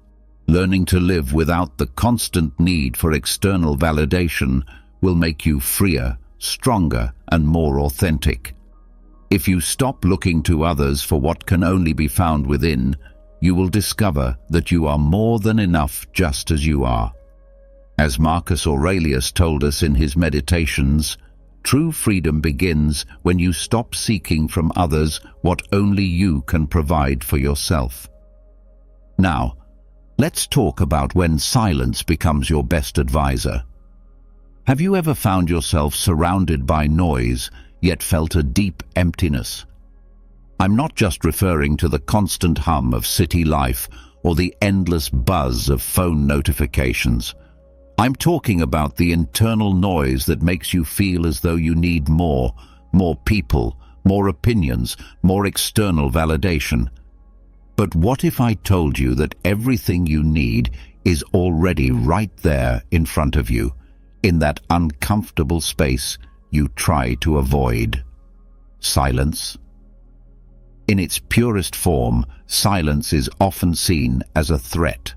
Learning to live without the constant need for external validation will make you freer, stronger, and more authentic. If you stop looking to others for what can only be found within, you will discover that you are more than enough just as you are. As Marcus Aurelius told us in his Meditations, true freedom begins when you stop seeking from others what only you can provide for yourself. Now, let's talk about when silence becomes your best advisor. Have you ever found yourself surrounded by noise, yet felt a deep emptiness? I'm not just referring to the constant hum of city life or the endless buzz of phone notifications. I'm talking about the internal noise that makes you feel as though you need more people, more opinions, more external validation. But what if I told you that everything you need is already right there in front of you? in that uncomfortable space you try to avoid. Silence. In its purest form, silence is often seen as a threat.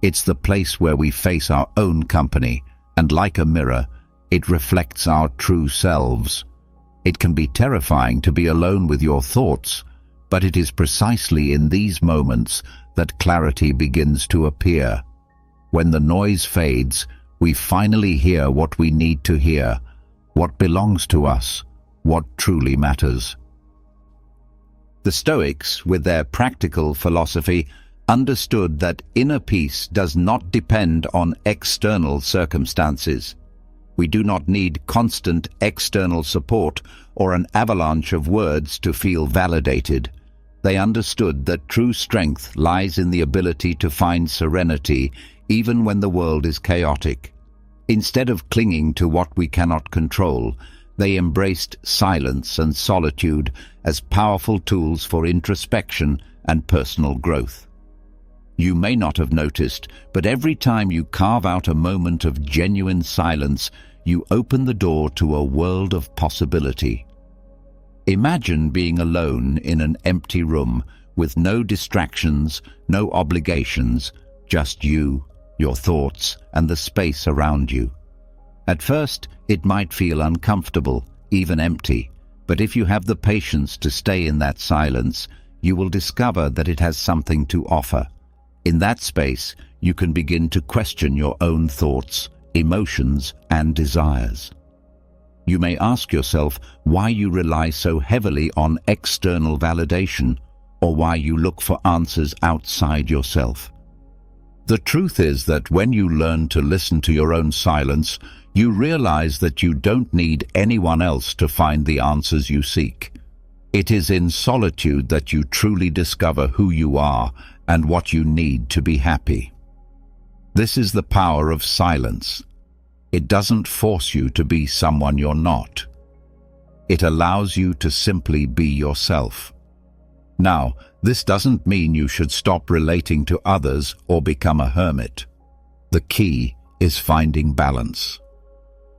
It's the place where we face our own company, and like a mirror, it reflects our true selves. It can be terrifying to be alone with your thoughts, but it is precisely in these moments that clarity begins to appear. When the noise fades, we finally hear what we need to hear, what belongs to us, what truly matters. The Stoics, with their practical philosophy, understood that inner peace does not depend on external circumstances. We do not need constant external support or an avalanche of words to feel validated. They understood that true strength lies in the ability to find serenity even when the world is chaotic. Instead of clinging to what we cannot control, they embraced silence and solitude as powerful tools for introspection and personal growth. You may not have noticed, but every time you carve out a moment of genuine silence, you open the door to a world of possibility. Imagine being alone in an empty room with no distractions, no obligations, just you, your thoughts, and the space around you. At first, it might feel uncomfortable, even empty, but if you have the patience to stay in that silence, you will discover that it has something to offer. In that space, you can begin to question your own thoughts, emotions, and desires. You may ask yourself why you rely so heavily on external validation, or why you look for answers outside yourself. The truth is that when you learn to listen to your own silence, you realize that you don't need anyone else to find the answers you seek. It is in solitude that you truly discover who you are and what you need to be happy. This is the power of silence. It doesn't force you to be someone you're not. It allows you to simply be yourself. Now, this doesn't mean you should stop relating to others or become a hermit. The key is finding balance.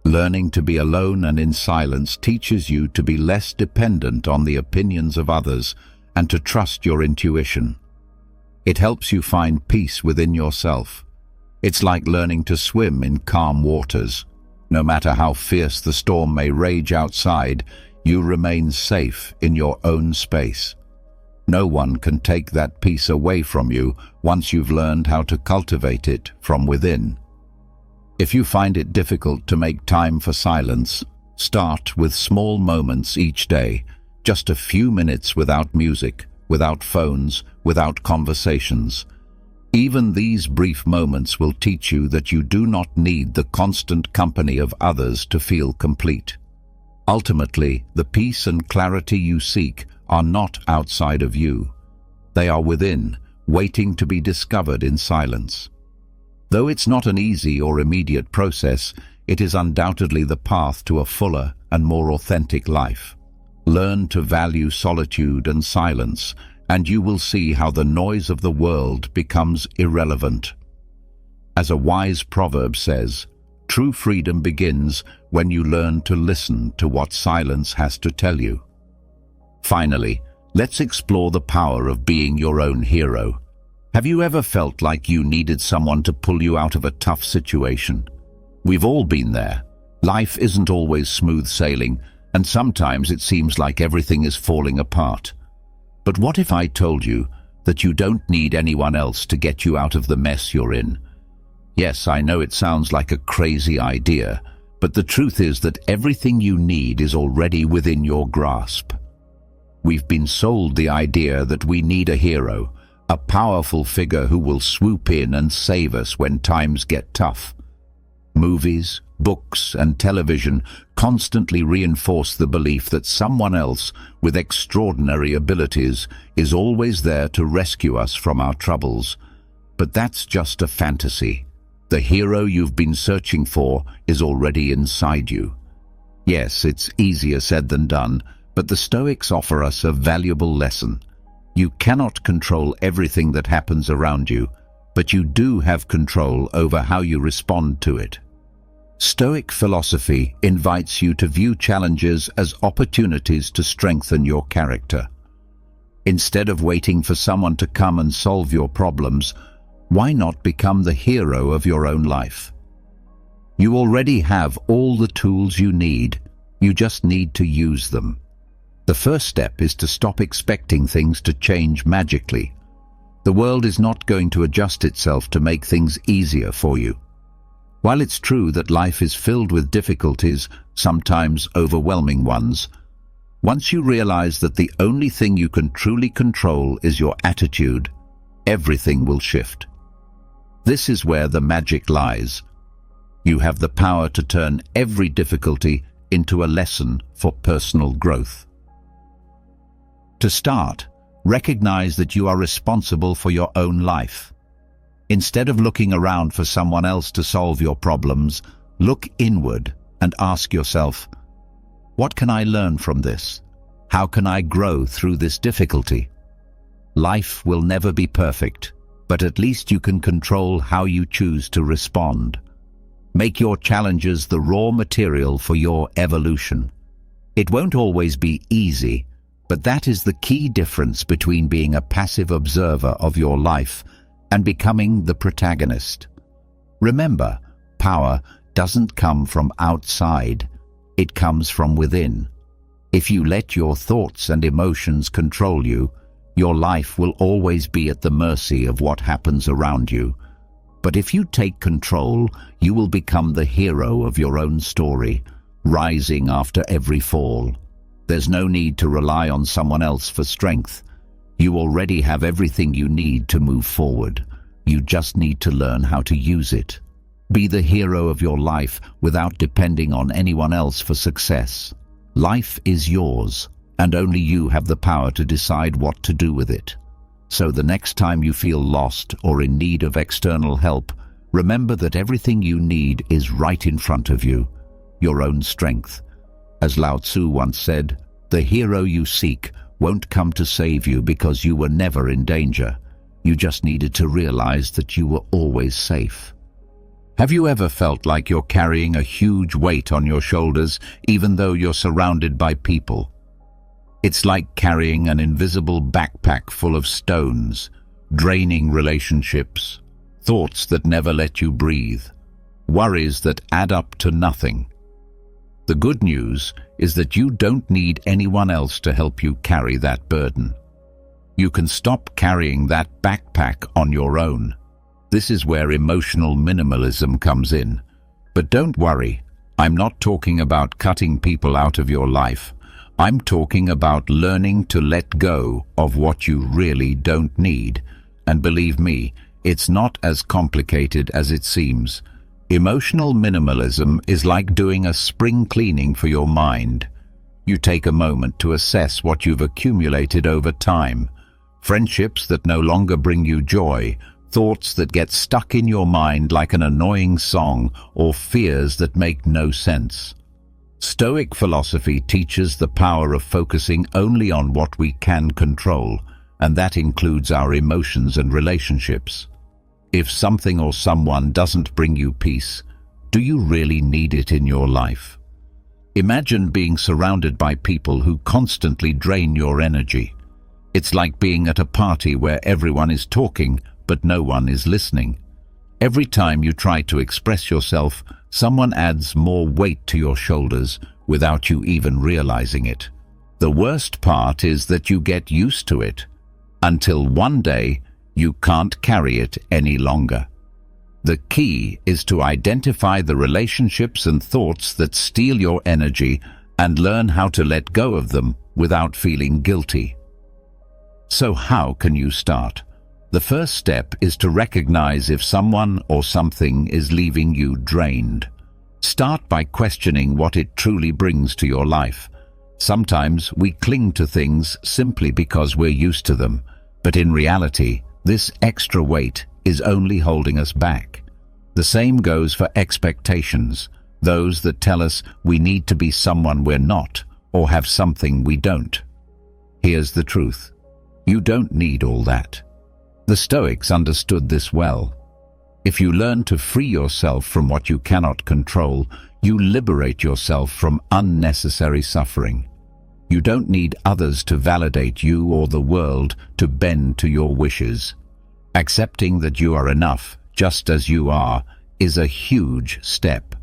Learning to be alone and in silence teaches you to be less dependent on the opinions of others and to trust your intuition. It helps you find peace within yourself. It's like learning to swim in calm waters. No matter how fierce the storm may rage outside, you remain safe in your own space. No one can take that peace away from you once you've learned how to cultivate it from within. If you find it difficult to make time for silence, start with small moments each day, just a few minutes without music, without phones, without conversations. Even these brief moments will teach you that you do not need the constant company of others to feel complete. Ultimately, the peace and clarity you seek are not outside of you. They are within, waiting to be discovered in silence. Though it's not an easy or immediate process, it is undoubtedly the path to a fuller and more authentic life. Learn to value solitude and silence, and you will see how the noise of the world becomes irrelevant. As a wise proverb says, true freedom begins when you learn to listen to what silence has to tell you. Finally, let's explore the power of being your own hero. Have you ever felt like you needed someone to pull you out of a tough situation? We've all been there. Life isn't always smooth sailing, and sometimes it seems like everything is falling apart. But what if I told you that you don't need anyone else to get you out of the mess you're in? Yes, I know it sounds like a crazy idea, but the truth is that everything you need is already within your grasp. We've been sold the idea that we need a hero, a powerful figure who will swoop in and save us when times get tough. Movies, books, and television constantly reinforce the belief that someone else with extraordinary abilities is always there to rescue us from our troubles. But that's just a fantasy. The hero you've been searching for is already inside you. Yes, it's easier said than done, but the Stoics offer us a valuable lesson. You cannot control everything that happens around you, but you do have control over how you respond to it. Stoic philosophy invites you to view challenges as opportunities to strengthen your character. Instead of waiting for someone to come and solve your problems, why not become the hero of your own life? You already have all the tools you need, you just need to use them. The first step is to stop expecting things to change magically. The world is not going to adjust itself to make things easier for you. While it's true that life is filled with difficulties, sometimes overwhelming ones, once you realize that the only thing you can truly control is your attitude, everything will shift. This is where the magic lies. You have the power to turn every difficulty into a lesson for personal growth. To start, recognize that you are responsible for your own life. Instead of looking around for someone else to solve your problems, look inward and ask yourself, what can I learn from this? How can I grow through this difficulty? Life will never be perfect, but at least you can control how you choose to respond. Make your challenges the raw material for your evolution. It won't always be easy, but that is the key difference between being a passive observer of your life and becoming the protagonist. Remember, power doesn't come from outside, it comes from within. If you let your thoughts and emotions control you, your life will always be at the mercy of what happens around you. But if you take control, you will become the hero of your own story, rising after every fall. There's no need to rely on someone else for strength. You already have everything you need to move forward. You just need to learn how to use it. Be the hero of your life without depending on anyone else for success. Life is yours, and only you have the power to decide what to do with it. So the next time you feel lost or in need of external help, remember that everything you need is right in front of you, your own strength. As Lao Tzu once said, the hero you seek won't come to save you because you were never in danger. You just needed to realize that you were always safe. Have you ever felt like you're carrying a huge weight on your shoulders even though you're surrounded by people? It's like carrying an invisible backpack full of stones, draining relationships, thoughts that never let you breathe, worries that add up to nothing. The good news is that you don't need anyone else to help you carry that burden. You can stop carrying that backpack on your own. This is where emotional minimalism comes in. But don't worry, I'm not talking about cutting people out of your life. I'm talking about learning to let go of what you really don't need. And believe me, it's not as complicated as it seems. Emotional minimalism is like doing a spring cleaning for your mind. You take a moment to assess what you've accumulated over time. Friendships that no longer bring you joy, thoughts that get stuck in your mind like an annoying song, or fears that make no sense. Stoic philosophy teaches the power of focusing only on what we can control, and that includes our emotions and relationships. If something or someone doesn't bring you peace, do you really need it in your life? Imagine being surrounded by people who constantly drain your energy. It's like being at a party where everyone is talking, but no one is listening. Every time you try to express yourself, someone adds more weight to your shoulders without you even realizing it. The worst part is that you get used to it, until one day you can't carry it any longer. The key is to identify the relationships and thoughts that steal your energy and learn how to let go of them without feeling guilty. So how can you start? The first step is to recognize if someone or something is leaving you drained. Start by questioning what it truly brings to your life. Sometimes we cling to things simply because we're used to them, but in reality, this extra weight is only holding us back. The same goes for expectations, those that tell us we need to be someone we're not or have something we don't. Here's the truth. You don't need all that. The Stoics understood this well. If you learn to free yourself from what you cannot control, you liberate yourself from unnecessary suffering. You don't need others to validate you or the world to bend to your wishes. Accepting that you are enough, just as you are, is a huge step.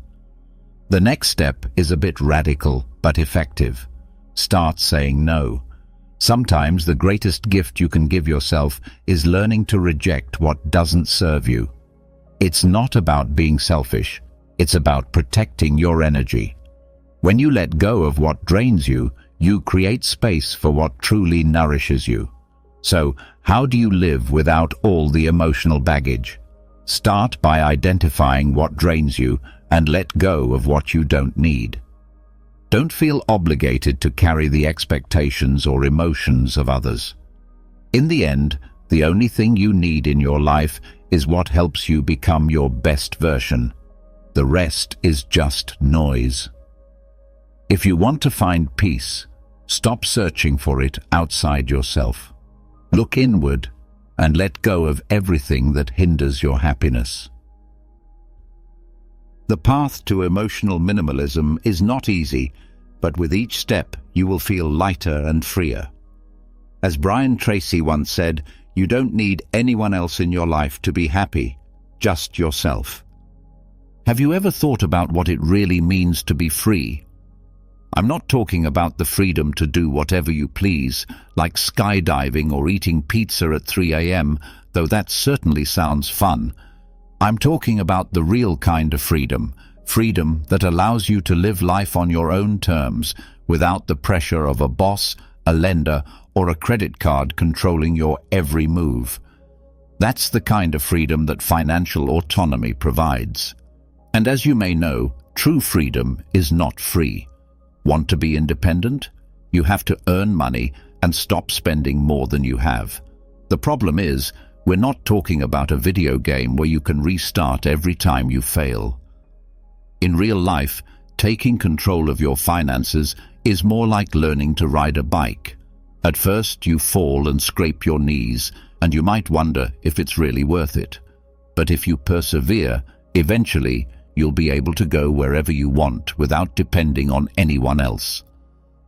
The next step is a bit radical but effective. Start saying no. Sometimes the greatest gift you can give yourself is learning to reject what doesn't serve you. It's not about being selfish. It's about protecting your energy. When you let go of what drains you, you create space for what truly nourishes you. So, how do you live without all the emotional baggage? Start by identifying what drains you and let go of what you don't need. Don't feel obligated to carry the expectations or emotions of others. In the end, the only thing you need in your life is what helps you become your best version. The rest is just noise. If you want to find peace, stop searching for it outside yourself. Look inward and let go of everything that hinders your happiness. The path to emotional minimalism is not easy, but with each step you will feel lighter and freer. As Brian Tracy once said, you don't need anyone else in your life to be happy, just yourself. Have you ever thought about what it really means to be free? I'm not talking about the freedom to do whatever you please, like skydiving or eating pizza at 3 a.m., though that certainly sounds fun. I'm talking about the real kind of freedom, freedom that allows you to live life on your own terms, without the pressure of a boss, a lender, or a credit card controlling your every move. That's the kind of freedom that financial autonomy provides. And as you may know, true freedom is not free. Want to be independent? You have to earn money and stop spending more than you have. The problem is, we're not talking about a video game where you can restart every time you fail. In real life, taking control of your finances is more like learning to ride a bike. At first, you fall and scrape your knees, and you might wonder if it's really worth it. But if you persevere, eventually, you'll be able to go wherever you want without depending on anyone else.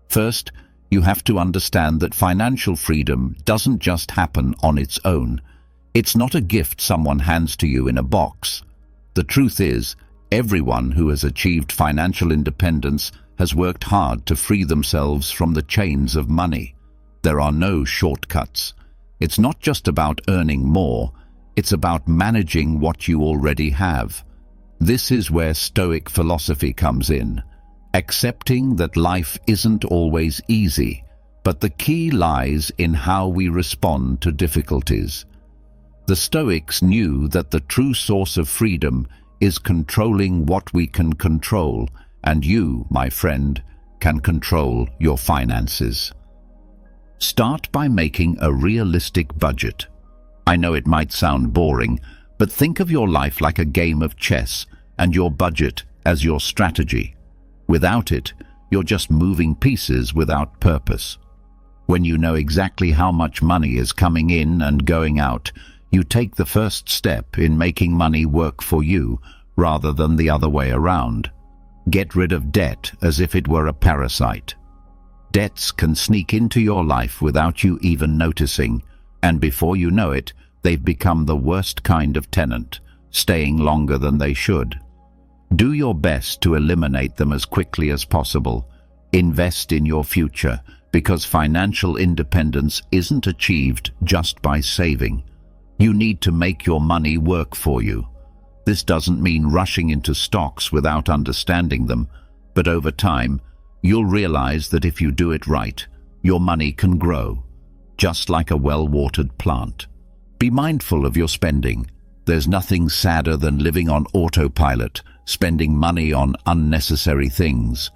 First, you have to understand that financial freedom doesn't just happen on its own. It's not a gift someone hands to you in a box. The truth is, everyone who has achieved financial independence has worked hard to free themselves from the chains of money. There are no shortcuts. It's not just about earning more, it's about managing what you already have. This is where Stoic philosophy comes in, accepting that life isn't always easy, but the key lies in how we respond to difficulties. The Stoics knew that the true source of freedom is controlling what we can control, and you, my friend, can control your finances. Start by making a realistic budget. I know it might sound boring, but think of your life like a game of chess and your budget as your strategy. Without it, you're just moving pieces without purpose. When you know exactly how much money is coming in and going out, you take the first step in making money work for you rather than the other way around. Get rid of debt as if it were a parasite. Debts can sneak into your life without you even noticing, and before you know it, they've become the worst kind of tenant, staying longer than they should. Do your best to eliminate them as quickly as possible. Invest in your future, because financial independence isn't achieved just by saving. You need to make your money work for you. This doesn't mean rushing into stocks without understanding them, but over time, you'll realize that if you do it right, your money can grow, just like a well-watered plant. Be mindful of your spending. There's nothing sadder than living on autopilot, spending money on unnecessary things.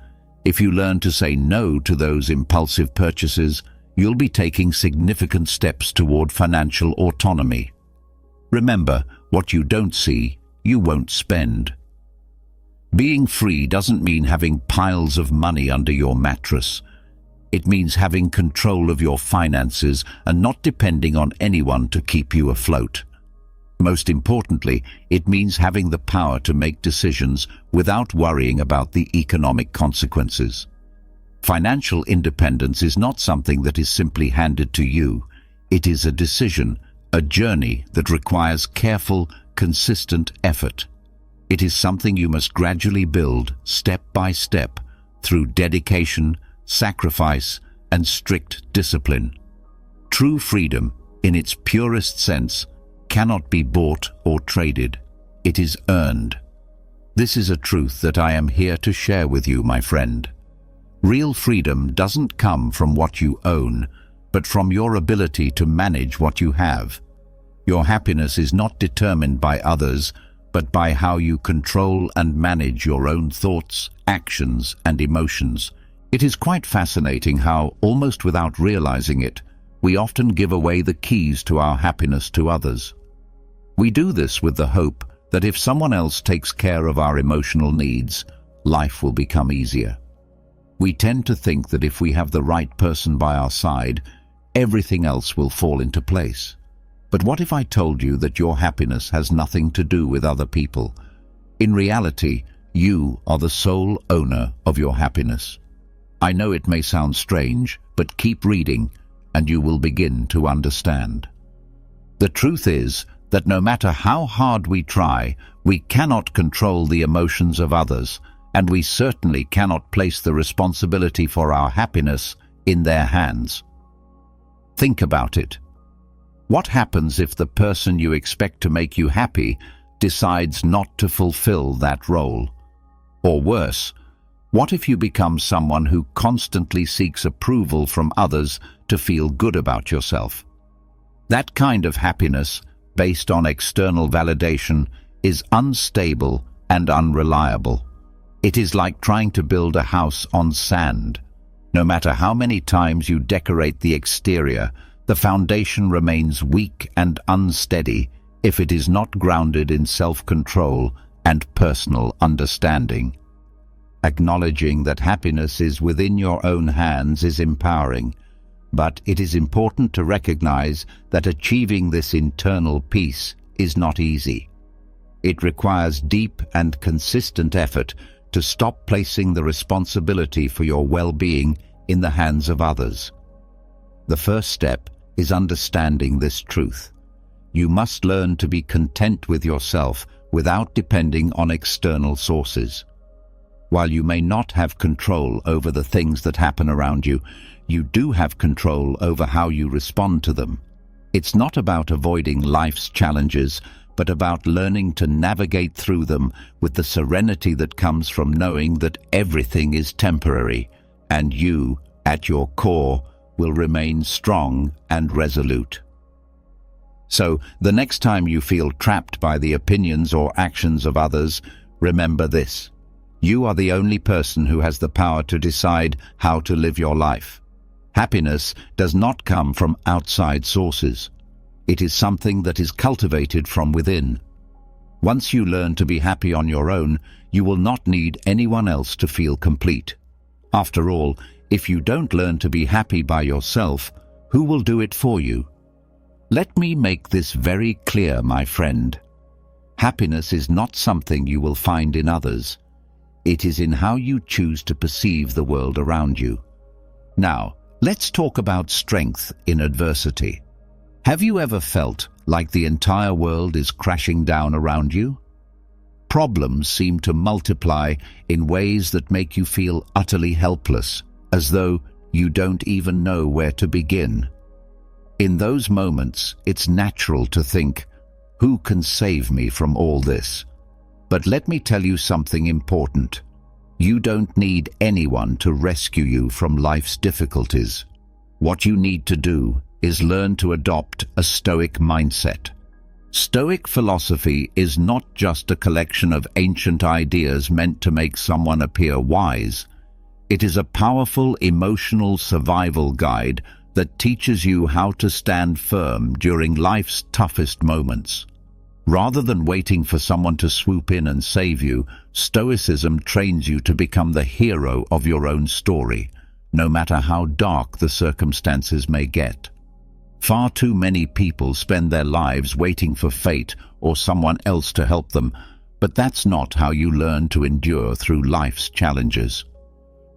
If you learn to say no to those impulsive purchases, you'll be taking significant steps toward financial autonomy. Remember, what you don't see, you won't spend. Being free doesn't mean having piles of money under your mattress. It means having control of your finances and not depending on anyone to keep you afloat. Most importantly, it means having the power to make decisions without worrying about the economic consequences. Financial independence is not something that is simply handed to you. It is a decision, a journey that requires careful, consistent effort. It is something you must gradually build, step by step, through dedication, sacrifice, and strict discipline. True freedom, in its purest sense, cannot be bought or traded. It is earned. This is a truth that I am here to share with you, my friend. Real freedom doesn't come from what you own, but from your ability to manage what you have. Your happiness is not determined by others, but by how you control and manage your own thoughts, actions, and emotions. It is quite fascinating how, almost without realizing it, we often give away the keys to our happiness to others. We do this with the hope that if someone else takes care of our emotional needs, life will become easier. We tend to think that if we have the right person by our side, everything else will fall into place. But what if I told you that your happiness has nothing to do with other people? In reality, you are the sole owner of your happiness. I know it may sound strange, but keep reading, and you will begin to understand. The truth is that no matter how hard we try, we cannot control the emotions of others, and we certainly cannot place the responsibility for our happiness in their hands. Think about it. What happens if the person you expect to make you happy decides not to fulfill that role? Or worse, what if you become someone who constantly seeks approval from others to feel good about yourself? That kind of happiness, based on external validation, is unstable and unreliable. It is like trying to build a house on sand. No matter how many times you decorate the exterior, the foundation remains weak and unsteady if it is not grounded in self-control and personal understanding. Acknowledging that happiness is within your own hands is empowering, but it is important to recognize that achieving this internal peace is not easy. It requires deep and consistent effort to stop placing the responsibility for your well-being in the hands of others. The first step is understanding this truth. You must learn to be content with yourself without depending on external sources. While you may not have control over the things that happen around you, you do have control over how you respond to them. It's not about avoiding life's challenges, but about learning to navigate through them with the serenity that comes from knowing that everything is temporary, and you, at your core, will remain strong and resolute. So, the next time you feel trapped by the opinions or actions of others, remember this. You are the only person who has the power to decide how to live your life. Happiness does not come from outside sources. It is something that is cultivated from within. Once you learn to be happy on your own, you will not need anyone else to feel complete. After all, if you don't learn to be happy by yourself, who will do it for you? Let me make this very clear, my friend. Happiness is not something you will find in others. It is in how you choose to perceive the world around you. Now, let's talk about strength in adversity. Have you ever felt like the entire world is crashing down around you? Problems seem to multiply in ways that make you feel utterly helpless, as though you don't even know where to begin. In those moments, it's natural to think, who can save me from all this? But let me tell you something important. You don't need anyone to rescue you from life's difficulties. What you need to do is learn to adopt a Stoic mindset. Stoic philosophy is not just a collection of ancient ideas meant to make someone appear wise. It is a powerful emotional survival guide that teaches you how to stand firm during life's toughest moments. Rather than waiting for someone to swoop in and save you, Stoicism trains you to become the hero of your own story, no matter how dark the circumstances may get. Far too many people spend their lives waiting for fate or someone else to help them, but that's not how you learn to endure through life's challenges.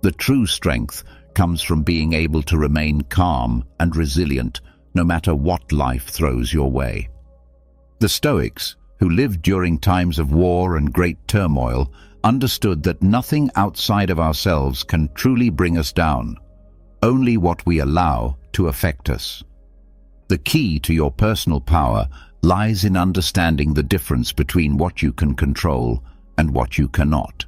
The true strength comes from being able to remain calm and resilient no matter what life throws your way. The Stoics, who lived during times of war and great turmoil, understood that nothing outside of ourselves can truly bring us down, only what we allow to affect us. The key to your personal power lies in understanding the difference between what you can control and what you cannot.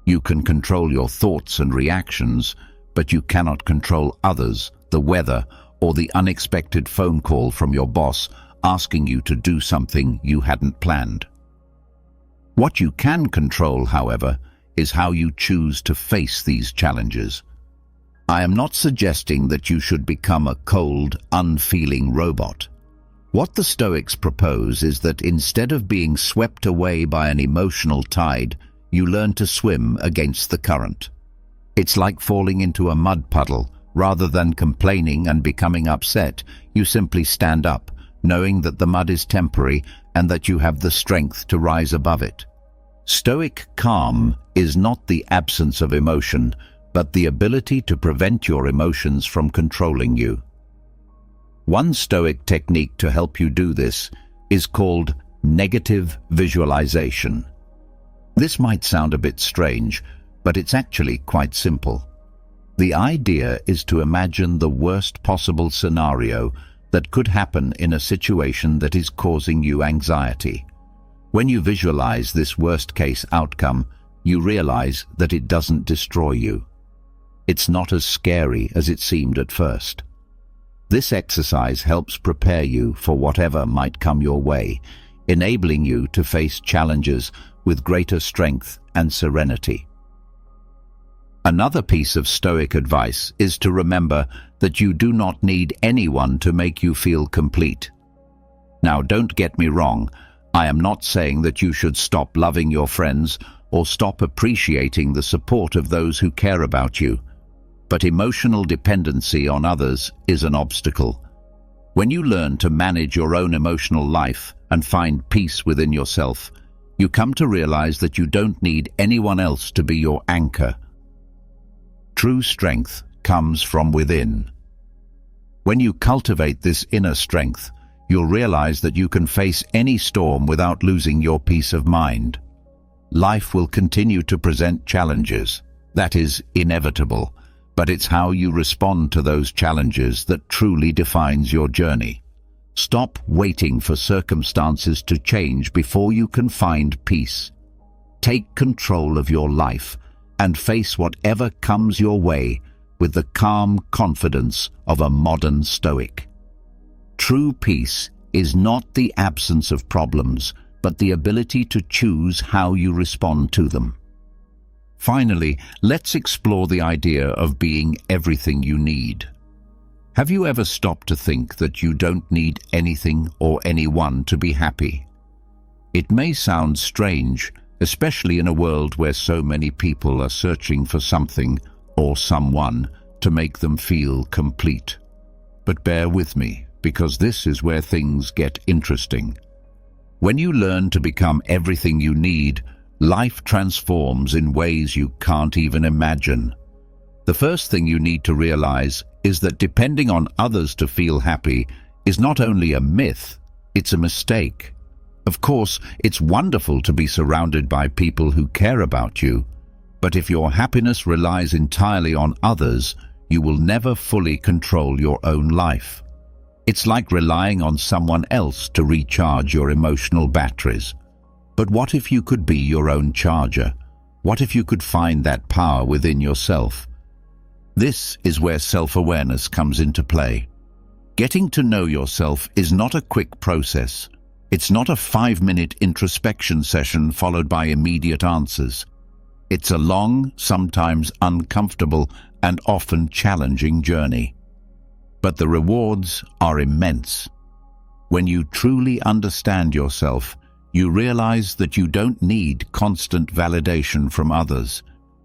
You can control your thoughts and reactions, but you cannot control others, the weather, or the unexpected phone call from your boss asking you to do something you hadn't planned. What you can control, however, is how you choose to face these challenges. I am not suggesting that you should become a cold, unfeeling robot. What the Stoics propose is that instead of being swept away by an emotional tide, you learn to swim against the current. It's like falling into a mud puddle. Rather than complaining and becoming upset, you simply stand up, knowing that the mud is temporary and that you have the strength to rise above it. Stoic calm is not the absence of emotion, but the ability to prevent your emotions from controlling you. One Stoic technique to help you do this is called negative visualization. This might sound a bit strange, but it's actually quite simple. The idea is to imagine the worst possible scenario that could happen in a situation that is causing you anxiety. When you visualize this worst-case outcome, you realize that it doesn't destroy you. It's not as scary as it seemed at first. This exercise helps prepare you for whatever might come your way, enabling you to face challenges with greater strength and serenity. Another piece of Stoic advice is to remember that you do not need anyone to make you feel complete. Now, don't get me wrong, I am not saying that you should stop loving your friends or stop appreciating the support of those who care about you. But emotional dependency on others is an obstacle. When you learn to manage your own emotional life and find peace within yourself, you come to realize that you don't need anyone else to be your anchor. True strength comes from within. When you cultivate this inner strength, you'll realize that you can face any storm without losing your peace of mind. Life will continue to present challenges. That is inevitable, but it's how you respond to those challenges that truly defines your journey. Stop waiting for circumstances to change before you can find peace. Take control of your life and face whatever comes your way with the calm confidence of a modern Stoic. True peace is not the absence of problems, but the ability to choose how you respond to them. Finally, let's explore the idea of being everything you need. Have you ever stopped to think that you don't need anything or anyone to be happy? It may sound strange, especially in a world where so many people are searching for something or someone to make them feel complete. But bear with me, because this is where things get interesting. When you learn to become everything you need, life transforms in ways you can't even imagine. The first thing you need to realize is that depending on others to feel happy is not only a myth, it's a mistake. Of course, it's wonderful to be surrounded by people who care about you, but if your happiness relies entirely on others, you will never fully control your own life. It's like relying on someone else to recharge your emotional batteries. But what if you could be your own charger? What if you could find that power within yourself? This is where self-awareness comes into play. Getting to know yourself is not a quick process. It's not a 5-minute introspection session followed by immediate answers. It's a long, sometimes uncomfortable, and often challenging journey. But the rewards are immense. When you truly understand yourself, you realize that you don't need constant validation from others.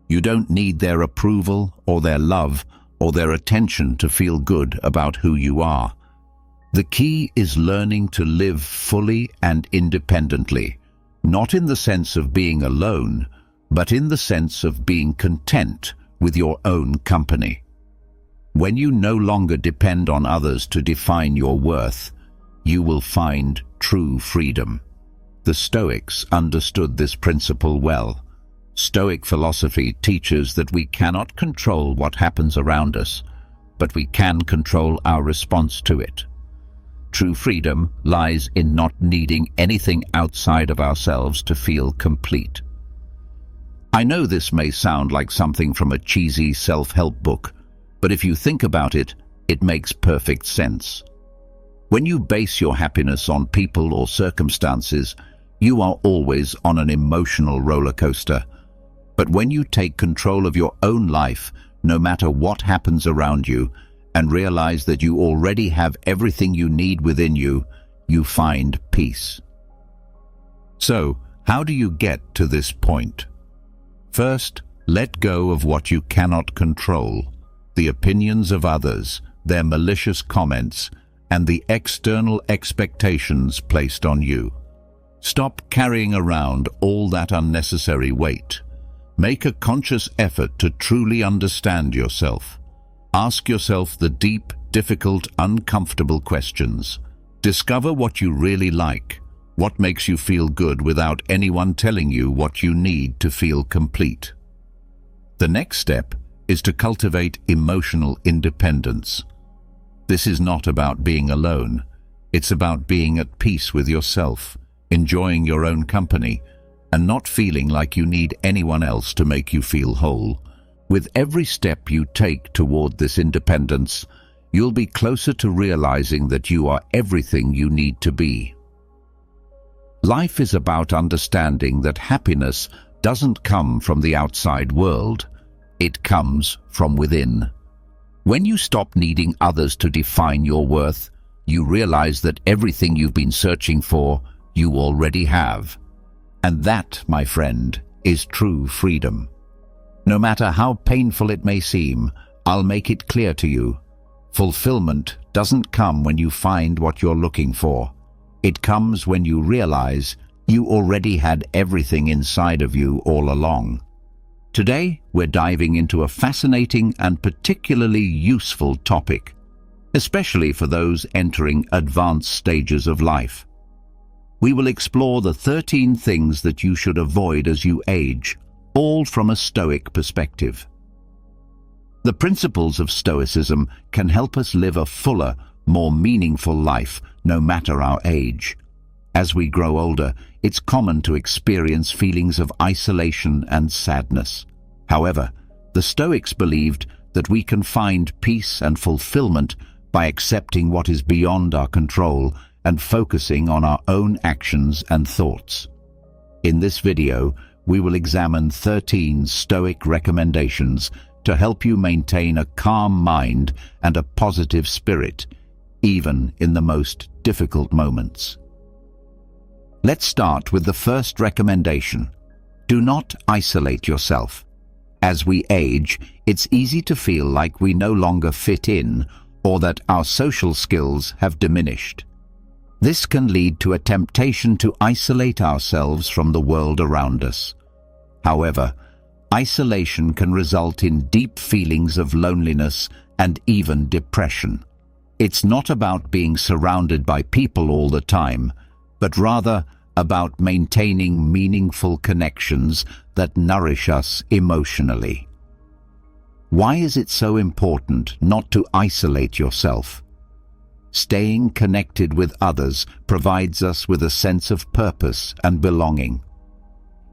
You don't need their approval or their love or their attention to feel good about who you are. The key is learning to live fully and independently, not in the sense of being alone, but in the sense of being content with your own company. When you no longer depend on others to define your worth, you will find true freedom. The Stoics understood this principle well. Stoic philosophy teaches that we cannot control what happens around us, but we can control our response to it. True freedom lies in not needing anything outside of ourselves to feel complete. I know this may sound like something from a cheesy self-help book, but if you think about it, it makes perfect sense. When you base your happiness on people or circumstances, you are always on an emotional roller coaster. But when you take control of your own life, no matter what happens around you, and realize that you already have everything you need within you, you find peace. So, how do you get to this point? First, let go of what you cannot control, the opinions of others, their malicious comments, and the external expectations placed on you. Stop carrying around all that unnecessary weight. Make a conscious effort to truly understand yourself. Ask yourself the deep, difficult, uncomfortable questions. Discover what you really like, what makes you feel good without anyone telling you what you need to feel complete. The next step is to cultivate emotional independence. This is not about being alone. It's about being at peace with yourself, enjoying your own company, and not feeling like you need anyone else to make you feel whole. With every step you take toward this independence, you'll be closer to realizing that you are everything you need to be. Life is about understanding that happiness doesn't come from the outside world. It comes from within. When you stop needing others to define your worth, you realize that everything you've been searching for, you already have. And that, my friend, is true freedom. No matter how painful it may seem, I'll make it clear to you. Fulfillment doesn't come when you find what you're looking for. It comes when you realize you already had everything inside of you all along. Today, we're diving into a fascinating and particularly useful topic, especially for those entering advanced stages of life. We will explore the 13 things that you should avoid as you age, all from a Stoic perspective. The principles of Stoicism can help us live a fuller, more meaningful life, no matter our age. As we grow older, it's common to experience feelings of isolation and sadness. However, the Stoics believed that we can find peace and fulfillment by accepting what is beyond our control and focusing on our own actions and thoughts. In this video, we will examine 13 Stoic recommendations to help you maintain a calm mind and a positive spirit, even in the most difficult moments. Let's start with the first recommendation. Do not isolate yourself. As we age, it's easy to feel like we no longer fit in or that our social skills have diminished. This can lead to a temptation to isolate ourselves from the world around us. However, isolation can result in deep feelings of loneliness and even depression. It's not about being surrounded by people all the time, but rather about maintaining meaningful connections that nourish us emotionally. Why is it so important not to isolate yourself? Staying connected with others provides us with a sense of purpose and belonging.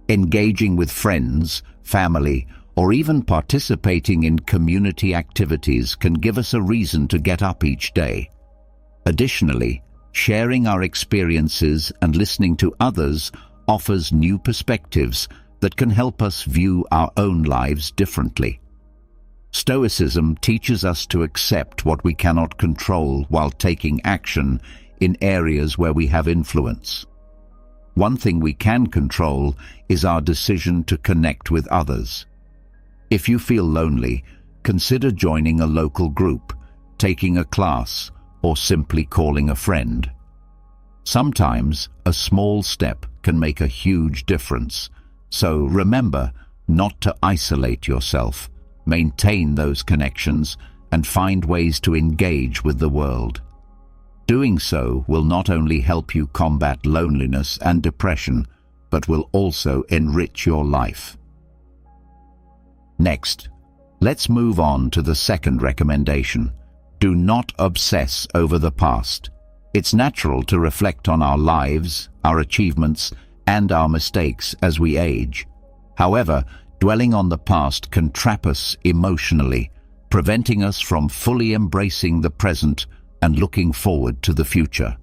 Engaging with friends, family, or even participating in community activities can give us a reason to get up each day. Additionally, sharing our experiences and listening to others offers new perspectives that can help us view our own lives differently. Stoicism teaches us to accept what we cannot control while taking action in areas where we have influence. One thing we can control is our decision to connect with others. If you feel lonely, consider joining a local group, taking a class, or simply calling a friend. Sometimes a small step can make a huge difference, so remember not to isolate yourself. Maintain those connections and find ways to engage with the world. Doing so will not only help you combat loneliness and depression, but will also enrich your life. Next, let's move on to the second recommendation. Do not obsess over the past. It's natural to reflect on our lives, our achievements, and our mistakes as we age. However, dwelling on the past can trap us emotionally, preventing us from fully embracing the present and looking forward to the future.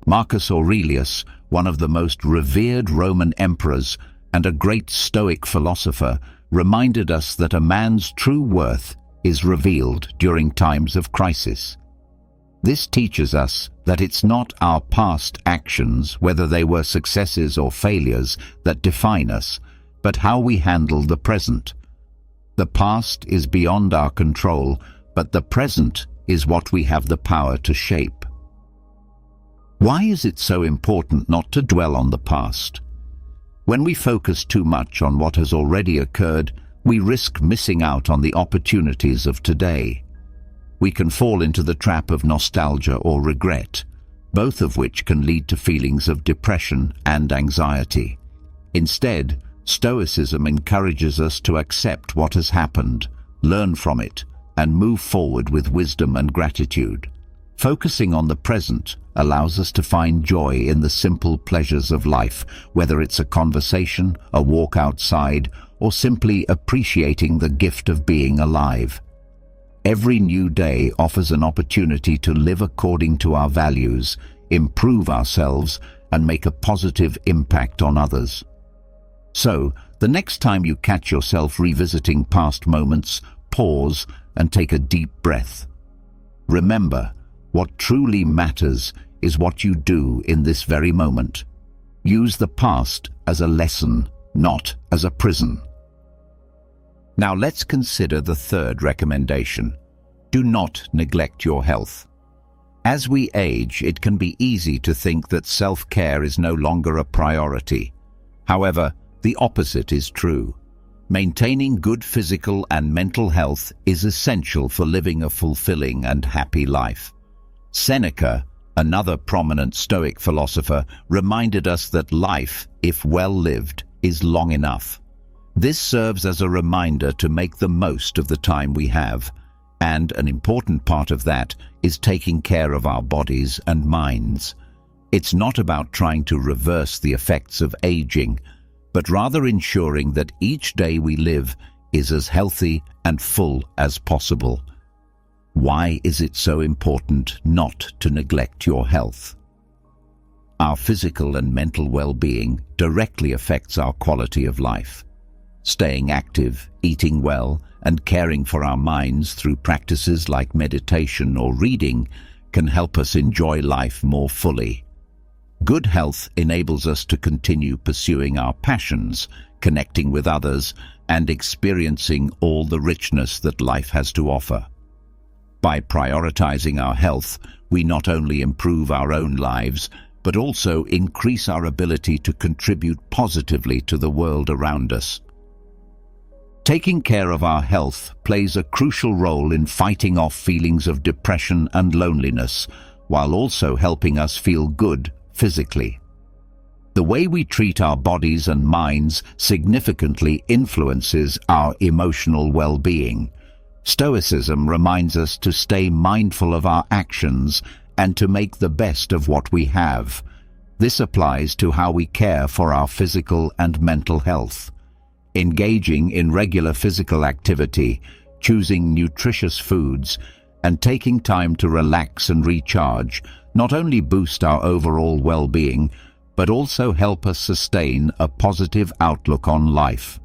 Marcus Aurelius, one of the most revered Roman emperors and a great Stoic philosopher, reminded us that a man's true worth is revealed during times of crisis. This teaches us that it's not our past actions, whether they were successes or failures, that define us, but how we handle the present. The past is beyond our control, but the present is what we have the power to shape. Why is it so important not to dwell on the past? When we focus too much on what has already occurred, we risk missing out on the opportunities of today. We can fall into the trap of nostalgia or regret, both of which can lead to feelings of depression and anxiety. Instead, Stoicism encourages us to accept what has happened, learn from it, and move forward with wisdom and gratitude. Focusing on the present allows us to find joy in the simple pleasures of life, whether it's a conversation, a walk outside, or simply appreciating the gift of being alive. Every new day offers an opportunity to live according to our values, improve ourselves, and make a positive impact on others. So, the next time you catch yourself revisiting past moments, pause and take a deep breath. Remember, what truly matters is what you do in this very moment. Use the past as a lesson, not as a prison. Now let's consider the third recommendation. Do not neglect your health. As we age, it can be easy to think that self-care is no longer a priority. However, the opposite is true. Maintaining good physical and mental health is essential for living a fulfilling and happy life. Seneca, another prominent Stoic philosopher, reminded us that life, if well lived, is long enough. This serves as a reminder to make the most of the time we have, and an important part of that is taking care of our bodies and minds. It's not about trying to reverse the effects of aging, but rather ensuring that each day we live is as healthy and full as possible. Why is it so important not to neglect your health? Our physical and mental well-being directly affects our quality of life. Staying active, eating well, and caring for our minds through practices like meditation or reading can help us enjoy life more fully. Good health enables us to continue pursuing our passions, connecting with others, and experiencing all the richness that life has to offer. By prioritizing our health, we not only improve our own lives, but also increase our ability to contribute positively to the world around us. Taking care of our health plays a crucial role in fighting off feelings of depression and loneliness, while also helping us feel good physically. The way we treat our bodies and minds significantly influences our emotional well-being. Stoicism reminds us to stay mindful of our actions and to make the best of what we have. This applies to how we care for our physical and mental health. Engaging in regular physical activity, choosing nutritious foods, and taking time to relax and recharge not only boost our overall well-being, but also help us sustain a positive outlook on life.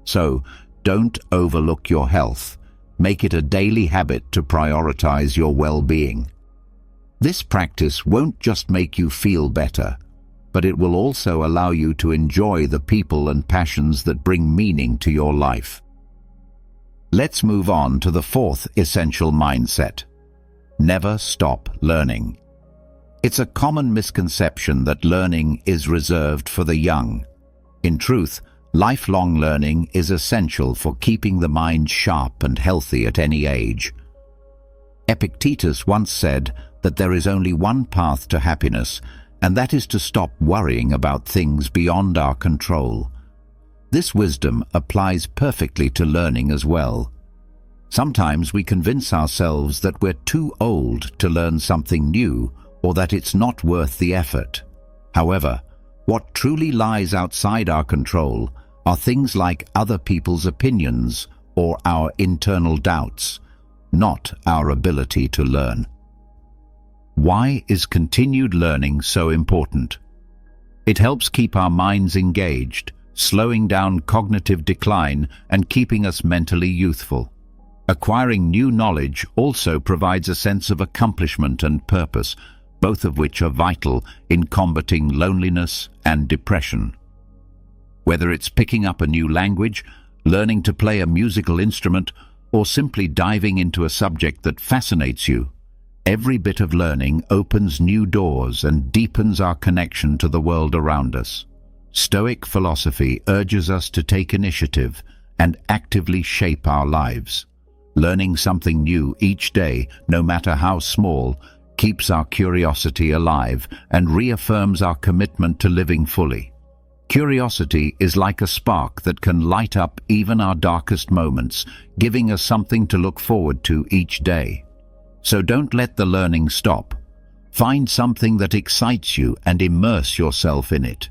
So, don't overlook your health. Make it a daily habit to prioritize your well-being. This practice won't just make you feel better, but it will also allow you to enjoy the people and passions that bring meaning to your life. Let's move on to the fourth essential mindset. Never stop learning. It's a common misconception that learning is reserved for the young. In truth, lifelong learning is essential for keeping the mind sharp and healthy at any age. Epictetus once said that there is only one path to happiness, and that is to stop worrying about things beyond our control. This wisdom applies perfectly to learning as well. Sometimes we convince ourselves that we're too old to learn something new, or that it's not worth the effort. However, what truly lies outside our control are things like other people's opinions or our internal doubts, not our ability to learn. Why is continued learning so important? It helps keep our minds engaged, slowing down cognitive decline and keeping us mentally youthful. Acquiring new knowledge also provides a sense of accomplishment and purpose, both of which are vital in combating loneliness and depression. Whether it's picking up a new language, learning to play a musical instrument, or simply diving into a subject that fascinates you, every bit of learning opens new doors and deepens our connection to the world around us. Stoic philosophy urges us to take initiative and actively shape our lives. Learning something new each day, no matter how small, keeps our curiosity alive and reaffirms our commitment to living fully. Curiosity is like a spark that can light up even our darkest moments, giving us something to look forward to each day. So don't let the learning stop. Find something that excites you and immerse yourself in it.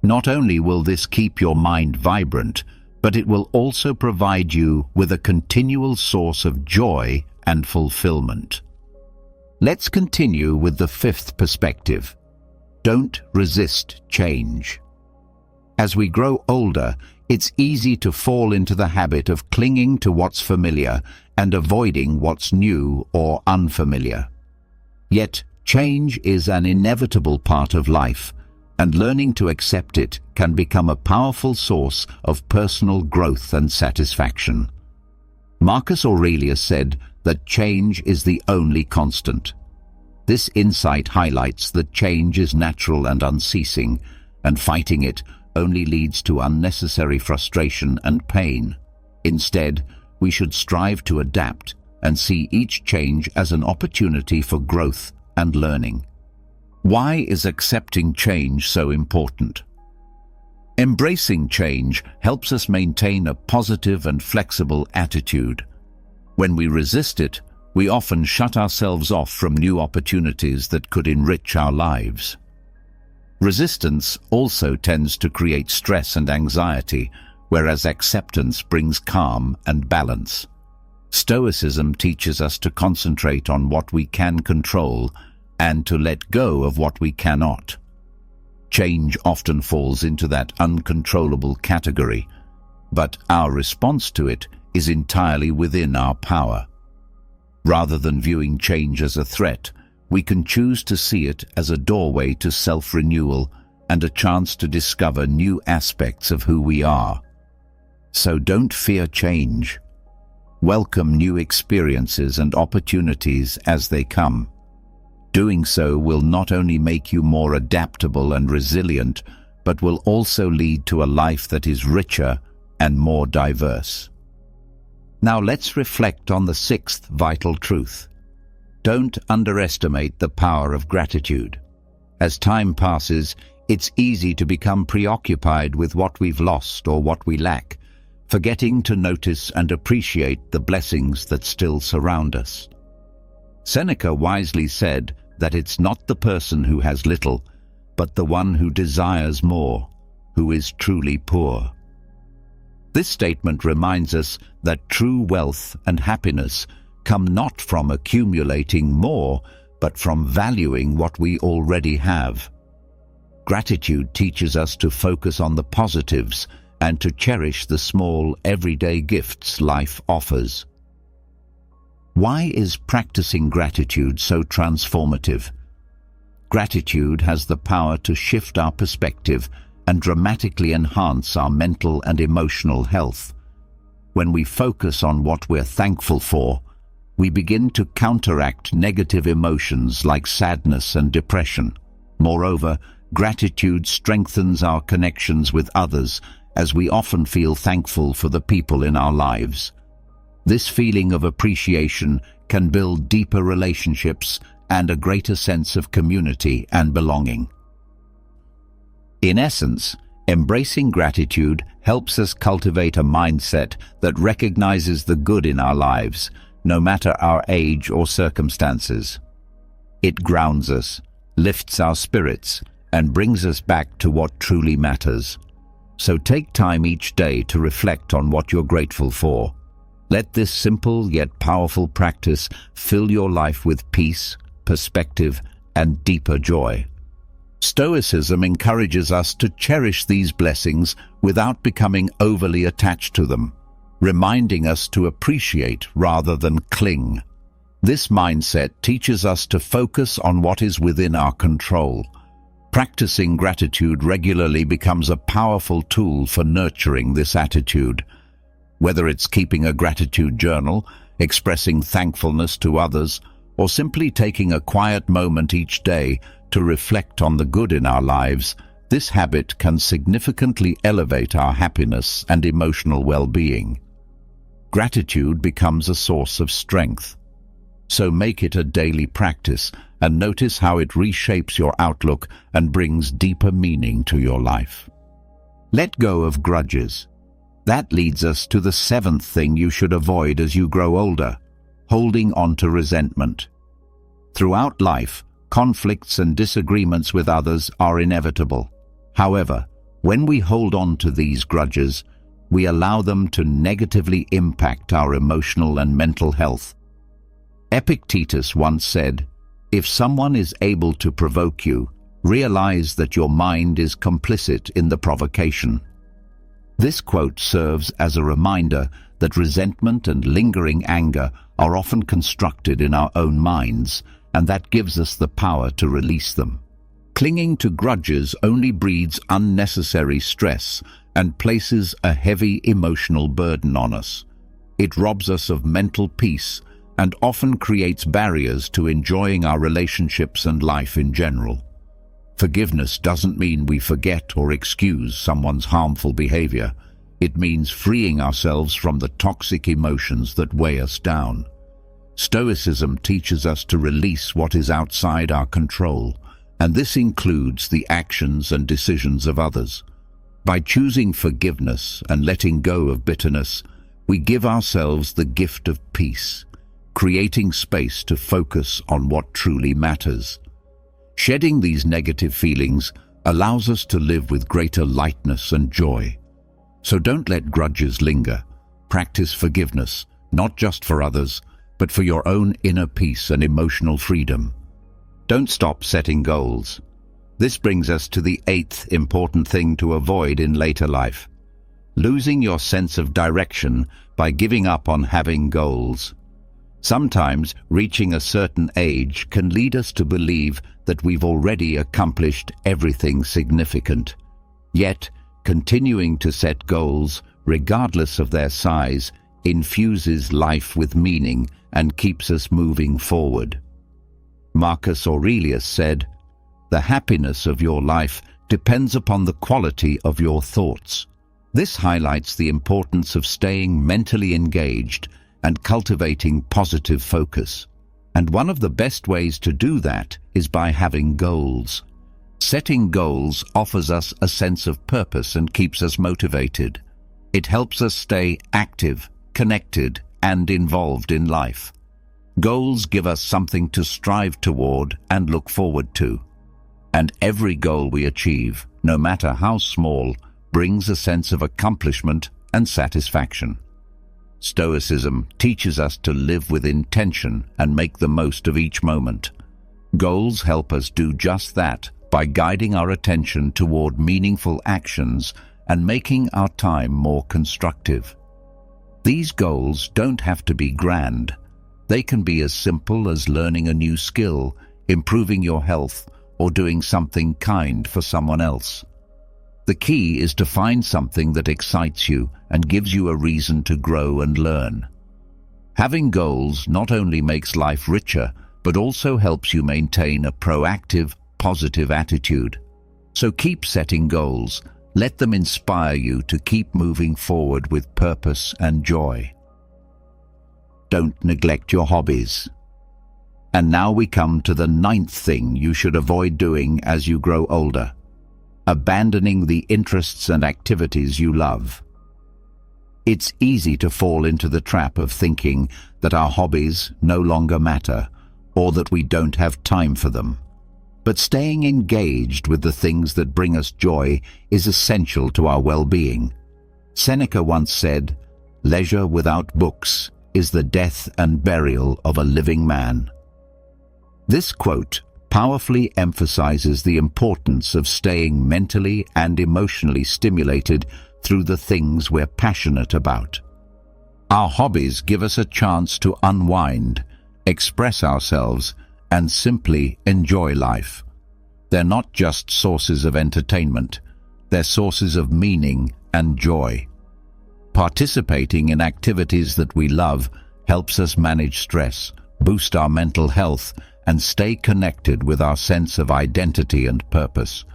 Not only will this keep your mind vibrant, but it will also provide you with a continual source of joy and fulfillment. Let's continue with the fifth perspective. Don't resist change. As we grow older, it's easy to fall into the habit of clinging to what's familiar and avoiding what's new or unfamiliar. Yet, change is an inevitable part of life, and learning to accept it can become a powerful source of personal growth and satisfaction. Marcus Aurelius said that change is the only constant. This insight highlights that change is natural and unceasing, and fighting it only leads to unnecessary frustration and pain. Instead, we should strive to adapt and see each change as an opportunity for growth and learning. Why is accepting change so important? Embracing change helps us maintain a positive and flexible attitude. When we resist it, we often shut ourselves off from new opportunities that could enrich our lives. Resistance also tends to create stress and anxiety, whereas acceptance brings calm and balance. Stoicism teaches us to concentrate on what we can control and to let go of what we cannot. Change often falls into that uncontrollable category, but our response to it is entirely within our power. Rather than viewing change as a threat, we can choose to see it as a doorway to self-renewal and a chance to discover new aspects of who we are. So don't fear change. Welcome new experiences and opportunities as they come. Doing so will not only make you more adaptable and resilient, but will also lead to a life that is richer and more diverse. Now let's reflect on the sixth vital truth. Don't underestimate the power of gratitude. As time passes, it's easy to become preoccupied with what we've lost or what we lack, forgetting to notice and appreciate the blessings that still surround us. Seneca wisely said that it's not the person who has little, but the one who desires more, who is truly poor. This statement reminds us that true wealth and happiness come not from accumulating more, but from valuing what we already have. Gratitude teaches us to focus on the positives and to cherish the small, everyday gifts life offers. Why is practicing gratitude so transformative? Gratitude has the power to shift our perspective and dramatically enhance our mental and emotional health. When we focus on what we're thankful for, we begin to counteract negative emotions like sadness and depression. Moreover, gratitude strengthens our connections with others, as we often feel thankful for the people in our lives. This feeling of appreciation can build deeper relationships and a greater sense of community and belonging. In essence, embracing gratitude helps us cultivate a mindset that recognizes the good in our lives, no matter our age or circumstances. It grounds us, lifts our spirits, and brings us back to what truly matters. So take time each day to reflect on what you're grateful for. Let this simple yet powerful practice fill your life with peace, perspective, and deeper joy. Stoicism encourages us to cherish these blessings without becoming overly attached to them, reminding us to appreciate rather than cling. This mindset teaches us to focus on what is within our control. Practicing gratitude regularly becomes a powerful tool for nurturing this attitude. Whether it's keeping a gratitude journal, expressing thankfulness to others, or simply taking a quiet moment each day to reflect on the good in our lives, this habit can significantly elevate our happiness and emotional well-being. Gratitude becomes a source of strength. So make it a daily practice and notice how it reshapes your outlook and brings deeper meaning to your life. Let go of grudges. That leads us to the seventh thing you should avoid as you grow older: holding on to resentment. Throughout life, conflicts and disagreements with others are inevitable. However, when we hold on to these grudges, we allow them to negatively impact our emotional and mental health. Epictetus once said, "If someone is able to provoke you, realize that your mind is complicit in the provocation." This quote serves as a reminder that resentment and lingering anger are often constructed in our own minds, and that gives us the power to release them. Clinging to grudges only breeds unnecessary stress and places a heavy emotional burden on us. It robs us of mental peace and often creates barriers to enjoying our relationships and life in general. Forgiveness doesn't mean we forget or excuse someone's harmful behavior. It means freeing ourselves from the toxic emotions that weigh us down. Stoicism teaches us to release what is outside our control, and this includes the actions and decisions of others. By choosing forgiveness and letting go of bitterness, we give ourselves the gift of peace, creating space to focus on what truly matters. Shedding these negative feelings allows us to live with greater lightness and joy. So don't let grudges linger. Practice forgiveness, not just for others, but for your own inner peace and emotional freedom. Don't stop setting goals. This brings us to the eighth important thing to avoid in later life: losing your sense of direction by giving up on having goals. Sometimes reaching a certain age can lead us to believe that we've already accomplished everything significant. Yet, continuing to set goals, regardless of their size, infuses life with meaning and keeps us moving forward. Marcus Aurelius said, "The happiness of your life depends upon the quality of your thoughts." This highlights the importance of staying mentally engaged and cultivating positive focus. And one of the best ways to do that is by having goals. Setting goals offers us a sense of purpose and keeps us motivated. It helps us stay active, connected, and involved in life. Goals give us something to strive toward and look forward to. And every goal we achieve, no matter how small, brings a sense of accomplishment and satisfaction. Stoicism teaches us to live with intention and make the most of each moment. Goals help us do just that by guiding our attention toward meaningful actions and making our time more constructive. These goals don't have to be grand. They can be as simple as learning a new skill, improving your health, or doing something kind for someone else. The key is to find something that excites you and gives you a reason to grow and learn. Having goals not only makes life richer, but also helps you maintain a proactive, positive attitude. So keep setting goals. Let them inspire you to keep moving forward with purpose and joy. Don't neglect your hobbies. And now we come to the 9th thing you should avoid doing as you grow older: abandoning the interests and activities you love. It's easy to fall into the trap of thinking that our hobbies no longer matter, or that we don't have time for them. But staying engaged with the things that bring us joy is essential to our well-being. Seneca once said, "Leisure without books is the death and burial of a living man." This quote powerfully emphasizes the importance of staying mentally and emotionally stimulated through the things we're passionate about. Our hobbies give us a chance to unwind, express ourselves, and simply enjoy life. They're not just sources of entertainment, they're sources of meaning and joy. Participating in activities that we love helps us manage stress, boost our mental health, and stay connected with our sense of identity and purpose.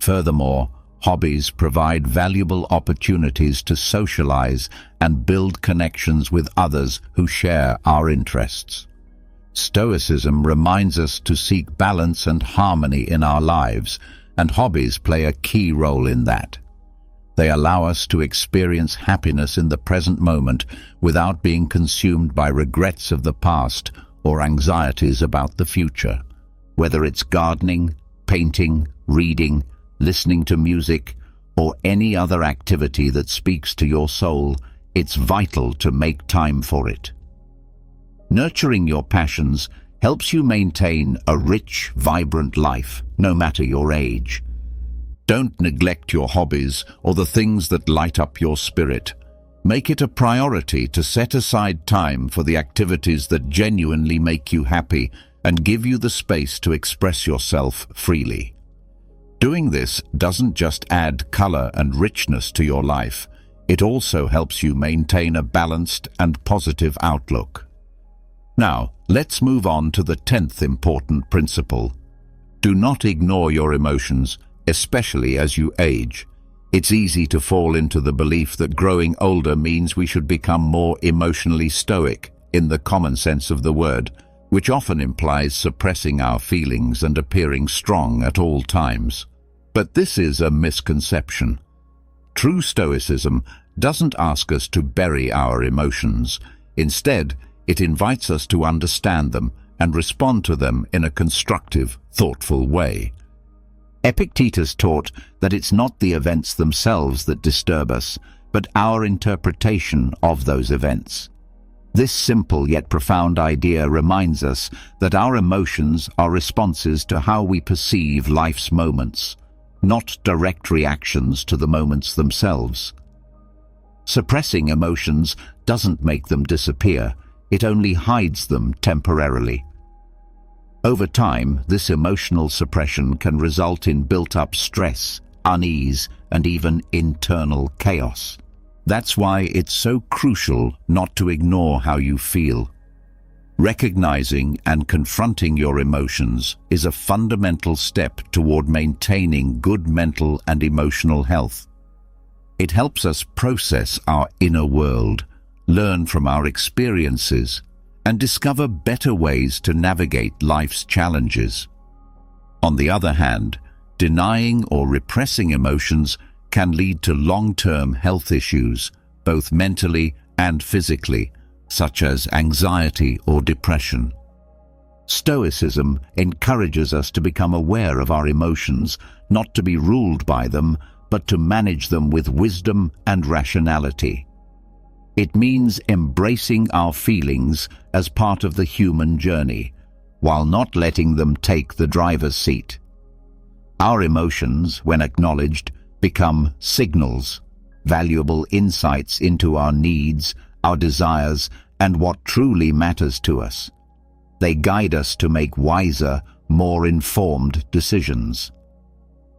Furthermore, hobbies provide valuable opportunities to socialize and build connections with others who share our interests. Stoicism reminds us to seek balance and harmony in our lives, and hobbies play a key role in that. They allow us to experience happiness in the present moment without being consumed by regrets of the past or anxieties about the future. Whether it's gardening, painting, reading, listening to music, or any other activity that speaks to your soul, it's vital to make time for it. Nurturing your passions helps you maintain a rich, vibrant life, no matter your age. Don't neglect your hobbies or the things that light up your spirit. Make it a priority to set aside time for the activities that genuinely make you happy and give you the space to express yourself freely. Doing this doesn't just add color and richness to your life, it also helps you maintain a balanced and positive outlook. Now, let's move on to the 10th important principle. Do not ignore your emotions, especially as you age. It's easy to fall into the belief that growing older means we should become more emotionally stoic, in the common sense of the word, which often implies suppressing our feelings and appearing strong at all times. But this is a misconception. True Stoicism doesn't ask us to bury our emotions. Instead, it invites us to understand them and respond to them in a constructive, thoughtful way. Epictetus taught that it's not the events themselves that disturb us, but our interpretation of those events. This simple yet profound idea reminds us that our emotions are responses to how we perceive life's moments, not direct reactions to the moments themselves. Suppressing emotions doesn't make them disappear, it only hides them temporarily. Over time, this emotional suppression can result in built-up stress, unease, and even internal chaos. That's why it's so crucial not to ignore how you feel. Recognizing and confronting your emotions is a fundamental step toward maintaining good mental and emotional health. It helps us process our inner world, learn from our experiences, and discover better ways to navigate life's challenges. On the other hand, denying or repressing emotions can lead to long-term health issues, both mentally and physically, such as anxiety or depression. Stoicism encourages us to become aware of our emotions, not to be ruled by them, but to manage them with wisdom and rationality. It means embracing our feelings as part of the human journey, while not letting them take the driver's seat. Our emotions, when acknowledged, become signals, valuable insights into our needs, our desires, and what truly matters to us. They guide us to make wiser, more informed decisions.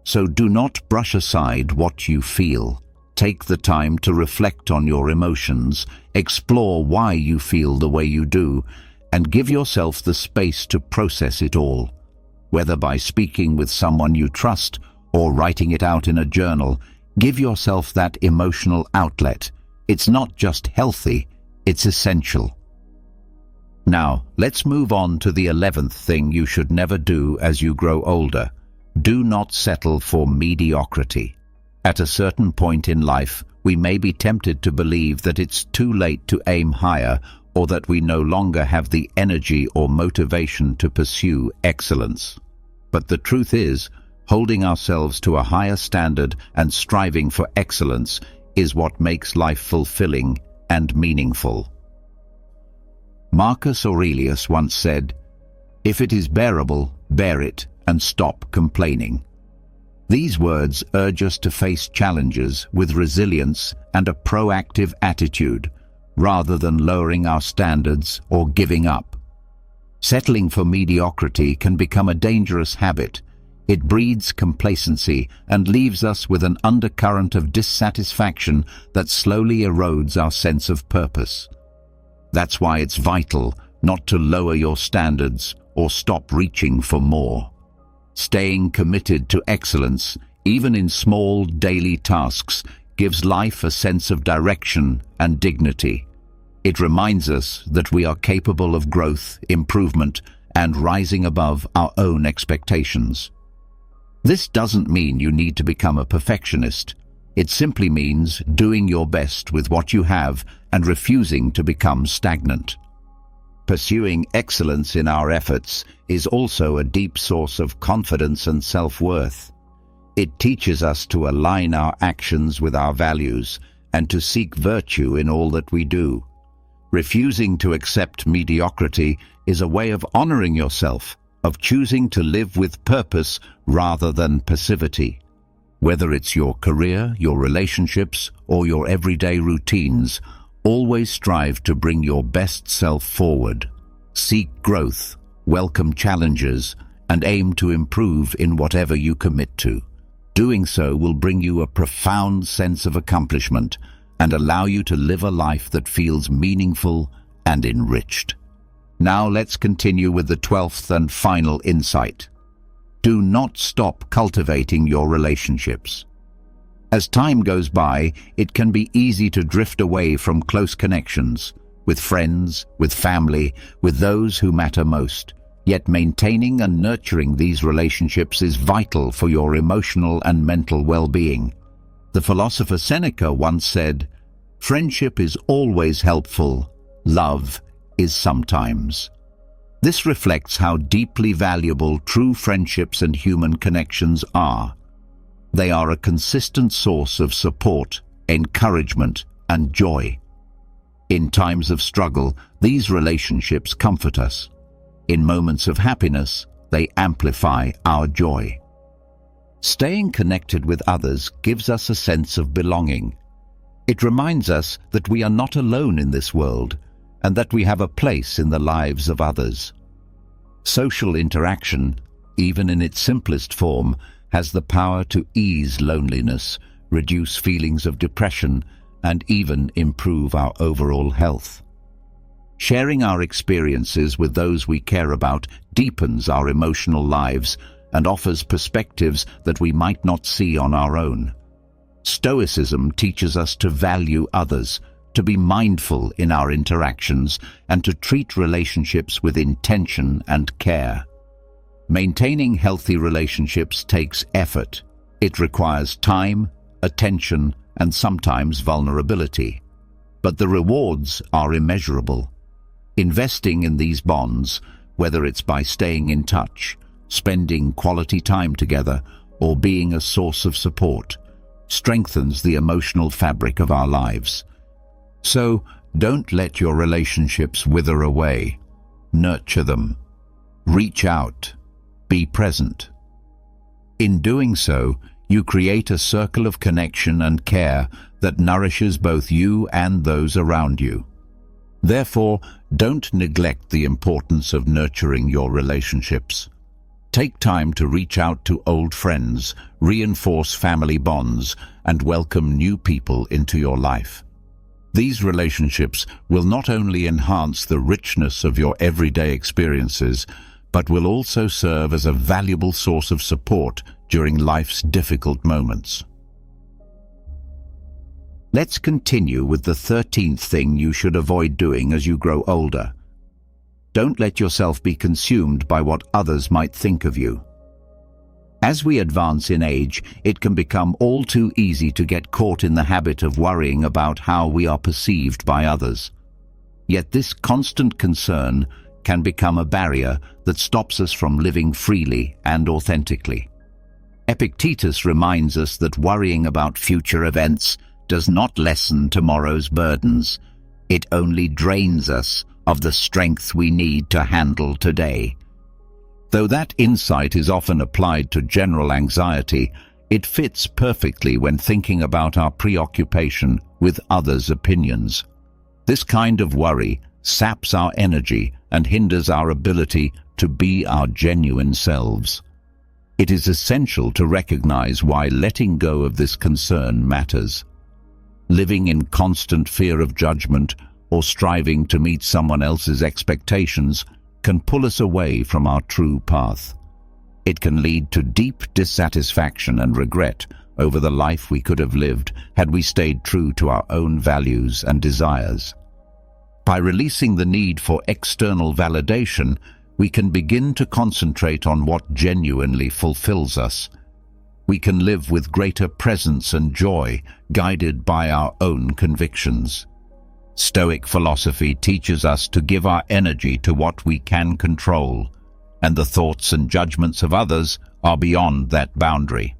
So do not brush aside what you feel. Take the time to reflect on your emotions, explore why you feel the way you do, and give yourself the space to process it all. Whether by speaking with someone you trust or writing it out in a journal, give yourself that emotional outlet. It's not just healthy, it's essential. Now, let's move on to the 11th thing you should never do as you grow older. Do not settle for mediocrity. At a certain point in life, we may be tempted to believe that it's too late to aim higher, or that we no longer have the energy or motivation to pursue excellence. But the truth is, holding ourselves to a higher standard and striving for excellence is what makes life fulfilling and meaningful. Marcus Aurelius once said, "If it is bearable, bear it and stop complaining." These words urge us to face challenges with resilience and a proactive attitude, rather than lowering our standards or giving up. Settling for mediocrity can become a dangerous habit. It breeds complacency and leaves us with an undercurrent of dissatisfaction that slowly erodes our sense of purpose. That's why it's vital not to lower your standards or stop reaching for more. Staying committed to excellence, even in small daily tasks, gives life a sense of direction and dignity. It reminds us that we are capable of growth, improvement, and rising above our own expectations. This doesn't mean you need to become a perfectionist. It simply means doing your best with what you have and refusing to become stagnant. Pursuing excellence in our efforts is also a deep source of confidence and self-worth. It teaches us to align our actions with our values and to seek virtue in all that we do. Refusing to accept mediocrity is a way of honoring yourself, of choosing to live with purpose rather than passivity. Whether it's your career, your relationships, or your everyday routines, always strive to bring your best self forward. Seek growth, welcome challenges, and aim to improve in whatever you commit to. Doing so will bring you a profound sense of accomplishment and allow you to live a life that feels meaningful and enriched. Now let's continue with the 12th and final insight. Do not stop cultivating your relationships. As time goes by, it can be easy to drift away from close connections, with friends, with family, with those who matter most. Yet maintaining and nurturing these relationships is vital for your emotional and mental well-being. The philosopher Seneca once said, "Friendship is always helpful, love is sometimes." This reflects how deeply valuable true friendships and human connections are. They are a consistent source of support, encouragement, and joy. In times of struggle, these relationships comfort us. In moments of happiness, they amplify our joy. Staying connected with others gives us a sense of belonging. It reminds us that we are not alone in this world, and that we have a place in the lives of others. Social interaction, even in its simplest form, has the power to ease loneliness, reduce feelings of depression, and even improve our overall health. Sharing our experiences with those we care about deepens our emotional lives and offers perspectives that we might not see on our own. Stoicism teaches us to value others, to be mindful in our interactions, and to treat relationships with intention and care. Maintaining healthy relationships takes effort. It requires time, attention, and sometimes vulnerability. But the rewards are immeasurable. Investing in these bonds, whether it's by staying in touch, spending quality time together, or being a source of support, strengthens the emotional fabric of our lives. So, don't let your relationships wither away. Nurture them. Reach out. Be present. In doing so, you create a circle of connection and care that nourishes both you and those around you. Therefore, don't neglect the importance of nurturing your relationships. Take time to reach out to old friends, reinforce family bonds, and welcome new people into your life. These relationships will not only enhance the richness of your everyday experiences, but will also serve as a valuable source of support during life's difficult moments. Let's continue with the 13th thing you should avoid doing as you grow older. Don't let yourself be consumed by what others might think of you. As we advance in age, it can become all too easy to get caught in the habit of worrying about how we are perceived by others. Yet this constant concern can become a barrier that stops us from living freely and authentically. Epictetus reminds us that worrying about future events does not lessen tomorrow's burdens. It only drains us of the strength we need to handle today. Though that insight is often applied to general anxiety, it fits perfectly when thinking about our preoccupation with others' opinions. This kind of worry saps our energy and hinders our ability to be our genuine selves. It is essential to recognize why letting go of this concern matters. Living in constant fear of judgment or striving to meet someone else's expectations can pull us away from our true path. It can lead to deep dissatisfaction and regret over the life we could have lived had we stayed true to our own values and desires. By releasing the need for external validation, we can begin to concentrate on what genuinely fulfills us. We can live with greater presence and joy, guided by our own convictions. Stoic philosophy teaches us to give our energy to what we can control, and the thoughts and judgments of others are beyond that boundary.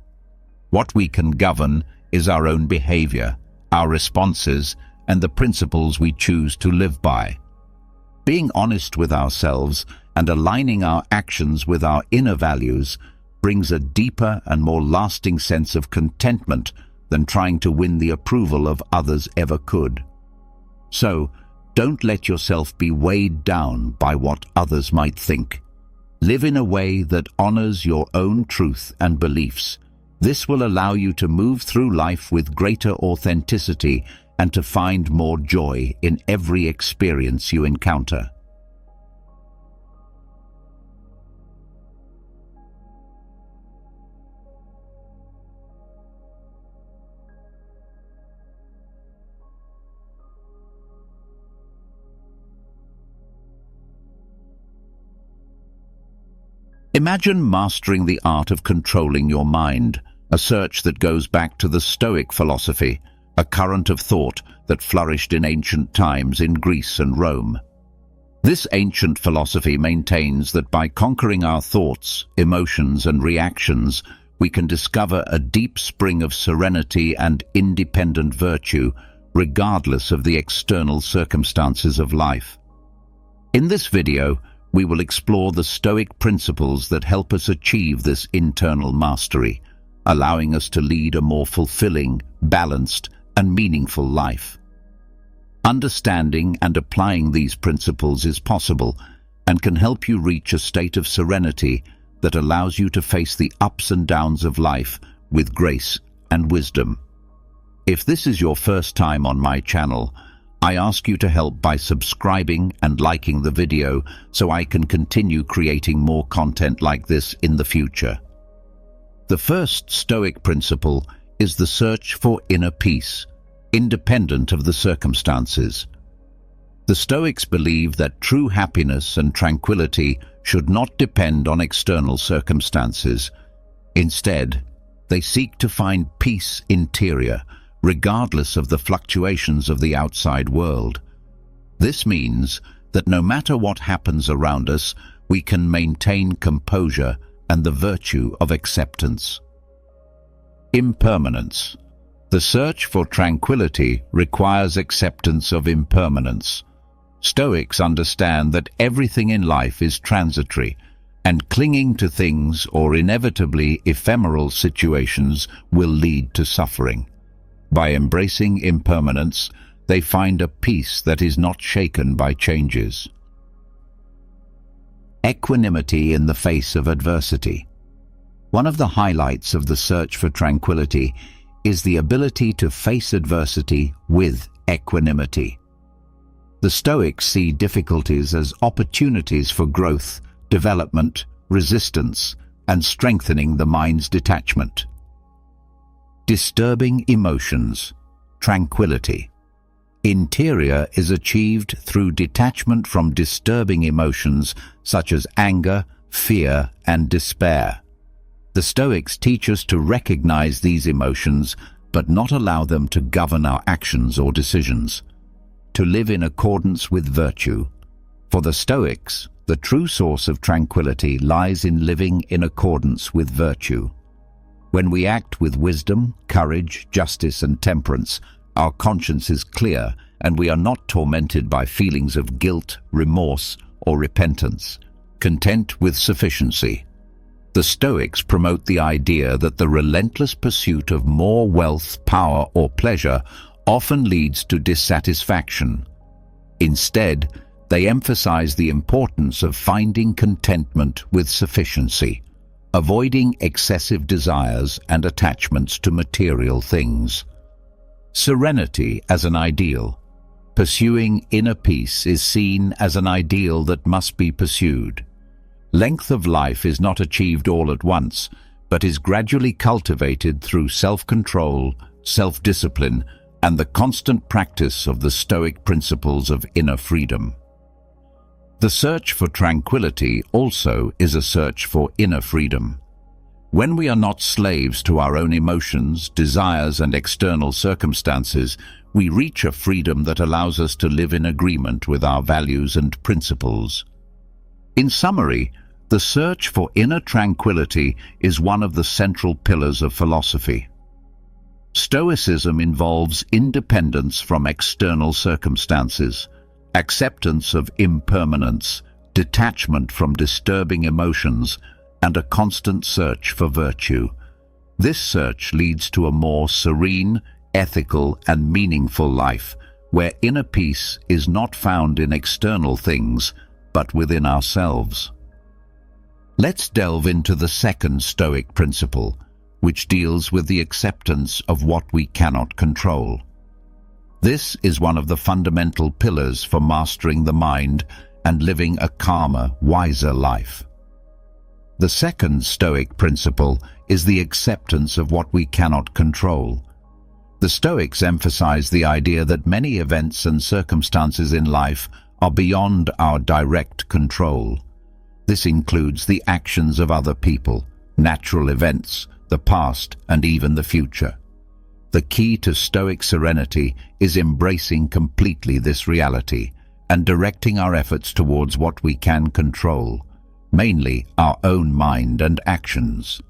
What we can govern is our own behavior, our responses, and the principles we choose to live by. Being honest with ourselves and aligning our actions with our inner values brings a deeper and more lasting sense of contentment than trying to win the approval of others ever could. So, don't let yourself be weighed down by what others might think. Live in a way that honors your own truth and beliefs. This will allow you to move through life with greater authenticity and to find more joy in every experience you encounter. Imagine mastering the art of controlling your mind, a search that goes back to the Stoic philosophy, a current of thought that flourished in ancient times in Greece and Rome. This ancient philosophy maintains that by conquering our thoughts, emotions, and reactions, we can discover a deep spring of serenity and independent virtue, regardless of the external circumstances of life. In this video, we will explore the Stoic principles that help us achieve this internal mastery, allowing us to lead a more fulfilling, balanced, and meaningful life. Understanding and applying these principles is possible and can help you reach a state of serenity that allows you to face the ups and downs of life with grace and wisdom. If this is your first time on my channel, I ask you to help by subscribing and liking the video so I can continue creating more content like this in the future. The first Stoic principle is the search for inner peace, independent of the circumstances. The Stoics believe that true happiness and tranquility should not depend on external circumstances. Instead, they seek to find peace interior, regardless of the fluctuations of the outside world. This means that no matter what happens around us, we can maintain composure and the virtue of acceptance. Impermanence. The search for tranquility requires acceptance of impermanence. Stoics understand that everything in life is transitory, and clinging to things or inevitably ephemeral situations will lead to suffering. By embracing impermanence, they find a peace that is not shaken by changes. Equanimity in the face of adversity. One of the highlights of the search for tranquility is the ability to face adversity with equanimity. The Stoics see difficulties as opportunities for growth, development, resistance, and strengthening the mind's detachment. Disturbing emotions. Tranquility. Interior is achieved through detachment from disturbing emotions such as anger, fear, and despair. The Stoics teach us to recognize these emotions but not allow them to govern our actions or decisions. To live in accordance with virtue. For the Stoics, the true source of tranquility lies in living in accordance with virtue. When we act with wisdom, courage, justice, and temperance, our conscience is clear and we are not tormented by feelings of guilt, remorse, or repentance. Content with sufficiency. The Stoics promote the idea that the relentless pursuit of more wealth, power, or pleasure often leads to dissatisfaction. Instead, they emphasize the importance of finding contentment with sufficiency, avoiding excessive desires and attachments to material things. Serenity as an ideal. Pursuing inner peace is seen as an ideal that must be pursued. Length of life is not achieved all at once, but is gradually cultivated through self-control, self-discipline, and the constant practice of the Stoic principles of inner freedom. The search for tranquility also is a search for inner freedom. When we are not slaves to our own emotions, desires, and external circumstances, we reach a freedom that allows us to live in agreement with our values and principles. In summary, the search for inner tranquility is one of the central pillars of philosophy. Stoicism involves independence from external circumstances, acceptance of impermanence, detachment from disturbing emotions, and a constant search for virtue. This search leads to a more serene, ethical, and meaningful life, where inner peace is not found in external things, but within ourselves. Let's delve into the second Stoic principle, which deals with the acceptance of what we cannot control. This is one of the fundamental pillars for mastering the mind and living a calmer, wiser life. The second Stoic principle is the acceptance of what we cannot control. The Stoics emphasize the idea that many events and circumstances in life are beyond our direct control. This includes the actions of other people, natural events, the past, and even the future. The key to Stoic serenity is embracing completely this reality and directing our efforts towards what we can control, mainly our own mind and actions.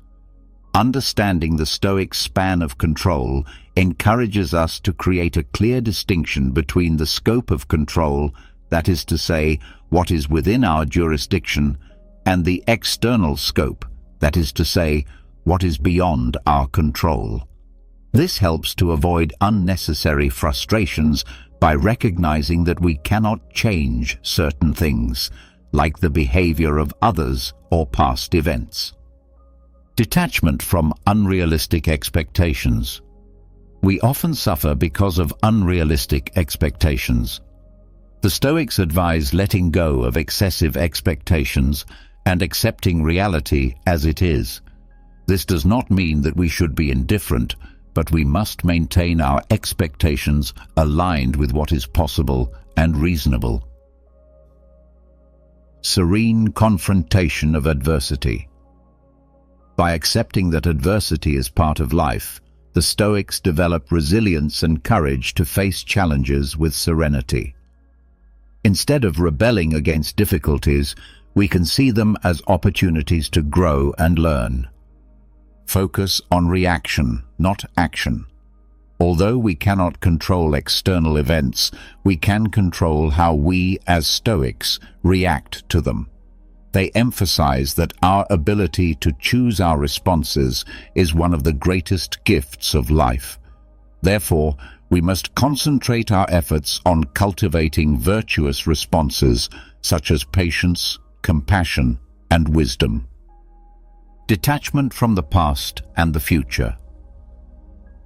Understanding the Stoic span of control encourages us to create a clear distinction between the scope of control, that is to say, what is within our jurisdiction, and the external scope, that is to say, what is beyond our control. This helps to avoid unnecessary frustrations by recognizing that we cannot change certain things, like the behavior of others or past events. Detachment from unrealistic expectations. We often suffer because of unrealistic expectations. The Stoics advise letting go of excessive expectations and accepting reality as it is. This does not mean that we should be indifferent, but we must maintain our expectations aligned with what is possible and reasonable. Serene confrontation of adversity. By accepting that adversity is part of life, the Stoics develop resilience and courage to face challenges with serenity. Instead of rebelling against difficulties, we can see them as opportunities to grow and learn. Focus on reaction, not action. Although we cannot control external events, we can control how we, as Stoics, react to them. They emphasize that our ability to choose our responses is one of the greatest gifts of life. Therefore, we must concentrate our efforts on cultivating virtuous responses such as patience, compassion, and wisdom. Detachment from the past and the future.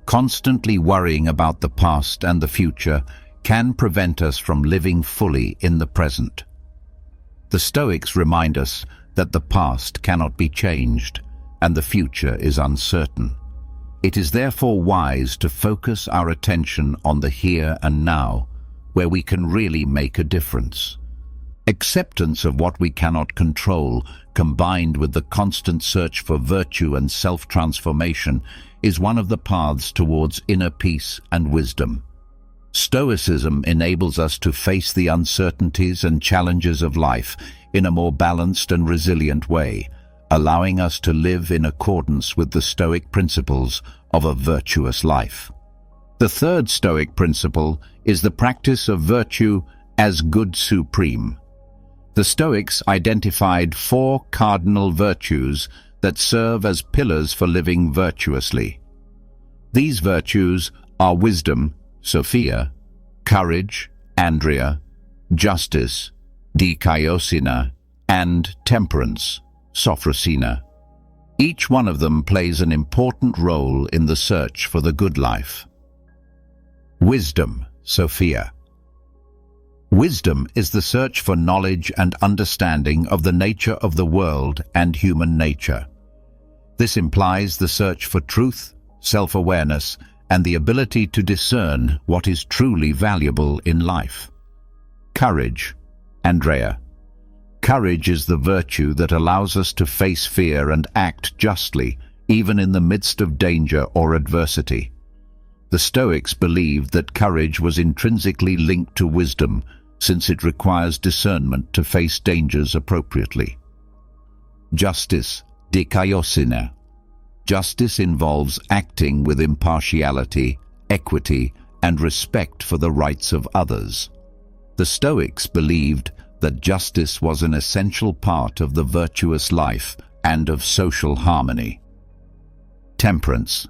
Constantly worrying about the past and the future can prevent us from living fully in the present. The Stoics remind us that the past cannot be changed and the future is uncertain. It is therefore wise to focus our attention on the here and now, where we can really make a difference. Acceptance of what we cannot control, combined with the constant search for virtue and self-transformation, is one of the paths towards inner peace and wisdom. Stoicism enables us to face the uncertainties and challenges of life in a more balanced and resilient way, allowing us to live in accordance with the Stoic principles of a virtuous life. The third Stoic principle is the practice of virtue as good supreme. The Stoics identified 4 cardinal virtues that serve as pillars for living virtuously. These virtues are wisdom, Sophia, courage, Andrea, justice, dikaiosina, and temperance, Sophrosina. Each one of them plays an important role in the search for the good life. Wisdom, Sophia. Wisdom is the search for knowledge and understanding of the nature of the world and human nature. This implies the search for truth, self-awareness, and the ability to discern what is truly valuable in life. Courage, Andrea. Courage is the virtue that allows us to face fear and act justly, even in the midst of danger or adversity. The Stoics believed that courage was intrinsically linked to wisdom, since it requires discernment to face dangers appropriately. Justice, dikaiosina. Justice involves acting with impartiality, equity, and respect for the rights of others. The Stoics believed that justice was an essential part of the virtuous life and of social harmony. Temperance,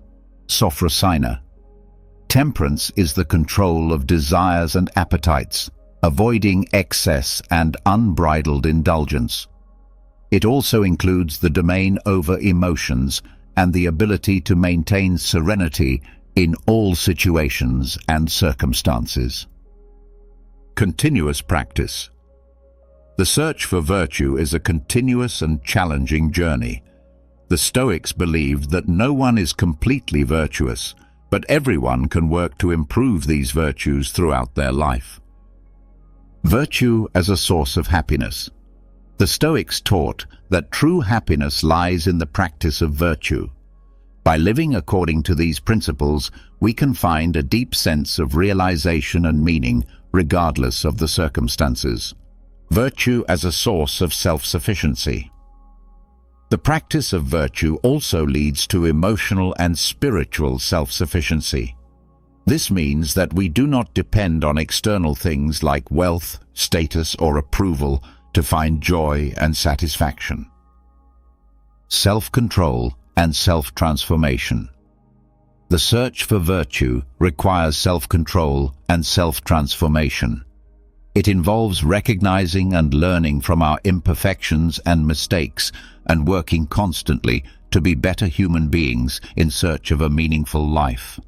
Sophrosina. Temperance is the control of desires and appetites, avoiding excess and unbridled indulgence. It also includes the domain over emotions and the ability to maintain serenity in all situations and circumstances. Continuous practice. The search for virtue is a continuous and challenging journey. The Stoics believed that no one is completely virtuous, but everyone can work to improve these virtues throughout their life. Virtue as a source of happiness. The Stoics taught that true happiness lies in the practice of virtue. By living according to these principles, we can find a deep sense of realization and meaning, regardless of the circumstances. Virtue as a source of self-sufficiency. The practice of virtue also leads to emotional and spiritual self-sufficiency. This means that we do not depend on external things like wealth, status, or approval to find joy and satisfaction. Self-control and self-transformation. The search for virtue requires self-control and self-transformation. It involves recognizing and learning from our imperfections and mistakes and working constantly to be better human beings in search of a meaningful life.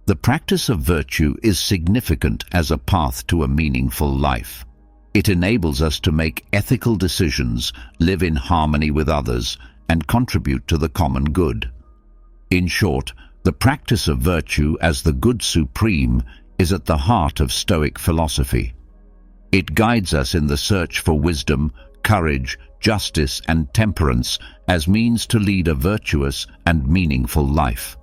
The practice of virtue is significant as a path to a meaningful life. It enables us to make ethical decisions, live in harmony with others, and contribute to the common good. In short, the practice of virtue as the good supreme is at the heart of Stoic philosophy. It guides us in the search for wisdom, courage, justice, and temperance as means to lead a virtuous and meaningful life.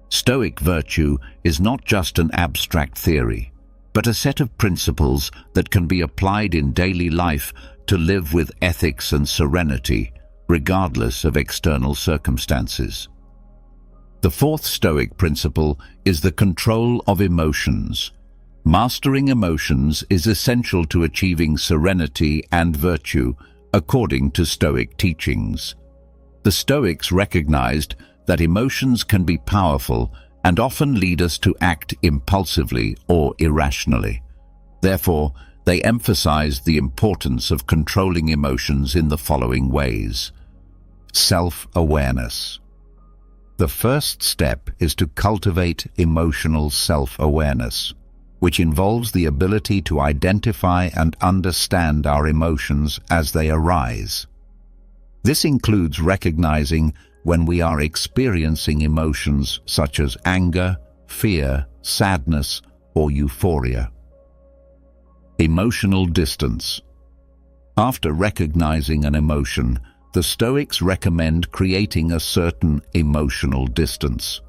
Stoic virtue is not just an abstract theory, but a set of principles that can be applied in daily life to live with ethics and serenity, regardless of external circumstances. The fourth Stoic principle is the control of emotions. Mastering emotions is essential to achieving serenity and virtue, according to Stoic teachings. The Stoics recognized that emotions can be powerful and often lead us to act impulsively or irrationally. Therefore, They emphasized the importance of controlling emotions in the following ways. Self-awareness. The first step is to cultivate emotional self-awareness, which involves the ability to identify and understand our emotions as they arise. This includes recognizing when we are experiencing emotions such as anger, fear, sadness, or euphoria. Emotional distance. After recognizing an emotion, the Stoics recommend creating a certain emotional distance.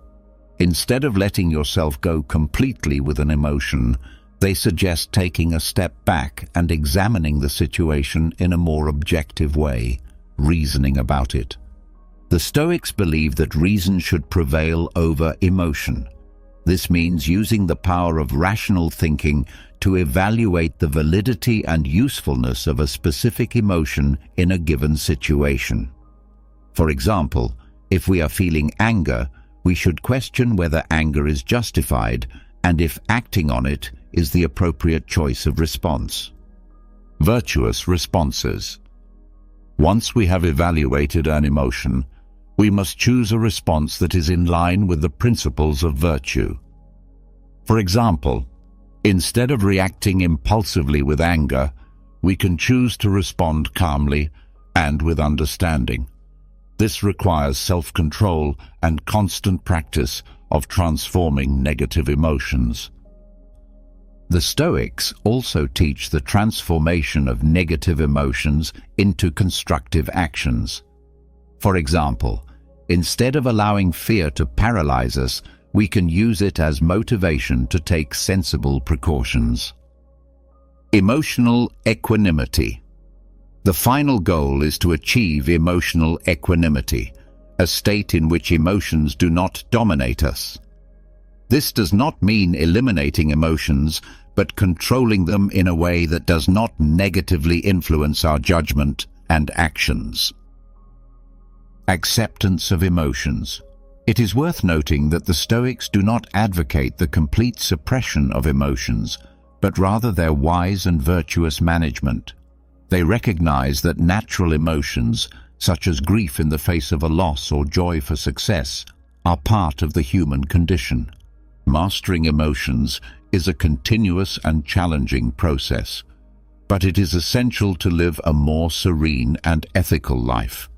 Instead of letting yourself go completely with an emotion, they suggest taking a step back and examining the situation in a more objective way, reasoning about it. The Stoics believe that reason should prevail over emotion. This means using the power of rational thinking to evaluate the validity and usefulness of a specific emotion in a given situation. For example, if we are feeling anger, we should question whether anger is justified and if acting on it is the appropriate choice of response. Virtuous responses. Once we have evaluated an emotion, we must choose a response that is in line with the principles of virtue. For example, instead of reacting impulsively with anger, we can choose to respond calmly and with understanding. This requires self-control and constant practice of transforming negative emotions. The Stoics also teach the transformation of negative emotions into constructive actions. For example, instead of allowing fear to paralyze us, we can use it as motivation to take sensible precautions. Emotional equanimity. The final goal is to achieve emotional equanimity, a state in which emotions do not dominate us. This does not mean eliminating emotions, but controlling them in a way that does not negatively influence our judgment and actions. Acceptance of emotions. It is worth noting that the Stoics do not advocate the complete suppression of emotions, but rather their wise and virtuous management. They recognize that natural emotions, such as grief in the face of a loss or joy for success, are part of the human condition. Mastering emotions is a continuous and challenging process, but it is essential to live a more serene and ethical life.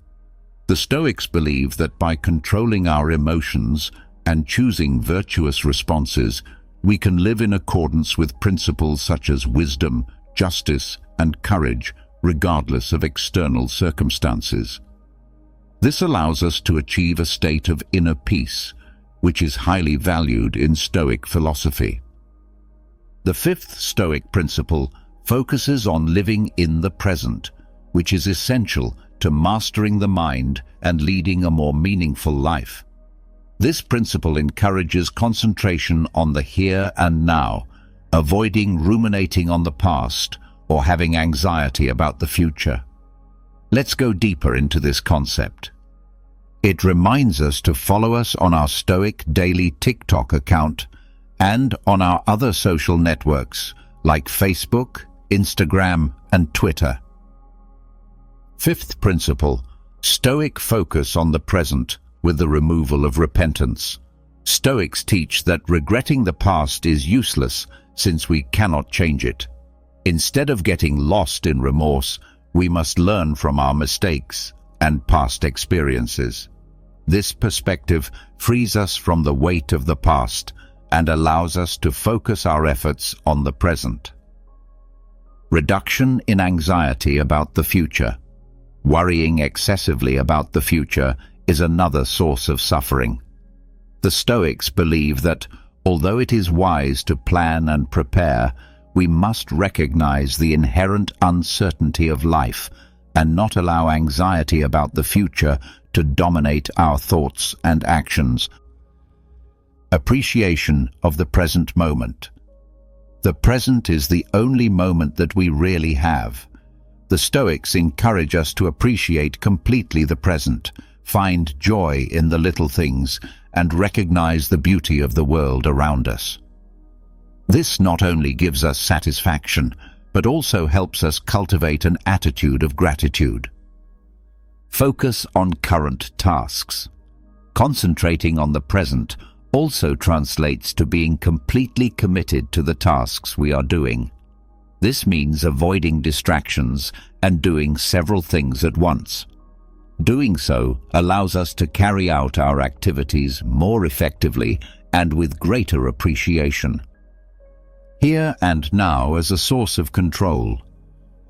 The Stoics believe that by controlling our emotions and choosing virtuous responses, we can live in accordance with principles such as wisdom, justice, and courage, regardless of external circumstances. This allows us to achieve a state of inner peace, which is highly valued in Stoic philosophy. The fifth Stoic principle focuses on living in the present, which is essential to mastering the mind and leading a more meaningful life. This principle encourages concentration on the here and now, avoiding ruminating on the past or having anxiety about the future. Let's go deeper into this concept. It reminds us to follow us on our Stoic Daily TikTok account and on our other social networks like Facebook, Instagram, and Twitter. Fifth principle, Stoic focus on the present with the removal of repentance. Stoics teach that regretting the past is useless since we cannot change it. Instead of getting lost in remorse, we must learn from our mistakes and past experiences. This perspective frees us from the weight of the past and allows us to focus our efforts on the present. Reduction in anxiety about the future. Worrying excessively about the future is another source of suffering. The Stoics believe that, although it is wise to plan and prepare, we must recognize the inherent uncertainty of life and not allow anxiety about the future to dominate our thoughts and actions. Appreciation of the present moment. The present is the only moment that we really have. The Stoics encourage us to appreciate completely the present, find joy in the little things, and recognize the beauty of the world around us. This not only gives us satisfaction, but also helps us cultivate an attitude of gratitude. Focus on current tasks. Concentrating on the present also translates to being completely committed to the tasks we are doing. This means avoiding distractions and doing several things at once. Doing so allows us to carry out our activities more effectively and with greater appreciation. Here and now as a source of control.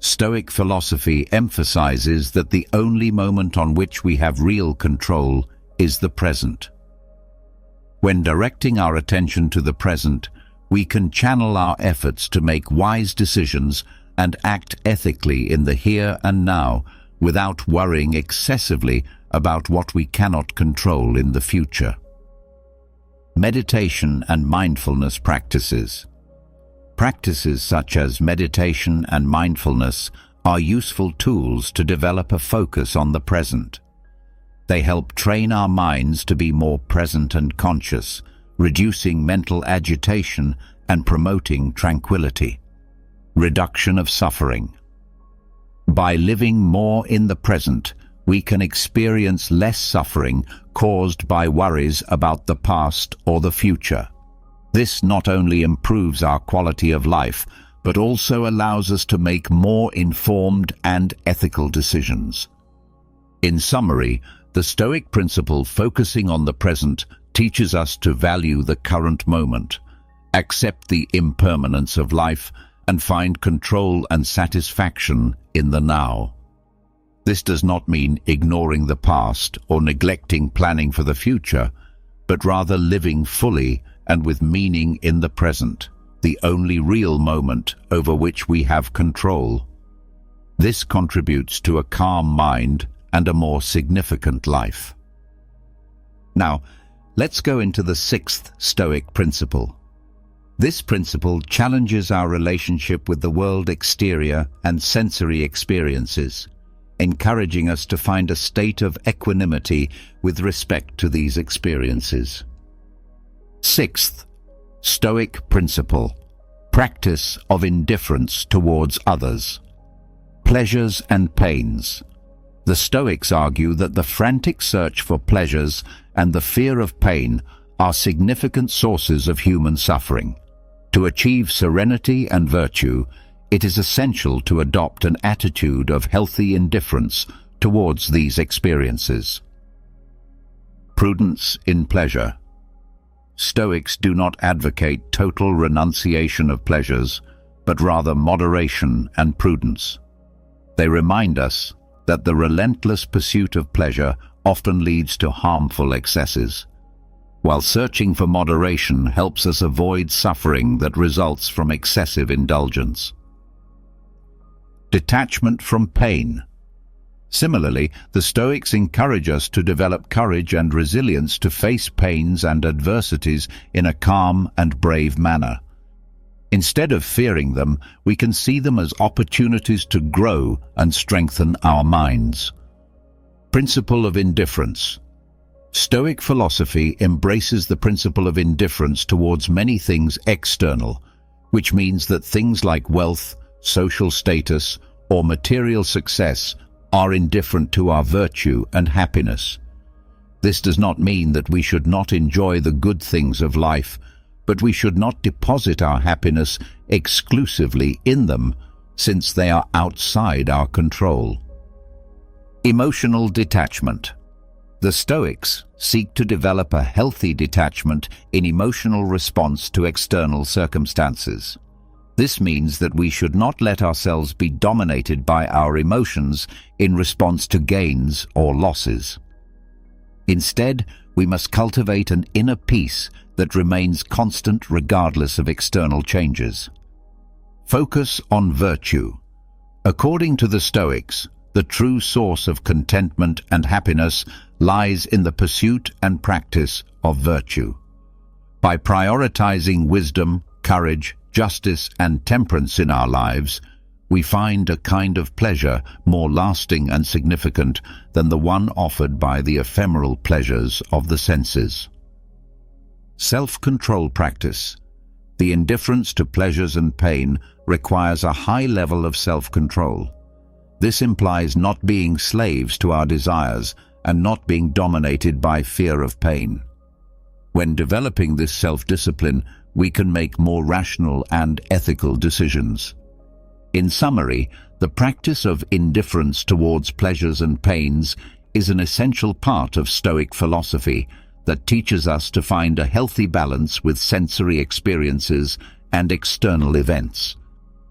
Stoic philosophy emphasizes that the only moment on which we have real control is the present. When directing our attention to the present, we can channel our efforts to make wise decisions and act ethically in the here and now without worrying excessively about what we cannot control in the future. Meditation and mindfulness practices. Practices such as meditation and mindfulness are useful tools to develop a focus on the present. They help train our minds to be more present and conscious, reducing mental agitation and promoting tranquility. Reduction of suffering. By living more in the present, we can experience less suffering caused by worries about the past or the future. This not only improves our quality of life, but also allows us to make more informed and ethical decisions. In summary, the Stoic principle focusing on the present teaches us to value the current moment, accept the impermanence of life, and find control and satisfaction in the now. This does not mean ignoring the past or neglecting planning for the future, but rather living fully and with meaning in the present, the only real moment over which we have control. This contributes to a calm mind and a more significant life. Now, let's go into the sixth Stoic principle. This principle challenges our relationship with the world exterior and sensory experiences, encouraging us to find a state of equanimity with respect to these experiences. Sixth, Stoic principle, practice of indifference towards others. Pleasures and pains. The Stoics argue that the frantic search for pleasures and the fear of pain are significant sources of human suffering. To achieve serenity and virtue, it is essential to adopt an attitude of healthy indifference towards these experiences. Prudence in pleasure. Stoics do not advocate total renunciation of pleasures, but rather moderation and prudence. They remind us that the relentless pursuit of pleasure often leads to harmful excesses, while searching for moderation helps us avoid suffering that results from excessive indulgence. Detachment from pain. Similarly, the Stoics encourage us to develop courage and resilience to face pains and adversities in a calm and brave manner. Instead of fearing them, we can see them as opportunities to grow and strengthen our minds. Principle of indifference. Stoic philosophy embraces the principle of indifference towards many things external, which means that things like wealth, social status, or material success are indifferent to our virtue and happiness. This does not mean that we should not enjoy the good things of life, but we should not deposit our happiness exclusively in them, since they are outside our control. Emotional detachment. The Stoics seek to develop a healthy detachment in emotional response to external circumstances. This means that we should not let ourselves be dominated by our emotions in response to gains or losses. Instead, we must cultivate an inner peace that remains constant regardless of external changes. Focus on virtue. According to the Stoics, the true source of contentment and happiness lies in the pursuit and practice of virtue. By prioritizing wisdom, courage, justice, and temperance in our lives, we find a kind of pleasure more lasting and significant than the one offered by the ephemeral pleasures of the senses. Self-control practice. The indifference to pleasures and pain requires a high level of self-control. This implies not being slaves to our desires and not being dominated by fear of pain. When developing this self-discipline, we can make more rational and ethical decisions. In summary, the practice of indifference towards pleasures and pains is an essential part of Stoic philosophy that teaches us to find a healthy balance with sensory experiences and external events.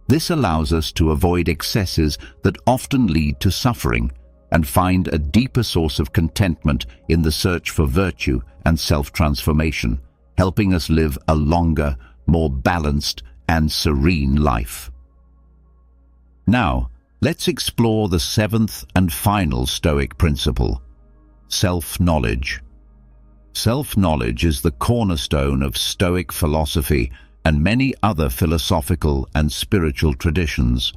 This allows us to avoid excesses that often lead to suffering and find a deeper source of contentment in the search for virtue and self-transformation, helping us live a longer, more balanced and serene life. Now, let's explore the seventh and final Stoic principle, self-knowledge. Self-knowledge is the cornerstone of Stoic philosophy and many other philosophical and spiritual traditions.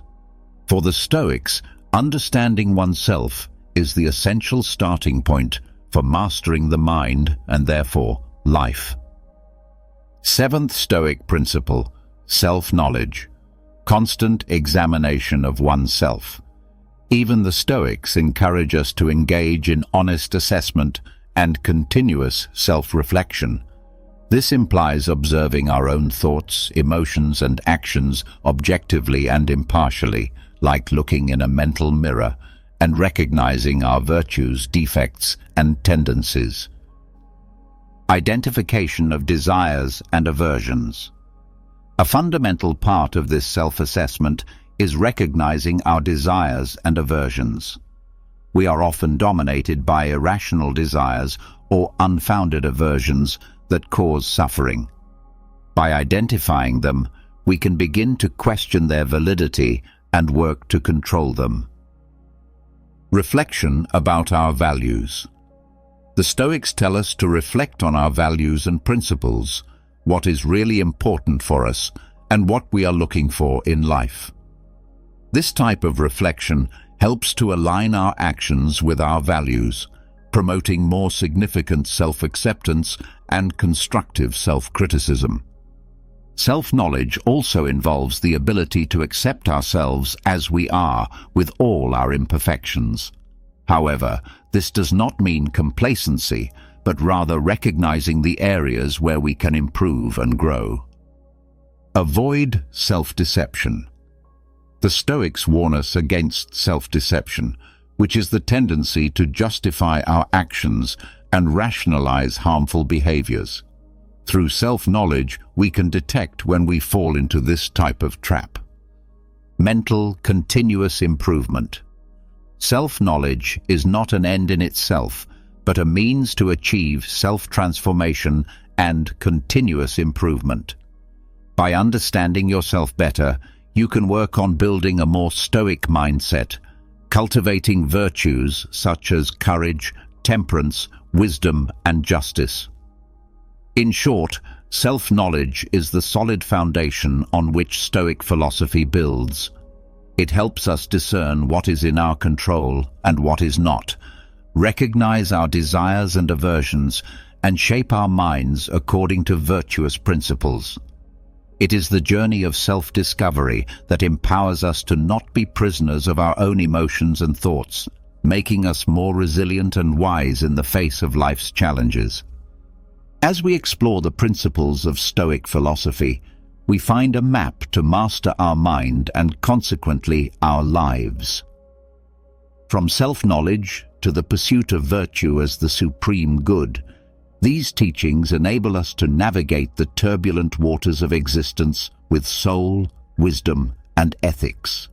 For the Stoics, understanding oneself is the essential starting point for mastering the mind and therefore life. Seventh Stoic principle, self-knowledge, constant examination of oneself. Even the Stoics encourage us to engage in honest assessment and continuous self-reflection. This implies observing our own thoughts, emotions, and actions objectively and impartially, like looking in a mental mirror, and recognizing our virtues, defects, and tendencies. Identification of desires and aversions. A fundamental part of this self-assessment is recognizing our desires and aversions. We are often dominated by irrational desires or unfounded aversions that cause suffering. By identifying them, we can begin to question their validity and work to control them. Reflection about our values. The Stoics tell us to reflect on our values and principles, what is really important for us, and what we are looking for in life. This type of reflection helps to align our actions with our values, promoting more significant self-acceptance and constructive self-criticism. Self-knowledge also involves the ability to accept ourselves as we are with all our imperfections. However, this does not mean complacency, but rather recognizing the areas where we can improve and grow. Avoid self-deception. The Stoics warn us against self-deception, which is the tendency to justify our actions and rationalize harmful behaviors. Through self-knowledge, we can detect when we fall into this type of trap. Mental continuous improvement. Self-knowledge is not an end in itself, but a means to achieve self-transformation and continuous improvement. By understanding yourself better, you can work on building a more Stoic mindset, cultivating virtues such as courage, temperance, wisdom, and justice. In short, self-knowledge is the solid foundation on which Stoic philosophy builds. It helps us discern what is in our control and what is not, recognize our desires and aversions, and shape our minds according to virtuous principles. It is the journey of self-discovery that empowers us to not be prisoners of our own emotions and thoughts, making us more resilient and wise in the face of life's challenges. As we explore the principles of Stoic philosophy, we find a map to master our mind and consequently our lives. From self-knowledge to the pursuit of virtue as the supreme good, these teachings enable us to navigate the turbulent waters of existence with soul, wisdom, and ethics.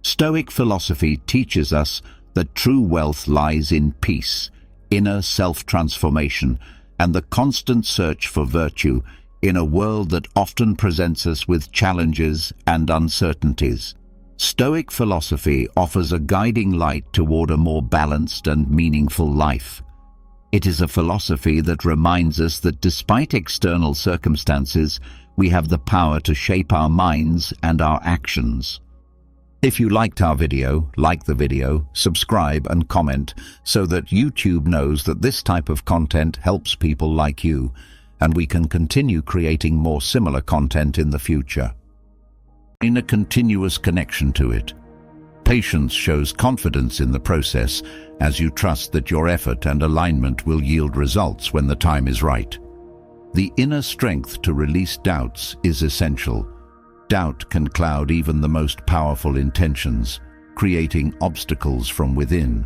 Stoic philosophy teaches us that true wealth lies in peace, inner self-transformation, and the constant search for virtue in a world that often presents us with challenges and uncertainties. Stoic philosophy offers a guiding light toward a more balanced and meaningful life. It is a philosophy that reminds us that despite external circumstances, we have the power to shape our minds and our actions. If you liked our video, like the video, subscribe and comment so that YouTube knows that this type of content helps people like you, and we can continue creating more similar content in the future. in a continuous connection to it. Patience shows confidence in the process as you trust that your effort and alignment will yield results when the time is right. The inner strength to release doubts is essential. Doubt can cloud even the most powerful intentions, creating obstacles from within.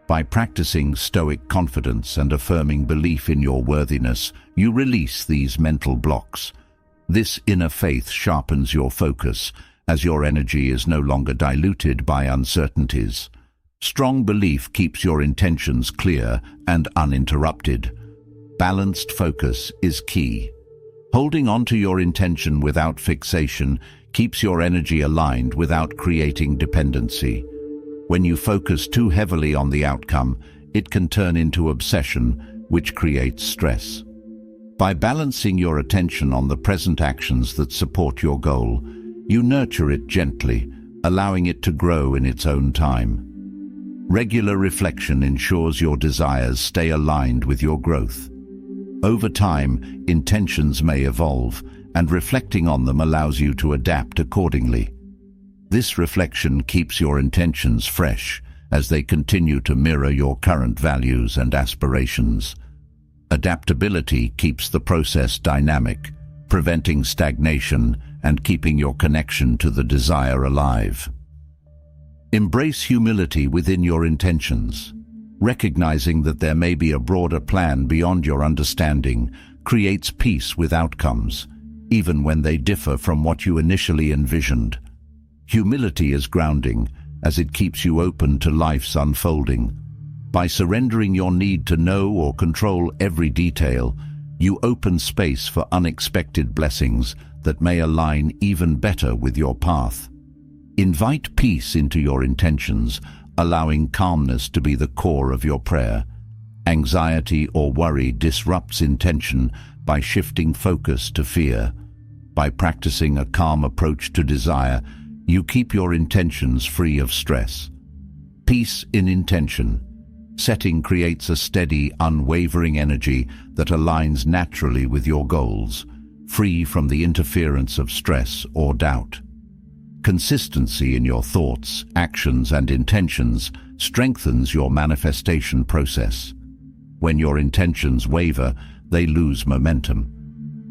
By practicing Stoic confidence and affirming belief in your worthiness, you release these mental blocks. This inner faith sharpens your focus, as your energy is no longer diluted by uncertainties. Strong belief keeps your intentions clear and uninterrupted. Balanced focus is key. Holding on to your intention without fixation keeps your energy aligned without creating dependency. When you focus too heavily on the outcome, it can turn into obsession, which creates stress. By balancing your attention on the present actions that support your goal, you nurture it gently, allowing it to grow in its own time. Regular reflection ensures your desires stay aligned with your growth. Over time, intentions may evolve, and reflecting on them allows you to adapt accordingly. This reflection keeps your intentions fresh as they continue to mirror your current values and aspirations. Adaptability keeps the process dynamic, preventing stagnation and keeping your connection to the desire alive. Embrace humility within your intentions. Recognizing that there may be a broader plan beyond your understanding creates peace with outcomes, even when they differ from what you initially envisioned. Humility is grounding, as it keeps you open to life's unfolding. By surrendering your need to know or control every detail, you open space for unexpected blessings that may align even better with your path. Invite peace into your intentions, allowing calmness to be the core of your prayer. Anxiety or worry disrupts intention by shifting focus to fear. By practicing a calm approach to desire, you keep your intentions free of stress. Peace in intention setting creates a steady, unwavering energy that aligns naturally with your goals, free from the interference of stress or doubt. Consistency in your thoughts, actions, and intentions strengthens your manifestation process. When your intentions waver, they lose momentum.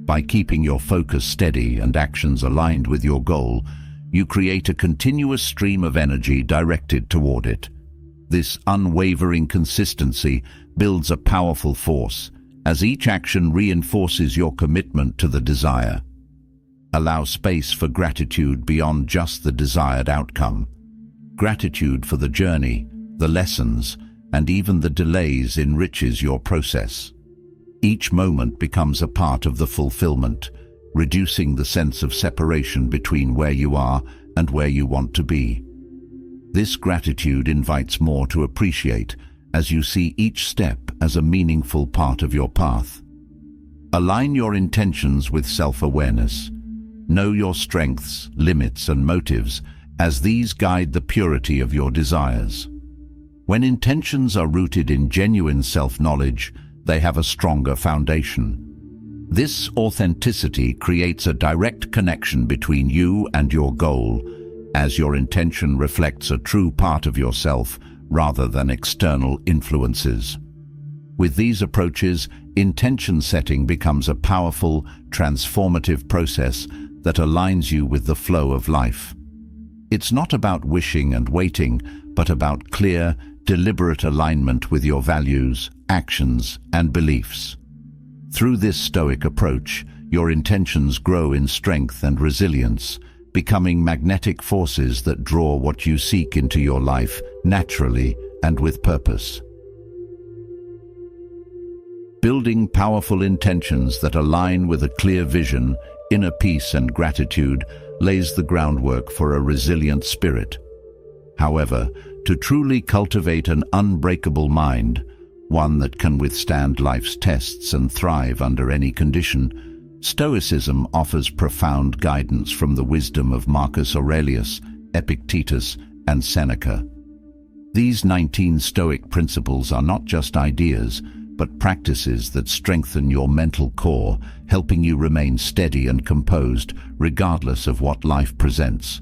By keeping your focus steady and actions aligned with your goal, you create a continuous stream of energy directed toward it. This unwavering consistency builds a powerful force, as each action reinforces your commitment to the desire. Allow space for gratitude beyond just the desired outcome. Gratitude for the journey, the lessons, and even the delays enriches your process. Each moment becomes a part of the fulfillment, reducing the sense of separation between where you are and where you want to be. This gratitude invites more to appreciate, as you see each step as a meaningful part of your path. Align your intentions with self-awareness. Know your strengths, limits, and motives, as these guide the purity of your desires. When intentions are rooted in genuine self-knowledge, they have a stronger foundation. This authenticity creates a direct connection between you and your goal, as your intention reflects a true part of yourself rather than external influences. With these approaches, intention setting becomes a powerful, transformative process that aligns you with the flow of life. It's not about wishing and waiting, but about clear, deliberate alignment with your values, actions, and beliefs. Through this Stoic approach, your intentions grow in strength and resilience, becoming magnetic forces that draw what you seek into your life naturally and with purpose. Building powerful intentions that align with a clear vision, inner peace, and gratitude lays the groundwork for a resilient spirit. However, to truly cultivate an unbreakable mind, one that can withstand life's tests and thrive under any condition, Stoicism offers profound guidance from the wisdom of Marcus Aurelius, Epictetus, and Seneca. These 19 Stoic principles are not just ideas, but practices that strengthen your mental core, helping you remain steady and composed regardless of what life presents.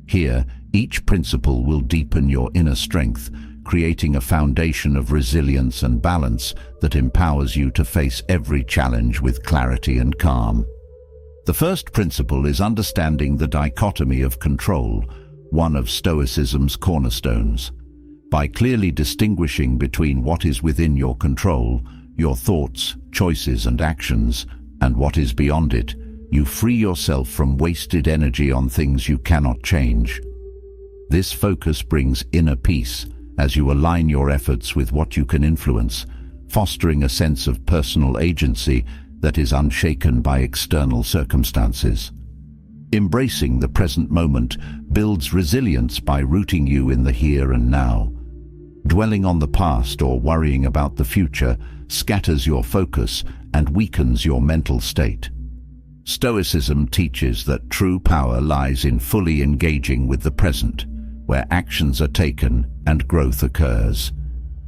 Here, each principle will deepen your inner strength, creating a foundation of resilience and balance that empowers you to face every challenge with clarity and calm. The first principle is understanding the dichotomy of control, one of Stoicism's cornerstones. By clearly distinguishing between what is within your control, your thoughts, choices and actions, and what is beyond it, you free yourself from wasted energy on things you cannot change. This focus brings inner peace as you align your efforts with what you can influence, fostering a sense of personal agency that is unshaken by external circumstances. Embracing the present moment builds resilience by rooting you in the here and now. Dwelling on the past or worrying about the future scatters your focus and weakens your mental state. Stoicism teaches that true power lies in fully engaging with the present, where actions are taken and growth occurs.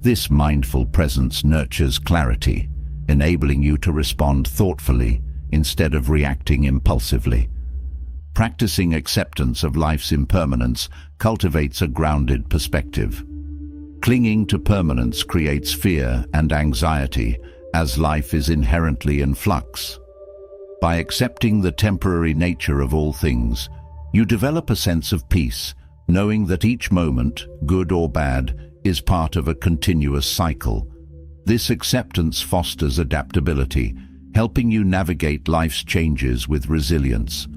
This mindful presence nurtures clarity, enabling you to respond thoughtfully instead of reacting impulsively. Practicing acceptance of life's impermanence cultivates a grounded perspective. Clinging to permanence creates fear and anxiety, as life is inherently in flux. By accepting the temporary nature of all things, you develop a sense of peace, knowing that each moment, good or bad, is part of a continuous cycle. This acceptance fosters adaptability, helping you navigate life's changes with resilience.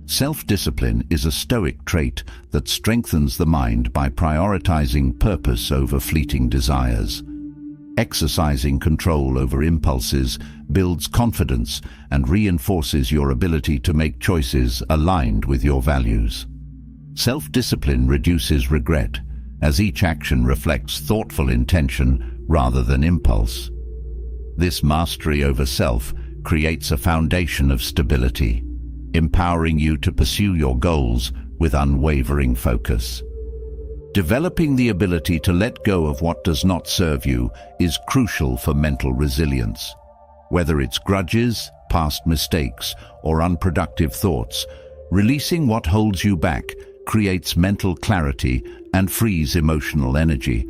Self-discipline is a Stoic trait that strengthens the mind by prioritizing purpose over fleeting desires. Exercising control over impulses builds confidence and reinforces your ability to make choices aligned with your values. Self-discipline reduces regret, as each action reflects thoughtful intention rather than impulse. This mastery over self creates a foundation of stability, empowering you to pursue your goals with unwavering focus. Developing the ability to let go of what does not serve you is crucial for mental resilience. Whether it's grudges, past mistakes, or unproductive thoughts, releasing what holds you back creates mental clarity and frees emotional energy.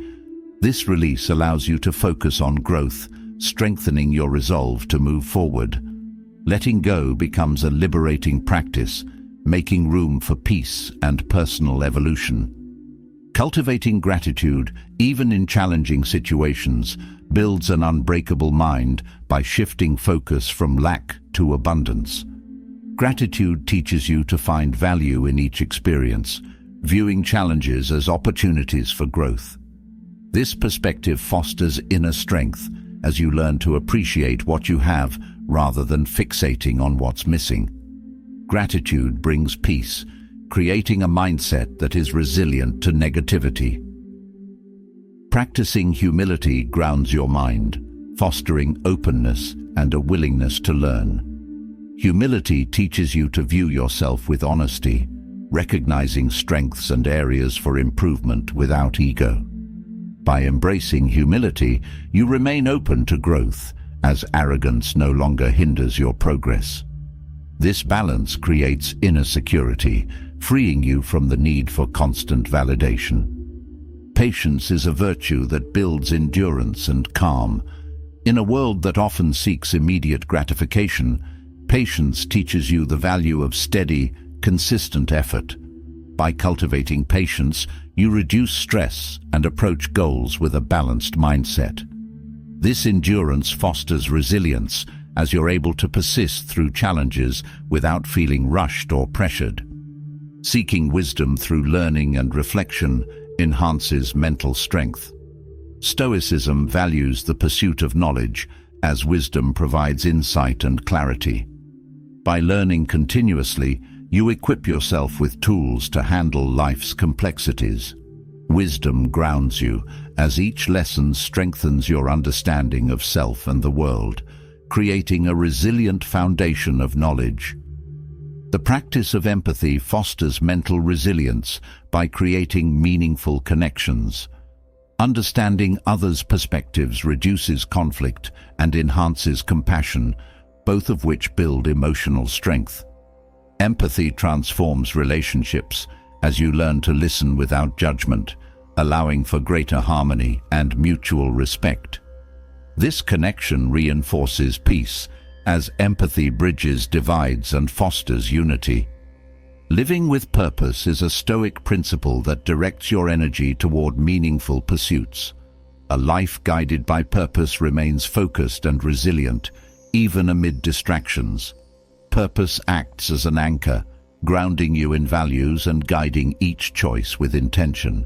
This release allows you to focus on growth, strengthening your resolve to move forward. Letting go becomes a liberating practice, making room for peace and personal evolution. Cultivating gratitude, even in challenging situations, builds an unbreakable mind by shifting focus from lack to abundance. Gratitude teaches you to find value in each experience, viewing challenges as opportunities for growth. This perspective fosters inner strength as you learn to appreciate what you have rather than fixating on what's missing. Gratitude brings peace, creating a mindset that is resilient to negativity. Practicing humility grounds your mind, fostering openness and a willingness to learn. Humility teaches you to view yourself with honesty, recognizing strengths and areas for improvement without ego. By embracing humility, you remain open to growth, as arrogance no longer hinders your progress. This balance creates inner security, freeing you from the need for constant validation. Patience is a virtue that builds endurance and calm. In a world that often seeks immediate gratification, patience teaches you the value of steady, consistent effort. By cultivating patience, you reduce stress and approach goals with a balanced mindset. This endurance fosters resilience, as you're able to persist through challenges without feeling rushed or pressured. Seeking wisdom through learning and reflection enhances mental strength. Stoicism values the pursuit of knowledge, as wisdom provides insight and clarity. By learning continuously, you equip yourself with tools to handle life's complexities. Wisdom grounds you, as each lesson strengthens your understanding of self and the world, creating a resilient foundation of knowledge. The practice of empathy fosters mental resilience by creating meaningful connections. Understanding others' perspectives reduces conflict and enhances compassion, both of which build emotional strength. Empathy transforms relationships as you learn to listen without judgment, allowing for greater harmony and mutual respect. This connection reinforces peace, as empathy bridges divides and fosters unity. Living with purpose is a Stoic principle that directs your energy toward meaningful pursuits. A life guided by purpose remains focused and resilient, even amid distractions. Purpose acts as an anchor, grounding you in values and guiding each choice with intention.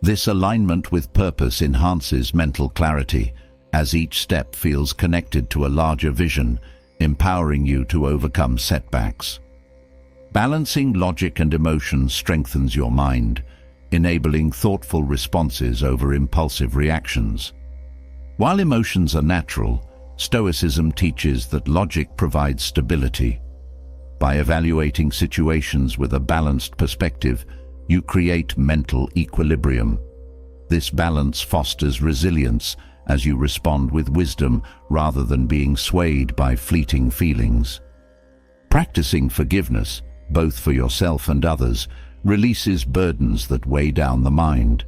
This alignment with purpose enhances mental clarity, as each step feels connected to a larger vision, empowering you to overcome setbacks. Balancing logic and emotion strengthens your mind, enabling thoughtful responses over impulsive reactions. While emotions are natural, Stoicism teaches that logic provides stability. By evaluating situations with a balanced perspective, you create mental equilibrium. This balance fosters resilience as you respond with wisdom rather than being swayed by fleeting feelings. Practicing forgiveness, both for yourself and others, releases burdens that weigh down the mind.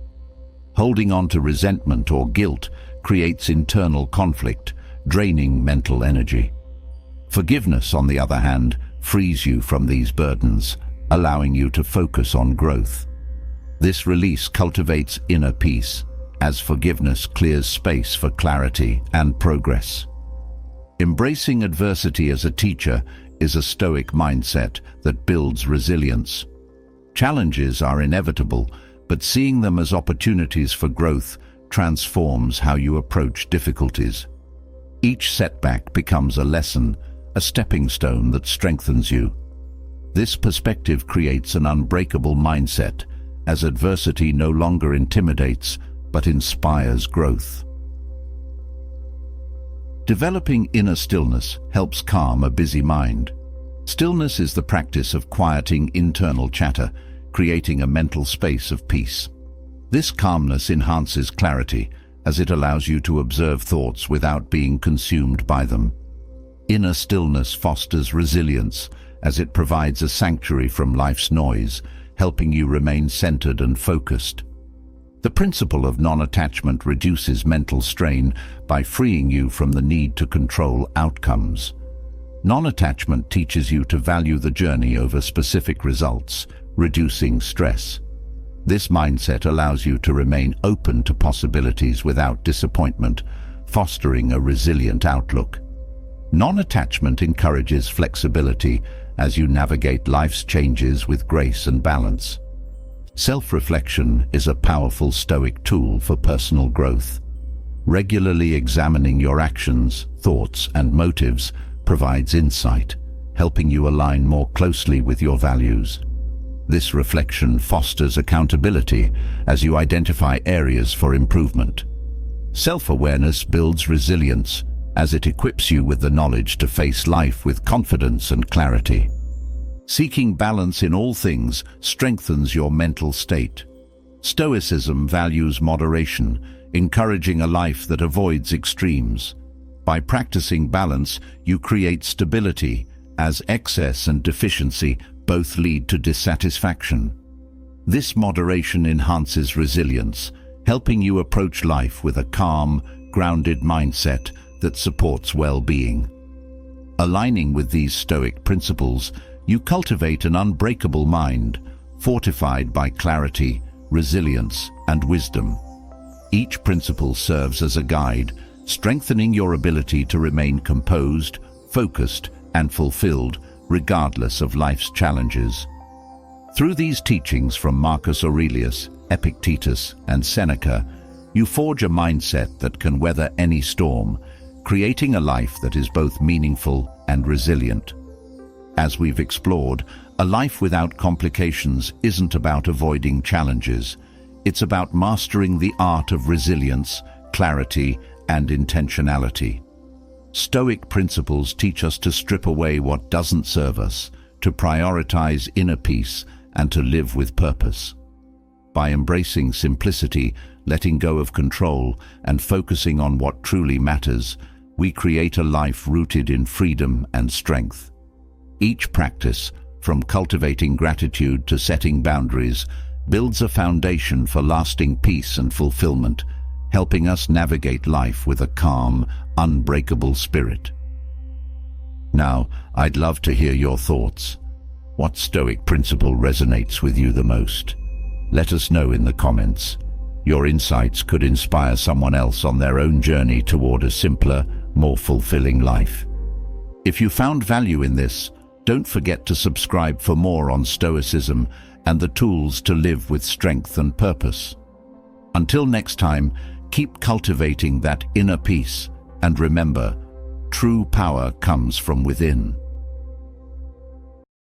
Holding on to resentment or guilt creates internal conflict, draining mental energy. Forgiveness, on the other hand, frees you from these burdens, allowing you to focus on growth. This release cultivates inner peace, as forgiveness clears space for clarity and progress. Embracing adversity as a teacher is a Stoic mindset that builds resilience. Challenges are inevitable, but seeing them as opportunities for growth transforms how you approach difficulties. Each setback becomes a lesson, a stepping stone that strengthens you. This perspective creates an unbreakable mindset, as adversity no longer intimidates but inspires growth. Developing inner stillness helps calm a busy mind. Stillness is the practice of quieting internal chatter, creating a mental space of peace. This calmness enhances clarity, as it allows you to observe thoughts without being consumed by them. Inner stillness fosters resilience, as it provides a sanctuary from life's noise, helping you remain centered and focused. The principle of non-attachment reduces mental strain by freeing you from the need to control outcomes. Non-attachment teaches you to value the journey over specific results, reducing stress. This mindset allows you to remain open to possibilities without disappointment, fostering a resilient outlook. Non-attachment encourages flexibility as you navigate life's changes with grace and balance. Self-reflection is a powerful Stoic tool for personal growth. Regularly examining your actions, thoughts, and motives provides insight, helping you align more closely with your values. This reflection fosters accountability as you identify areas for improvement. Self-awareness builds resilience as it equips you with the knowledge to face life with confidence and clarity. Seeking balance in all things strengthens your mental state. Stoicism values moderation, encouraging a life that avoids extremes. By practicing balance, you create stability, as excess and deficiency both lead to dissatisfaction. This moderation enhances resilience, helping you approach life with a calm, grounded mindset that supports well-being. Aligning with these Stoic principles, you cultivate an unbreakable mind, fortified by clarity, resilience, and wisdom. Each principle serves as a guide, strengthening your ability to remain composed, focused, and fulfilled, regardless of life's challenges. Through these teachings from Marcus Aurelius, Epictetus, and Seneca, you forge a mindset that can weather any storm, creating a life that is both meaningful and resilient. As we've explored, a life without complications isn't about avoiding challenges. It's about mastering the art of resilience, clarity, and intentionality. Stoic principles teach us to strip away what doesn't serve us, to prioritize inner peace, and to live with purpose. By embracing simplicity, letting go of control and focusing on what truly matters, we create a life rooted in freedom and strength. Each practice, from cultivating gratitude to setting boundaries, builds a foundation for lasting peace and fulfillment, helping us navigate life with a calm, unbreakable spirit. Now, I'd love to hear your thoughts. What Stoic principle resonates with you the most? Let us know in the comments. Your insights could inspire someone else on their own journey toward a simpler, more fulfilling life. If you found value in this, don't forget to subscribe for more on Stoicism and the tools to live with strength and purpose. Until next time, keep cultivating that inner peace, and remember, true power comes from within.